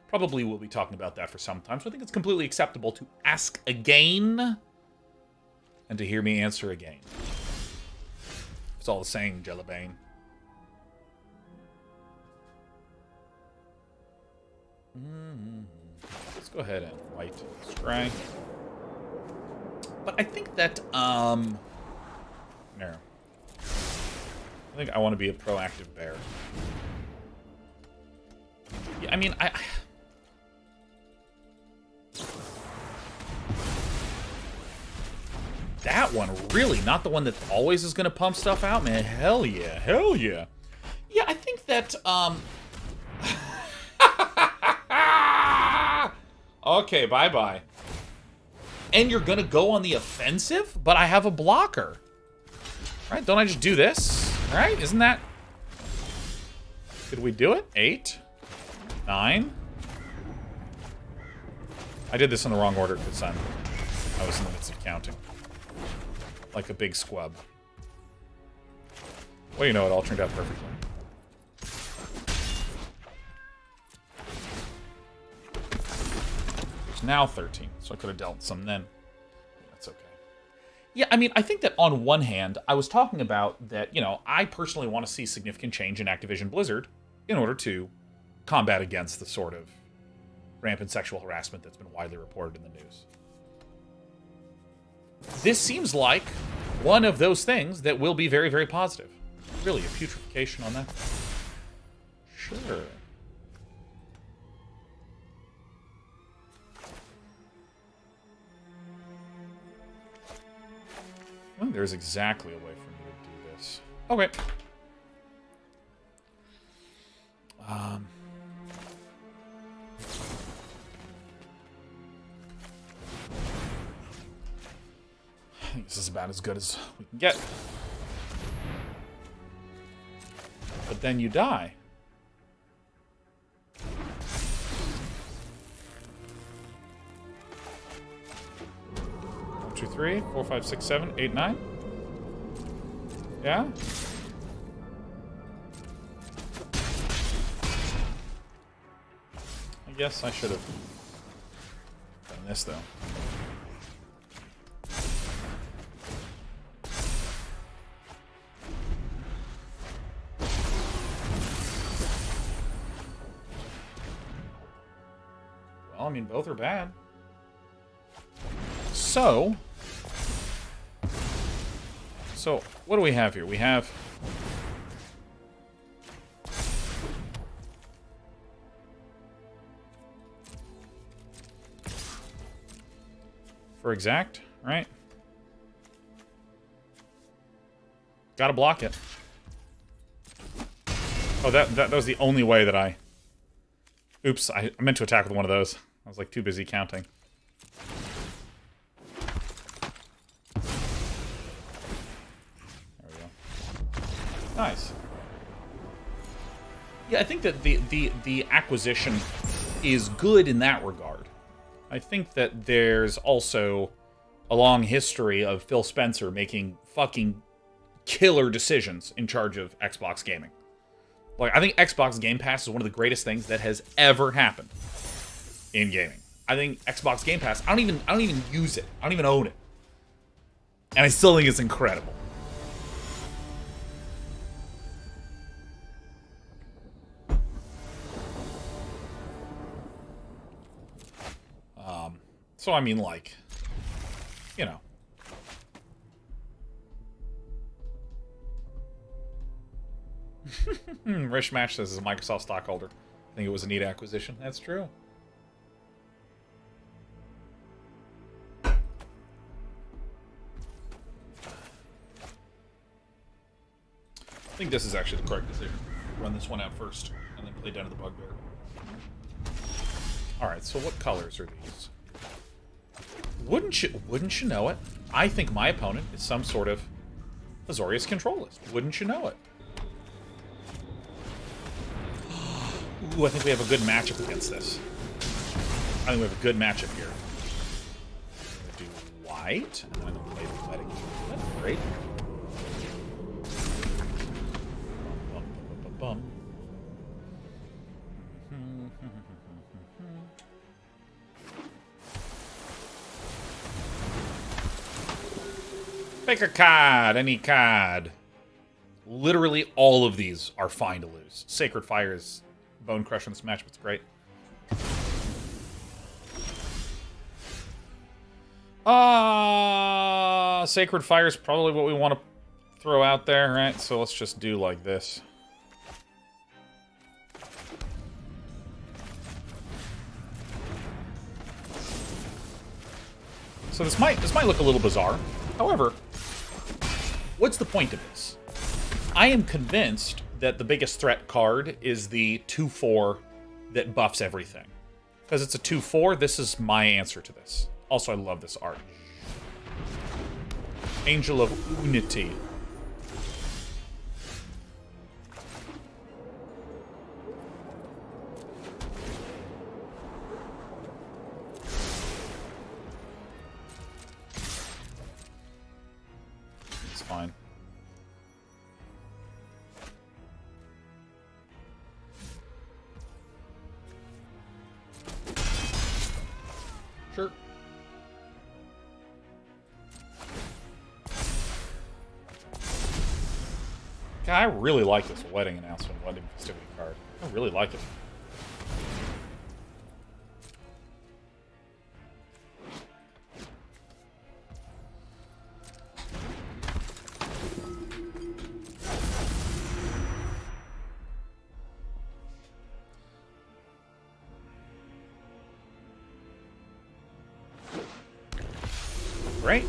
Probably will be talking about that for some time. So I think it's completely acceptable to ask again and to hear me answer again. It's all the same, Jellybane. Let's go ahead and white scry. But I think that, no. I think I want to be a proactive bear. Yeah, I mean, that one, really? Not the one that always is going to pump stuff out? Man, hell yeah. Hell yeah. Yeah, I think that, okay, bye-bye. And you're going to go on the offensive? But I have a blocker. Right? Don't I just do this? Right? Isn't that... Did we do it? 8? 9? I did this in the wrong order because I was in the midst of counting. Like a big squub. Well, you know, it all turned out perfectly. It's now 13, so I could have dealt some then. That's okay. Yeah, I mean, I think that on one hand, I was talking about that, you know, I personally want to see significant change in Activision Blizzard in order to combat against the sort of rampant sexual harassment that's been widely reported in the news. This seems like one of those things that will be very, very positive. Really, a putrefaction on that? Sure. Well, there's exactly a way for me to do this. Okay. I think this is about as good as we can get. But then you die. 1, 2, 3, 4, 5, 6, 7, 8, 9. Yeah? I guess I should have done this, though. Well, I mean, both are bad. So, what do we have here? We have... For exact, right? Gotta block it. Oh, that was the only way that I... Oops, I meant to attack with one of those. I was like too busy counting. There we go. Nice. Yeah, I think that the acquisition is good in that regard. I think that there's also a long history of Phil Spencer making fucking killer decisions in charge of Xbox gaming. Like, I think Xbox Game Pass is one of the greatest things that has ever happened in gaming. I think Xbox Game Pass, I don't even use it. I don't even own it. And I still think it's incredible. So I mean, like, you know. Rish Match says, as a Microsoft stockholder, I think it was a neat acquisition. That's true. I think this is actually the correct decision. Run this one out first, and then play down to the Bugbear. Alright, so what colors are these? Wouldn't you know it? I think my opponent is some sort of Azorius control list. Wouldn't you know it? Ooh, I think we have a good matchup against this. I think we have a good matchup here. I'm going to do white, and then I'm going to play the wedding. That's great. Bum. Pick a card, any card. Literally all of these are fine to lose. Sacred Fire is bone crusher in this matchup. It's great. Sacred Fire is probably what we want to throw out there, right? So let's just do like this. So this might look a little bizarre. However, what's the point of this? I am convinced that the biggest threat card is the 2/4 that buffs everything. Because it's a 2/4, this is my answer to this. Also, I love this art. Angel of Unity. It's fine. Sure. God, I really like this wedding announcement, wedding festivity card. I really like it. Great.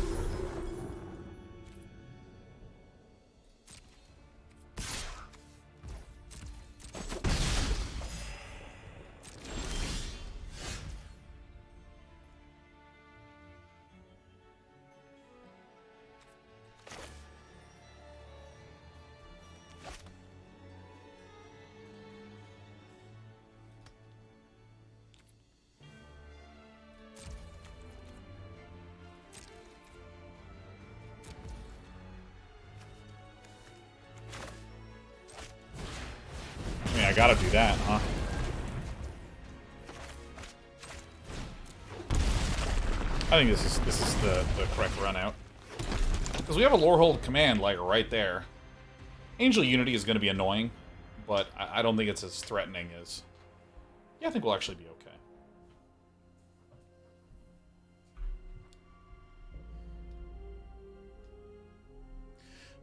I gotta do that, huh? I think this is the correct run out. Because we have a Lorehold Command, like, right there. Angel Unity is going to be annoying, but I don't think it's as threatening as... Yeah, I think we'll actually be okay.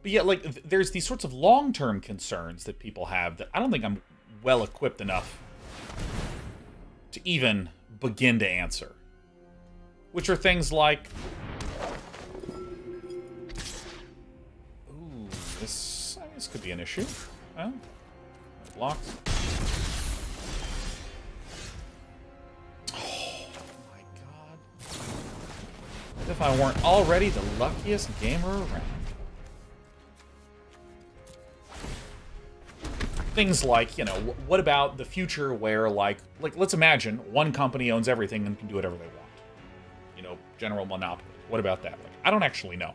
But yeah, like, there's these sorts of long-term concerns that people have that I don't think I'm well-equipped enough to even begin to answer. Which are things like... Ooh, this could be an issue. Well, blocks. Oh, my God. As if I weren't already the luckiest gamer around. Things like, you know, what about the future where, like let's imagine one company owns everything and can do whatever they want. You know, general monopoly. What about that? Like, I don't actually know.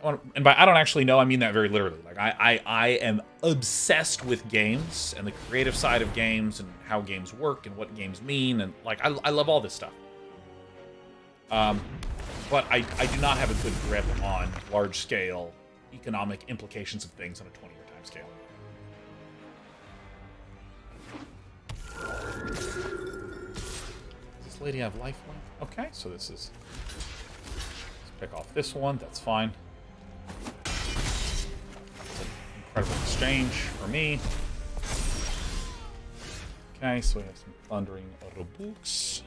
And by I don't actually know, I mean that very literally. Like, I am obsessed with games and the creative side of games and how games work and what games mean. And, like, I love all this stuff. But I do not have a good grip on large-scale economic implications of things on a 20-year time scale. Does this lady have life left? Okay, so this is... Let's pick off this one. That's fine. It's an incredible exchange for me. Okay, so we have some Thundering Rebukes.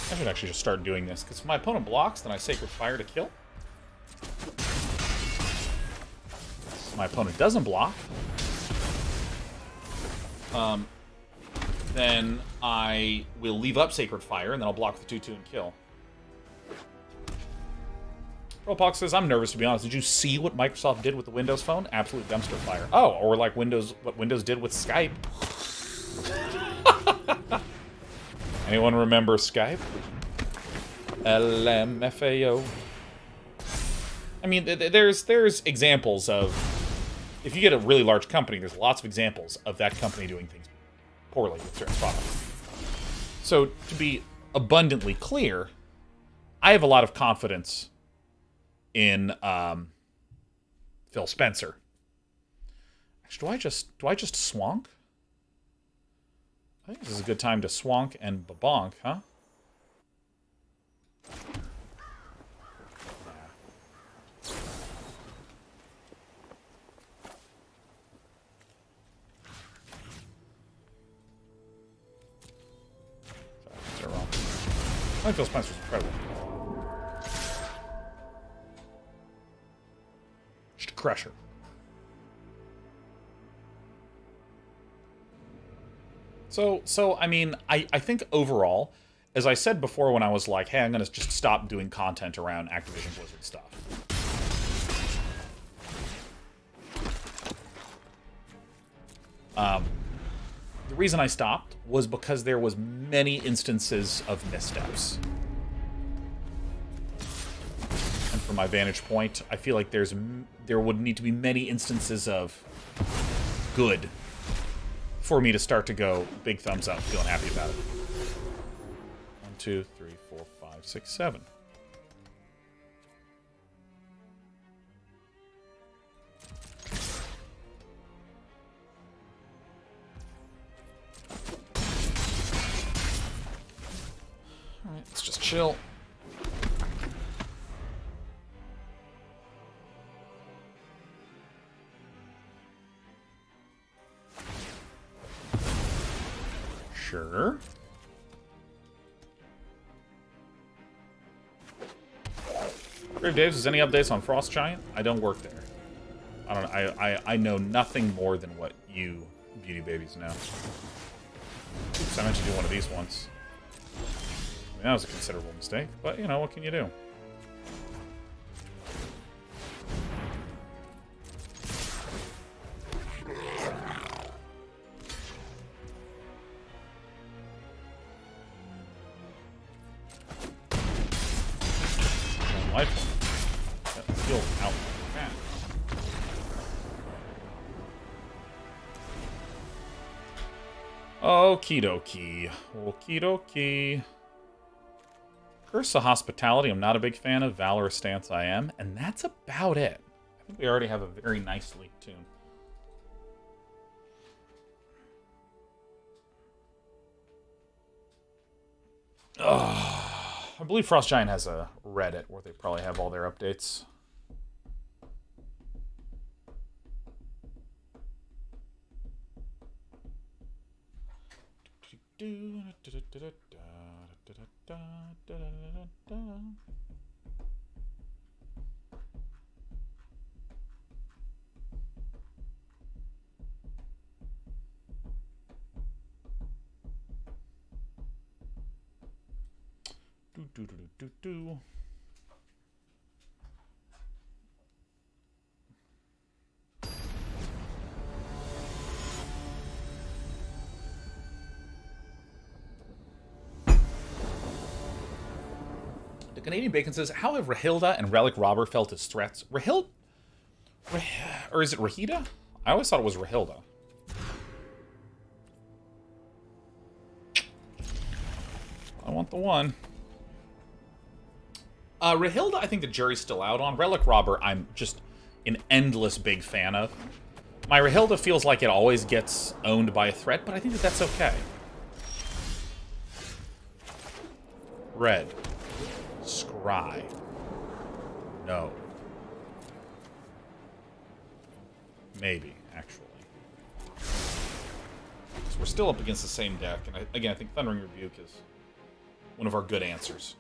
I should actually just start doing this, because if my opponent blocks, then I Sacred Fire to kill. If my opponent doesn't block, then I will leave up Sacred Fire, and then I'll block the 2/2 and kill. Rollpox says, I'm nervous, to be honest. Did you see what Microsoft did with the Windows Phone? Absolute dumpster fire. Oh, or like what Windows did with Skype. Anyone remember Skype? LMFAO. I mean, there's examples of... If you get a really large company, there's lots of examples of that company doing things poorly with certain products. So, to be abundantly clear, I have a lot of confidence in Phil Spencer. Actually, do I just swonk? I think this is a good time to swonk and babonk, huh? I think Phil Spencer's incredible. Just a crusher. So I mean, I think overall, as I said before when I was like, hey, I'm going to just stop doing content around Activision Blizzard stuff. The reason I stopped was because there was many instances of missteps. And from my vantage point, I feel like there would need to be many instances of good for me to start to go big thumbs up, feeling happy about it. 1, 2, 3, 4, 5, 6, 7. Alright, let's just chill. Sure. Grave Daves, is any updates on Frost Giant? I don't work there. I don't. I know nothing more than what you beauty babies know. Oops, I meant to do one of these once. I mean, that was a considerable mistake, but you know, what can you do? Okie dokie. Okie dokie. Curse of Hospitality, I'm not a big fan of. Valorous Stance, I am. And that's about it. I think we already have a very nicely tuned. I believe Frost Giant has a Reddit where they probably have all their updates. The Canadian Bacon says, how have Rahilda and Relic Robber felt as threats? Or is it Rahilda? I always thought it was Rahilda. I want the one. Rahilda, I think the jury's still out on. Relic Robber, I'm just an endless big fan of. My Rahilda feels like it always gets owned by a threat, but I think that that's okay. Red. Scry. No. Maybe, actually. So we're still up against the same deck, and again, I think Thundering Rebuke is one of our good answers.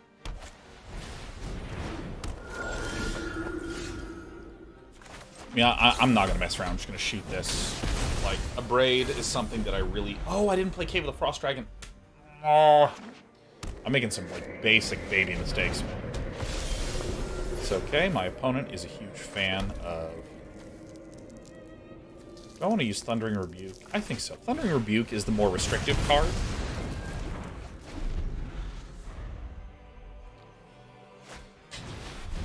I mean, I'm not going to mess around. I'm just going to shoot this. Like, Abrade is something that I really... Oh, I didn't play Cave of the Frost Dragon. Oh... I'm making some, like, basic baby mistakes. It's okay. My opponent is a huge fan of... Do I want to use Thundering Rebuke? I think so. Thundering Rebuke is the more restrictive card.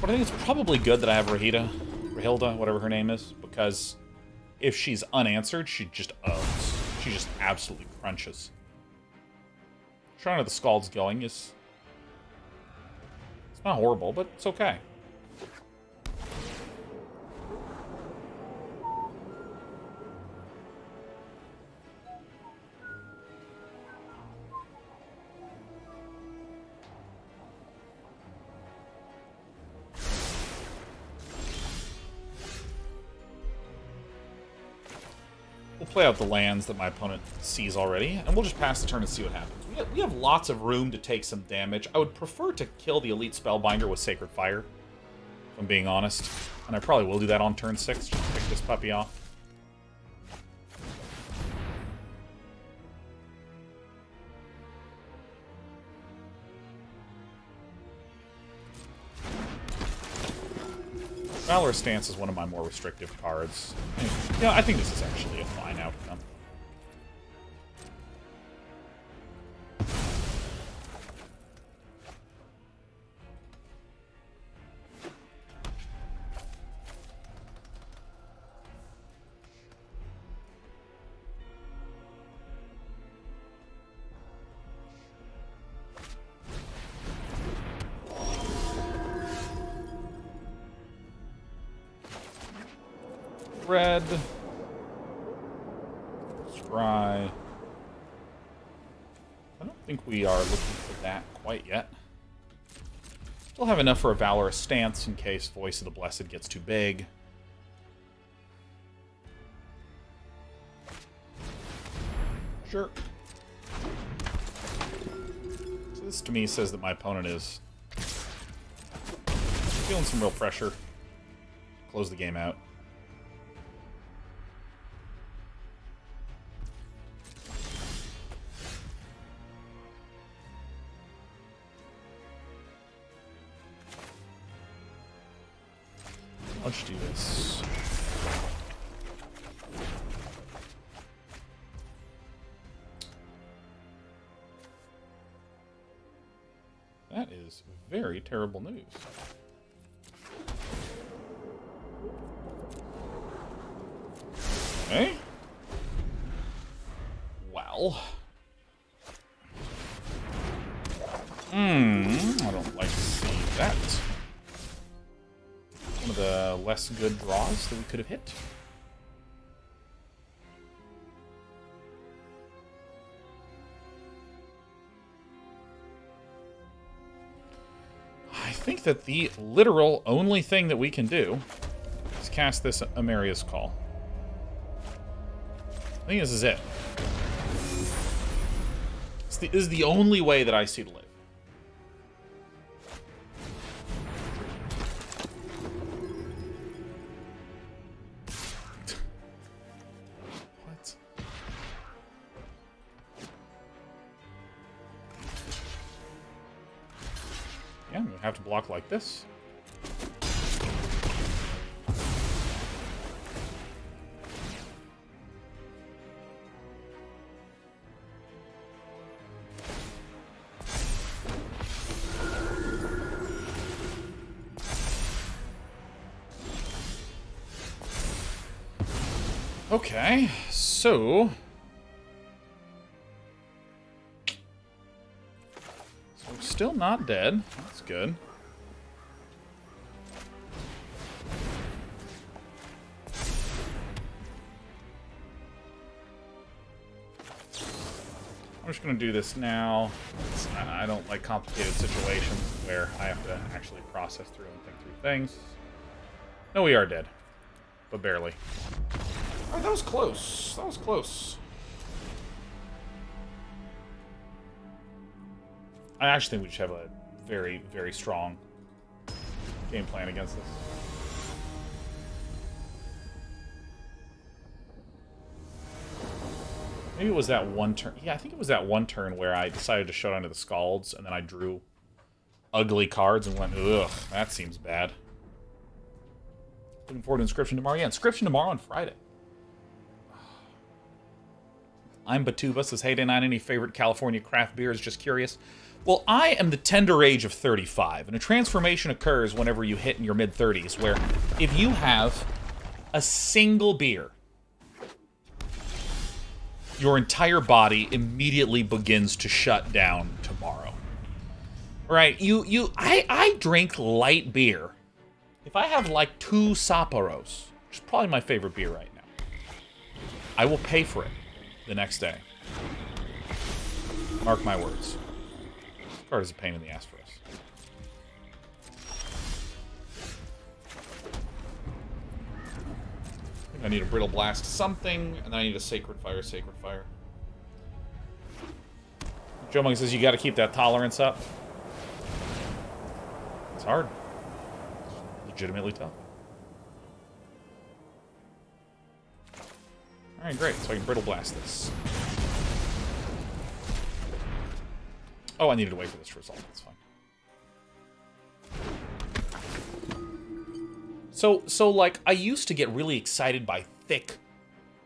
But I think it's probably good that I have Rahilda, whatever her name is, because if she's unanswered, she just owns. She just absolutely crunches. Trying to the Skalds going is... It's not horrible, but it's okay. We'll play out the lands that my opponent sees already, and we'll just pass the turn and see what happens. We have lots of room to take some damage. I would prefer to kill the Elite Spellbinder with Sacred Fire, if I'm being honest. And I probably will do that on turn 6, just pick this puppy off. Valorous Stance is one of my more restrictive cards. Yeah, I think this is actually a fine outcome. Red. Scry. I don't think we are looking for that quite yet. Still have enough for a Valorous Stance in case Voice of the Blessed gets too big. Sure. So this to me says that my opponent is feeling some real pressure. Close the game out. Let's do this. That is very terrible news. Okay. Well. I don't like to see that. One of the less good draws that we could have hit. I think that the literal only thing that we can do is cast this Emeria's Call. I think this is it. This is the only way that I see to live. Yeah, I'm gonna have to block like this. Okay, so we're still not dead. That's good. I'm just going to do this now. I don't like complicated situations where I have to actually process through and think through things. No, we are dead, but barely. Oh, that was close. That was close. I actually think we just have a very, very strong game plan against this. Maybe it was that one turn. Yeah, I think it was that one turn where I decided to Showdown to the Skalds, and then I drew ugly cards and went, ugh, that seems bad. Looking forward to Inscription tomorrow. Yeah, Inscription tomorrow on Friday. I'm Batuba, says, hey, not any favorite California craft beers, just curious. Well, I am the tender age of 35, and a transformation occurs whenever you hit in your mid-30s, where if you have a single beer, your entire body immediately begins to shut down tomorrow. Right? I drink light beer. If I have like 2 Sapporo's, which is probably my favorite beer right now, I will pay for it the next day. Mark my words. This card is a pain in the ass for us. I think I need a Brittle Blast something, and then I need a Sacred Fire, Sacred Fire. Joe Monk says you gotta keep that tolerance up. It's hard. It's legitimately tough. Alright, great. So I can Brittle Blast this. Oh, I needed to wait for this to resolve. That's fine. So like, I used to get really excited by thick,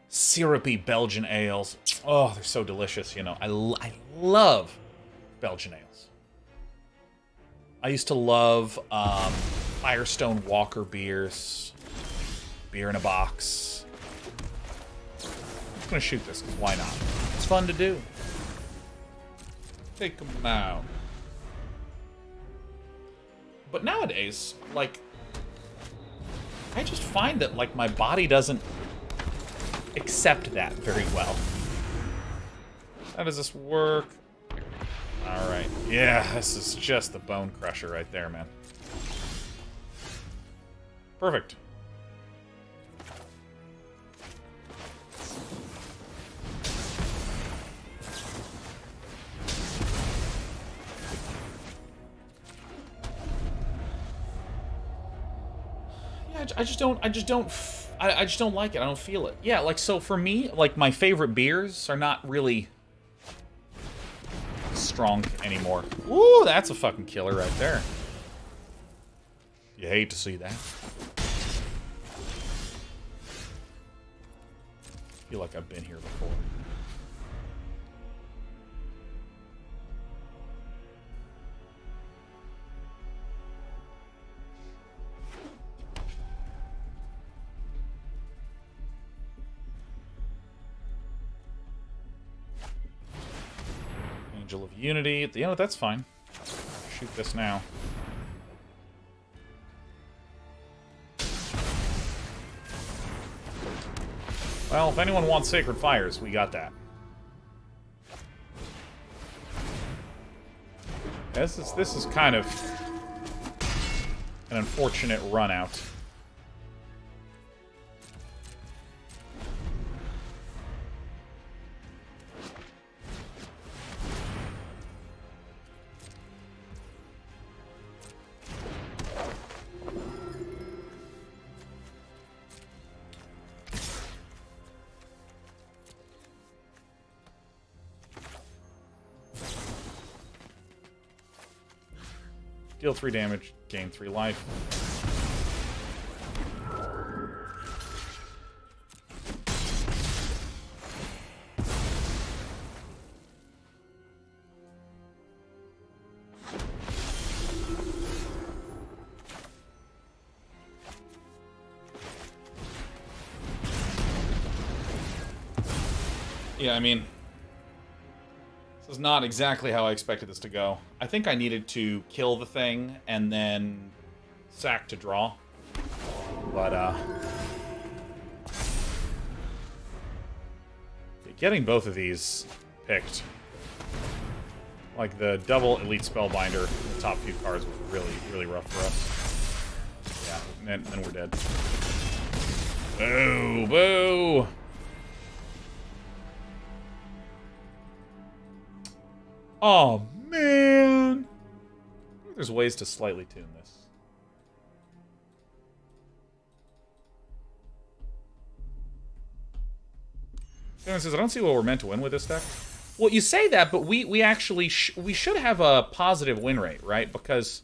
syrupy Belgian ales. Oh, they're so delicious, you know. I love Belgian ales. I used to love Firestone Walker beers, beer in a box. I'm just gonna shoot this, because why not? It's fun to do. Take them out. But nowadays, like, I just find that, like, my body doesn't accept that very well. How does this work? Alright. Yeah, this is just the bone crusher right there, man. Perfect. I just don't like it. I don't feel it. Yeah, like, so for me, like, my favorite beers are not really strong anymore. Ooh, that's a fucking killer right there. You hate to see that. I feel like I've been here before. Angel of Unity. You know, that's fine. Shoot this now. Well, if anyone wants Sacred Fires, we got that. This is kind of an unfortunate run out. Deal 3 damage, gain 3 life. Yeah, I mean, this is not exactly how I expected this to go. I think I needed to kill the thing and then sack to draw. But, getting both of these picked, like the double Elite Spellbinder, the top few cards, was really, really rough for us. Yeah, and then we're dead. Boo! Boo! Oh, man! There's ways to slightly tune this. Kevin says, I don't see what we're meant to win with this deck. Well, you say that, but we actually we should have a positive win rate, right? Because,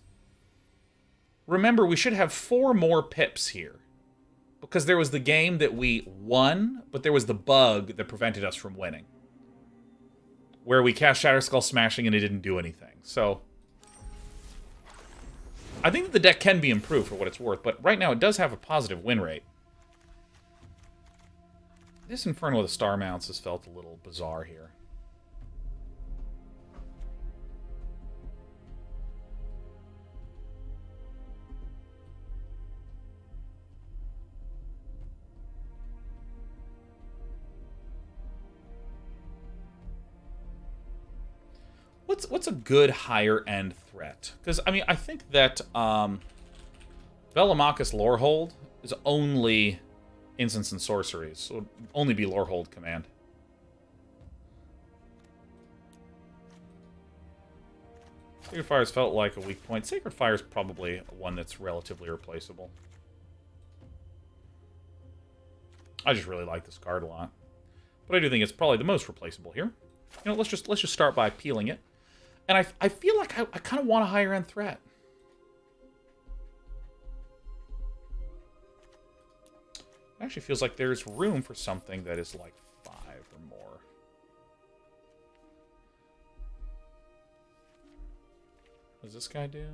remember, we should have 4 more pips here. Because there was the game that we won, but there was the bug that prevented us from winning. Where we cast Shatterskull Smashing and it didn't do anything. So, I think that the deck can be improved for what it's worth, but right now it does have a positive win rate. This Inferno of the Star Mounts has felt a little bizarre here. What's a good higher end threat? Because I mean, I think that Velomachus Lorehold is only instants and sorceries. So it would only be Lorehold Command. Sacred Fire's felt like a weak point. Sacred Fire's probably one that's relatively replaceable. I just really like this card a lot. But I do think it's probably the most replaceable here. You know, let's just start by peeling it. And I feel like I kind of want a higher end threat. It actually feels like there's room for something that is like 5 or more. What does this guy do?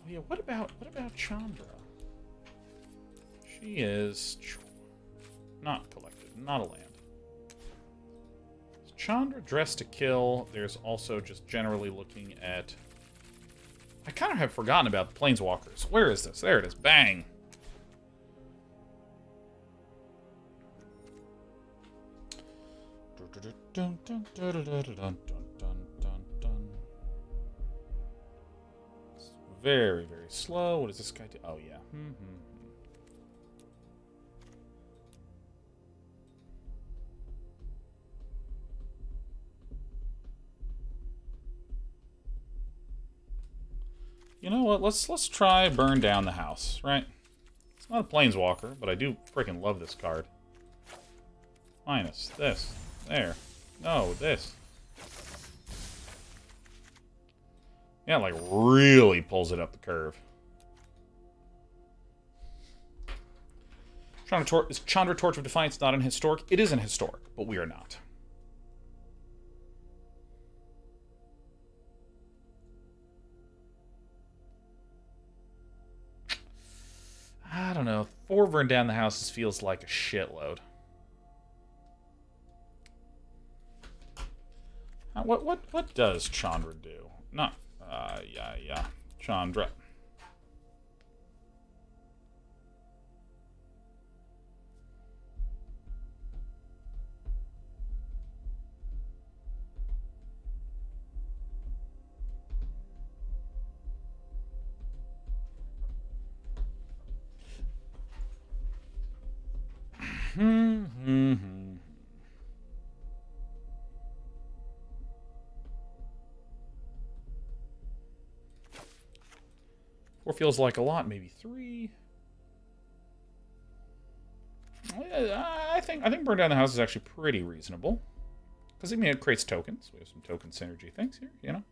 Yeah, what about Chandra? She is not collected, not a land. Is Chandra dressed to kill? There's also just generally looking at. I kind of have forgotten about the Planeswalkers. Where is this? There it is. Bang. Very, very slow. What does this guy do? Oh, yeah. You know what? Let's try burn down the house, right? It's not a Planeswalker, but I do freaking love this card. Minus this. There. No, this. Yeah, like, really pulls it up the curve. Is Chandra Torch of Defiance not an historic? It is an historic, but we are not. I don't know. 4 burn down the houses feels like a shitload. What does Chandra do? Not... yeah. Chandra. Four feels like a lot, maybe 3. I think burn down the house is actually pretty reasonable, because I mean it creates tokens. We have some token synergy things here, you know.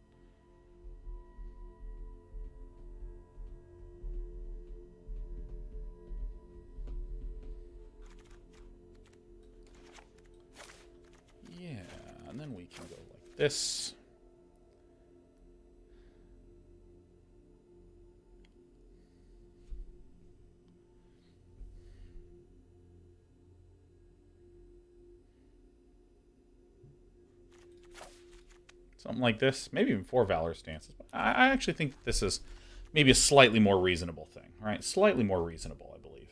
Yeah, and then we can go like this. Something like this. Maybe even 4 Valorous Stances. I actually think this is maybe a slightly more reasonable thing, right? Slightly more reasonable, I believe.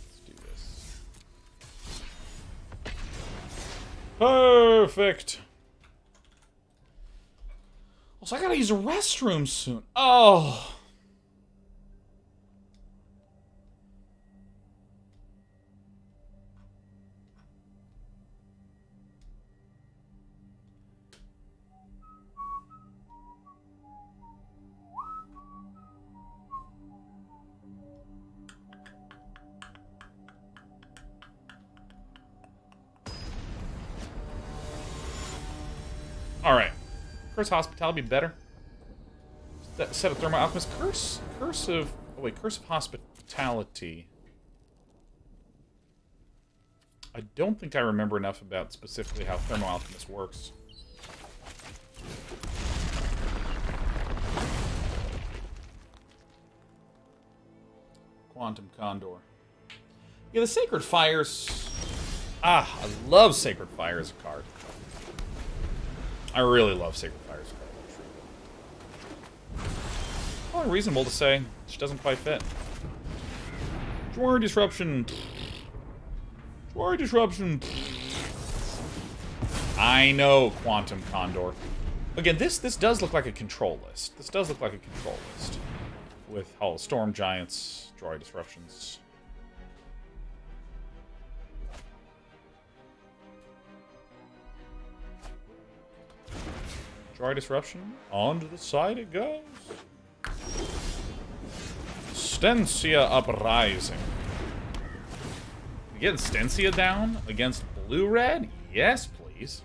Let's do this. Perfect! So I gotta use a restroom soon. Oh. All right. Curse Hospitality be better. That set of Thermal Alchemist. Curse of... Oh, wait. Curse of Hospitality. I don't think I remember enough about specifically how Thermo Alchemist works. Quantum Condor. Yeah, the Sacred Fires... I love Sacred Fire as a card. I really love Sacred Fire as a card. Probably reasonable to say. It just doesn't quite fit. Jwari Disruption. Jwari Disruption. I know, Quantum Condor. Again, this does look like a control list. This does look like a control list. With Hall of Storm Giants, Jwari Disruptions. Jwari Disruption. Onto the side it goes. Stensia Uprising. You getting Stensia down against blue-red? Yes, please.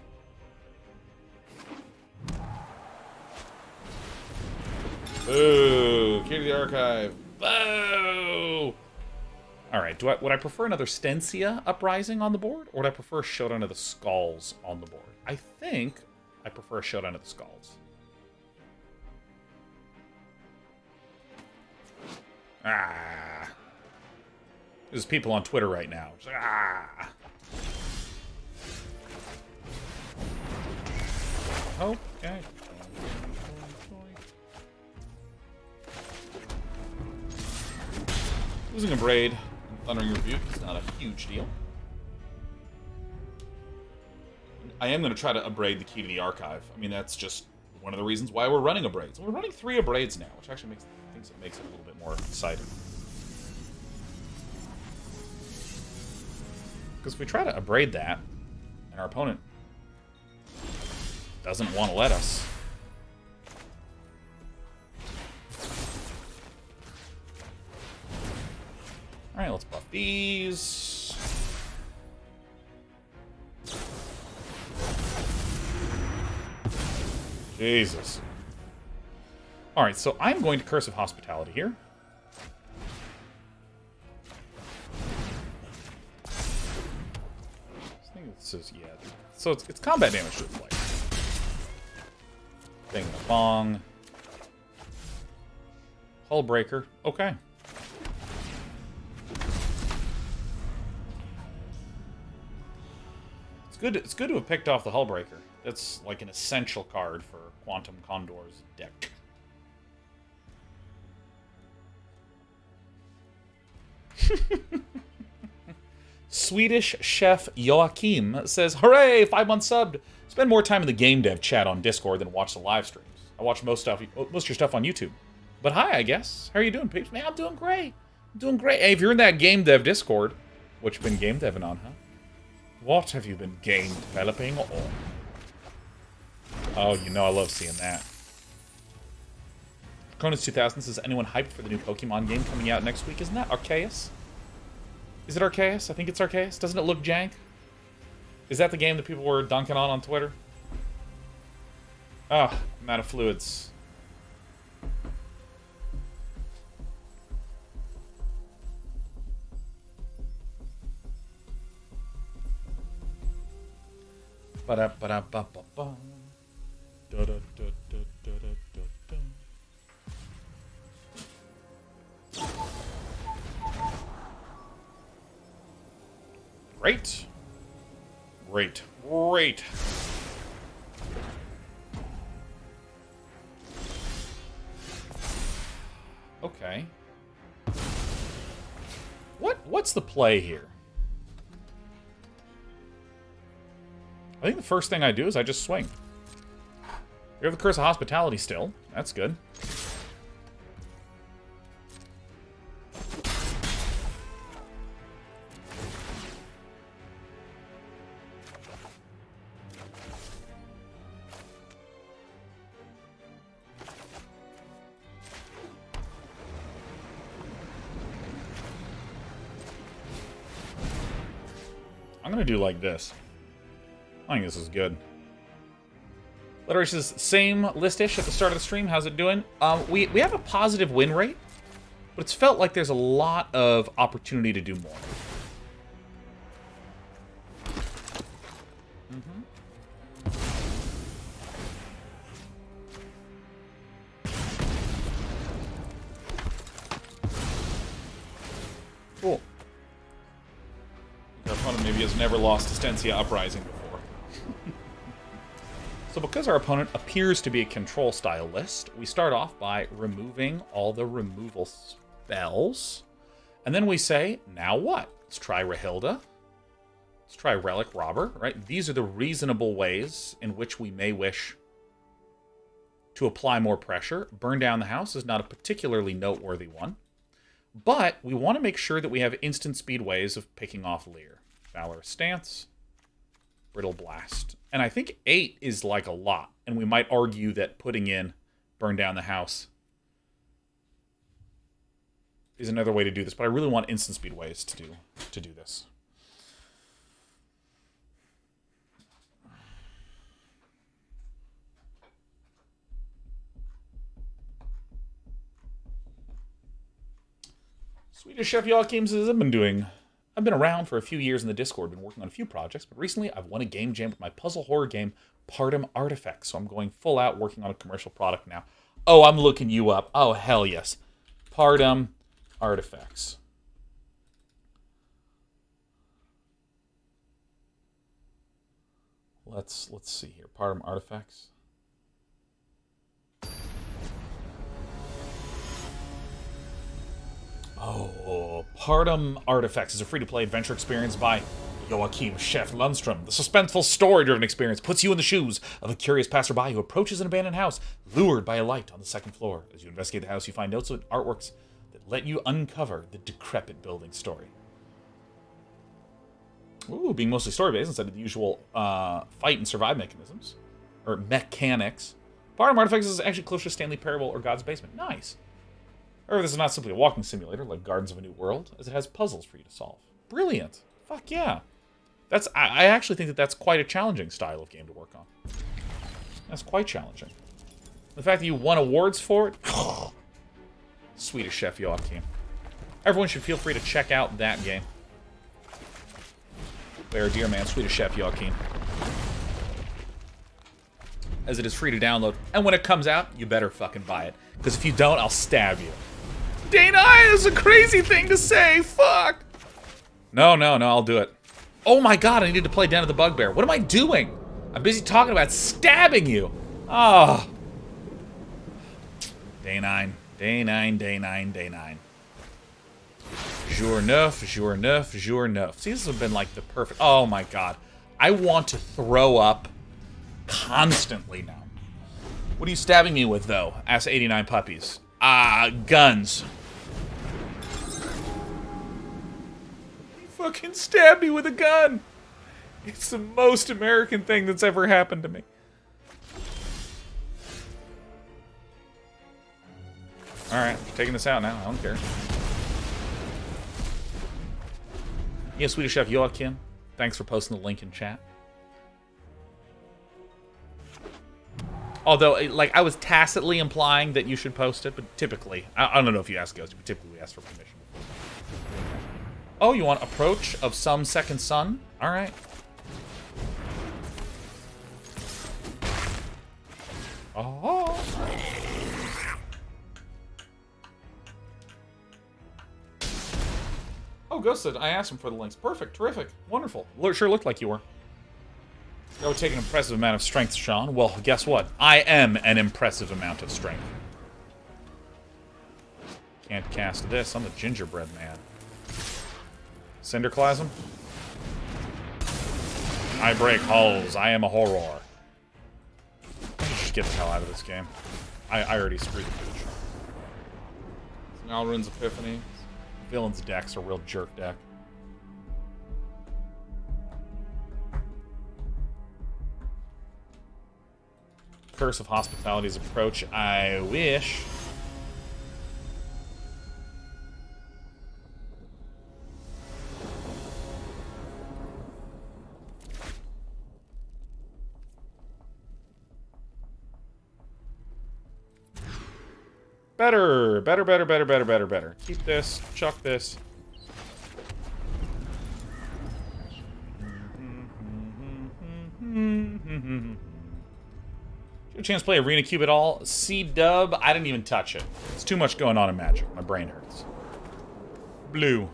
Boo! Key to the Archive. Boo! Alright, would I prefer another Stensia Uprising on the board? Or would I prefer a Showdown of the Skalds on the board? I think I prefer a Showdown of the Skalds. Ah. There's people on Twitter right now. Ah. Okay. Losing Abrade, Thundering Rebuke is not a huge deal. I am going to try to Abrade the Key to the Archive. I mean, that's just one of the reasons why we're running Abrades. We're running 3 Abrades now, which actually makes it a little bit more exciting. Because if we try to Abrade that, and our opponent doesn't want to let us. Alright, let's buff these. Jesus. Alright, so I'm going to Curse of Hospitality here. I think this is, yeah. So it's combat damage to the player. Thing the Bong. Hull Breaker. Okay. It's good to have picked off the Hullbreaker. That's like an essential card for Quantum Condor's deck. Swedish chef Joachim says, "Hooray! 5 months subbed. Spend more time in the game dev chat on Discord than watch the live streams. I watch most of your stuff on YouTube. But hi, I guess. How are you doing, peeps? Man, I'm doing great. I'm doing great. Hey, if you're in that game dev Discord, what you been game deving on, huh? What have you been game developing on? Oh, you know I love seeing that. Cronus 2000 says, anyone hyped for the new Pokemon game coming out next week? Isn't that Arceus? Is it Arceus? I think it's Arceus. Doesn't it look jank? Is that the game that people were dunking on Twitter? Oh, I'm out of fluids. Ba-da-ba-da-ba-ba-ba. Da-da-da-da-da-da-da-da. Great. Great. Great. Okay. What's the play here? I think the first thing I do is I just swing. We have the Curse of Hospitality still. That's good. I'm gonna do like this. I think this is good. Letterish says, same listish at the start of the stream. How's it doing? We have a positive win rate, but it's felt like there's a lot of opportunity to do more. Cool. Our opponent maybe has never lost to Stensia Uprising before. So because our opponent appears to be a control style list, we start off by removing all the removal spells. And then we say, now what? Let's try Rahilda. Let's try Relic Robber, right? These are the reasonable ways in which we may wish to apply more pressure. Burn Down the House is not a particularly noteworthy one. But we want to make sure that we have instant speed ways of picking off Lear. Valorous Stance, Brittle Blast. And I think 8 is like a lot. And we might argue that putting in Burn Down the House is another way to do this. But I really want instant speed ways to do this. Swedish Chef Joachim says, I've been around for a few years in the Discord, been working on a few projects, but recently I've won a game jam with my puzzle horror game, Partum Artifacts, so I'm going full out working on a commercial product now. Oh, I'm looking you up. Oh, hell yes. Partum Artifacts. Let's see here. Partum Artifacts. Oh, Partum Artifacts is a free-to-play adventure experience by Joachim Chef Lundstrom. The suspenseful, story-driven experience puts you in the shoes of a curious passerby who approaches an abandoned house, lured by a light on the second floor. As you investigate the house, you find notes and artworks that let you uncover the decrepit building story. Ooh, being mostly story-based instead of the usual fight and survive mechanisms, or mechanics. Partum Artifacts is actually closer to Stanley Parable or God's Basement. Nice. However, this is not simply a walking simulator like Gardens of a New World, as it has puzzles for you to solve. Brilliant. Fuck yeah. I actually think that that's quite a challenging style of game to work on. That's quite challenging. The fact that you won awards for it, Swedish Chef Joachim. Everyone should feel free to check out that game. There, dear man, Swedish Chef Joachim. As it is free to download, and when it comes out, you better fucking buy it. Because if you don't, I'll stab you. Dana is a crazy thing to say. Fuck. No, I'll do it. Oh my god, I needed to play Den of the Bugbear. What am I doing? I'm busy talking about stabbing you. Oh. Day 9. Day 9, day 9, day 9. Jour 9, jour 9, jour 9. See, this has been like the perfect... Oh my god. I want to throw up constantly now. What are you stabbing me with, though? Asks 89 Puppies. Guns. You fucking stabbed me with a gun. It's the most American thing that's ever happened to me. Alright, taking this out now. I don't care. Yeah, Swedish Chef Joachim. Thanks for posting the link in chat. Although, like, I was tacitly implying that you should post it, but typically, I don't know if you ask Ghosty, but typically we ask for permission. Oh, you want Approach of Some Second Son? Alright. Oh. Oh, Ghost said, I asked him for the links. Perfect, terrific, wonderful. Sure looked like you were. That would take an impressive amount of strength, Sean. Well, guess what? I am an impressive amount of strength. Can't cast this. I'm the gingerbread man. Cinderclasm? I break hulls. I am a horror. I should just get the hell out of this game. I already screwed the bitch. Alrun's Epiphany. Villain's deck's a real jerk deck. Curse of Hospitality's Approach. I wish. Better. Keep this. Chuck this. Get a chance to play Arena Cube at all? C-Dub? I didn't even touch it. It's too much going on in Magic. My brain hurts. Blue.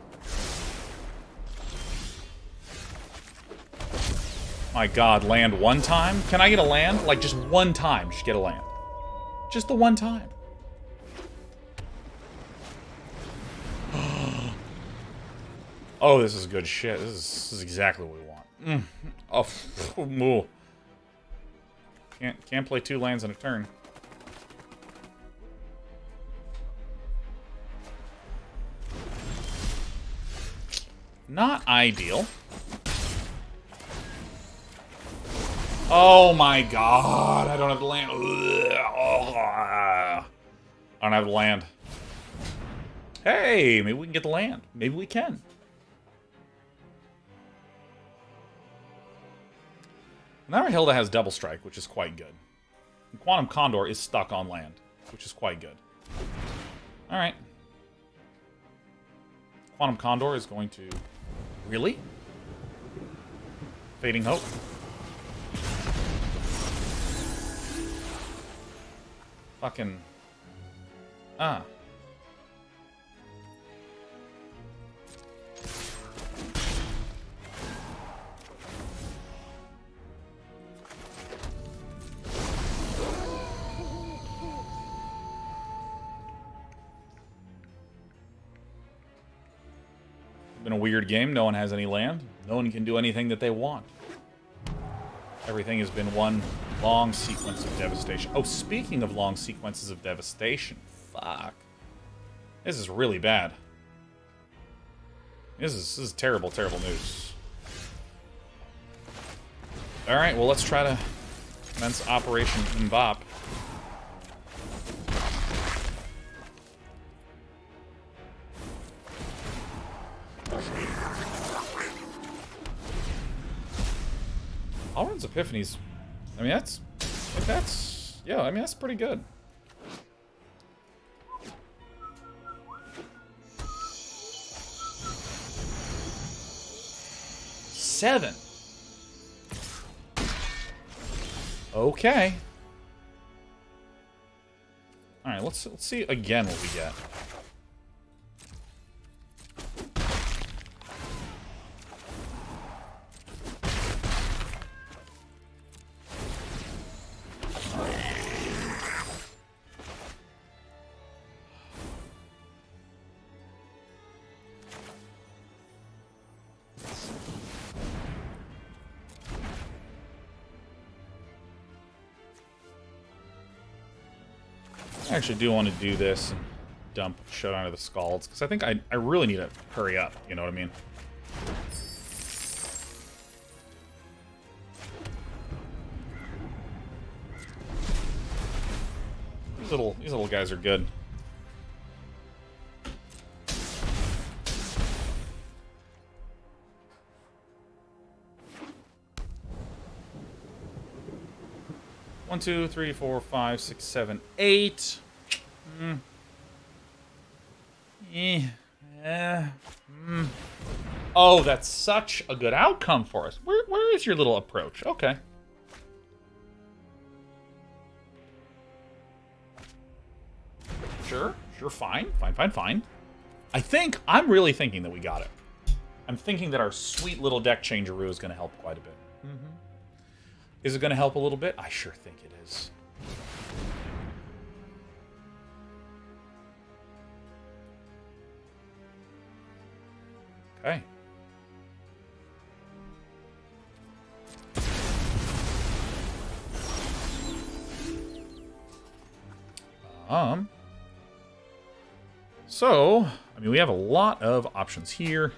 My god, land one time? Can I get a land? Like, just one time, just get a land. Just the one time. Oh, this is good shit. This is exactly what we want. Oh, can't play 2 lands in a turn. Not ideal. Oh my god, I don't have the land. I don't have the land. Hey, maybe we can get the land. Maybe we can. Now Rahilda has Double Strike, which is quite good. And Quantum Condor is stuck on land, which is quite good. Alright. Quantum Condor is going to... Really? Fading Hope. Fucking... Ah. Been a weird game. No one has any land. No one can do anything that they want. Everything has been one long sequence of devastation. Oh, speaking of long sequences of devastation. Fuck. This is really bad. This is terrible, terrible news. Alright, well, let's try to commence Operation Mbop. Alrund's Epiphanies. I mean, yeah, I mean, that's pretty good. Seven. Okay. All right, let's see again what we get. I actually do want to do this and dump Showdown to the Skalds, because I think I really need to hurry up, you know what I mean? These little guys are good. One, two, three, four, five, six, seven, eight. Oh, that's such a good outcome for us. Where is your little approach? Okay. Sure, fine. I'm really thinking that we got it. I'm thinking that our sweet little deck changeroo is going to help quite a bit. Is it going to help a little bit? I sure think it is. Okay. So, I mean, we have a lot of options here.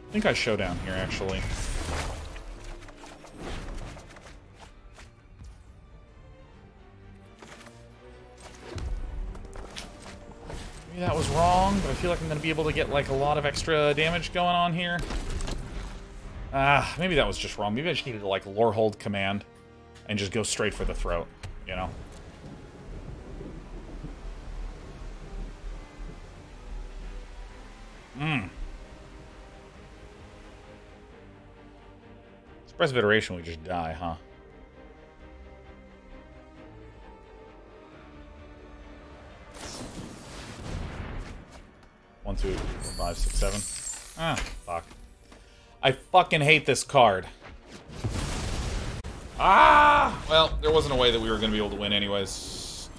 I think I Showdown here, actually. Maybe that was wrong, but I feel like I'm going to be able to get, like, a lot of extra damage going on here. Maybe that was just wrong. Maybe I just needed to, like, Lorehold Command and just go straight for the throat, you know? Expressive Iteration, we just die, huh? 1, 2, 5, 6, 7. Ah, fuck. I fucking hate this card. Ah! Well, there wasn't a way that we were going to be able to win anyways.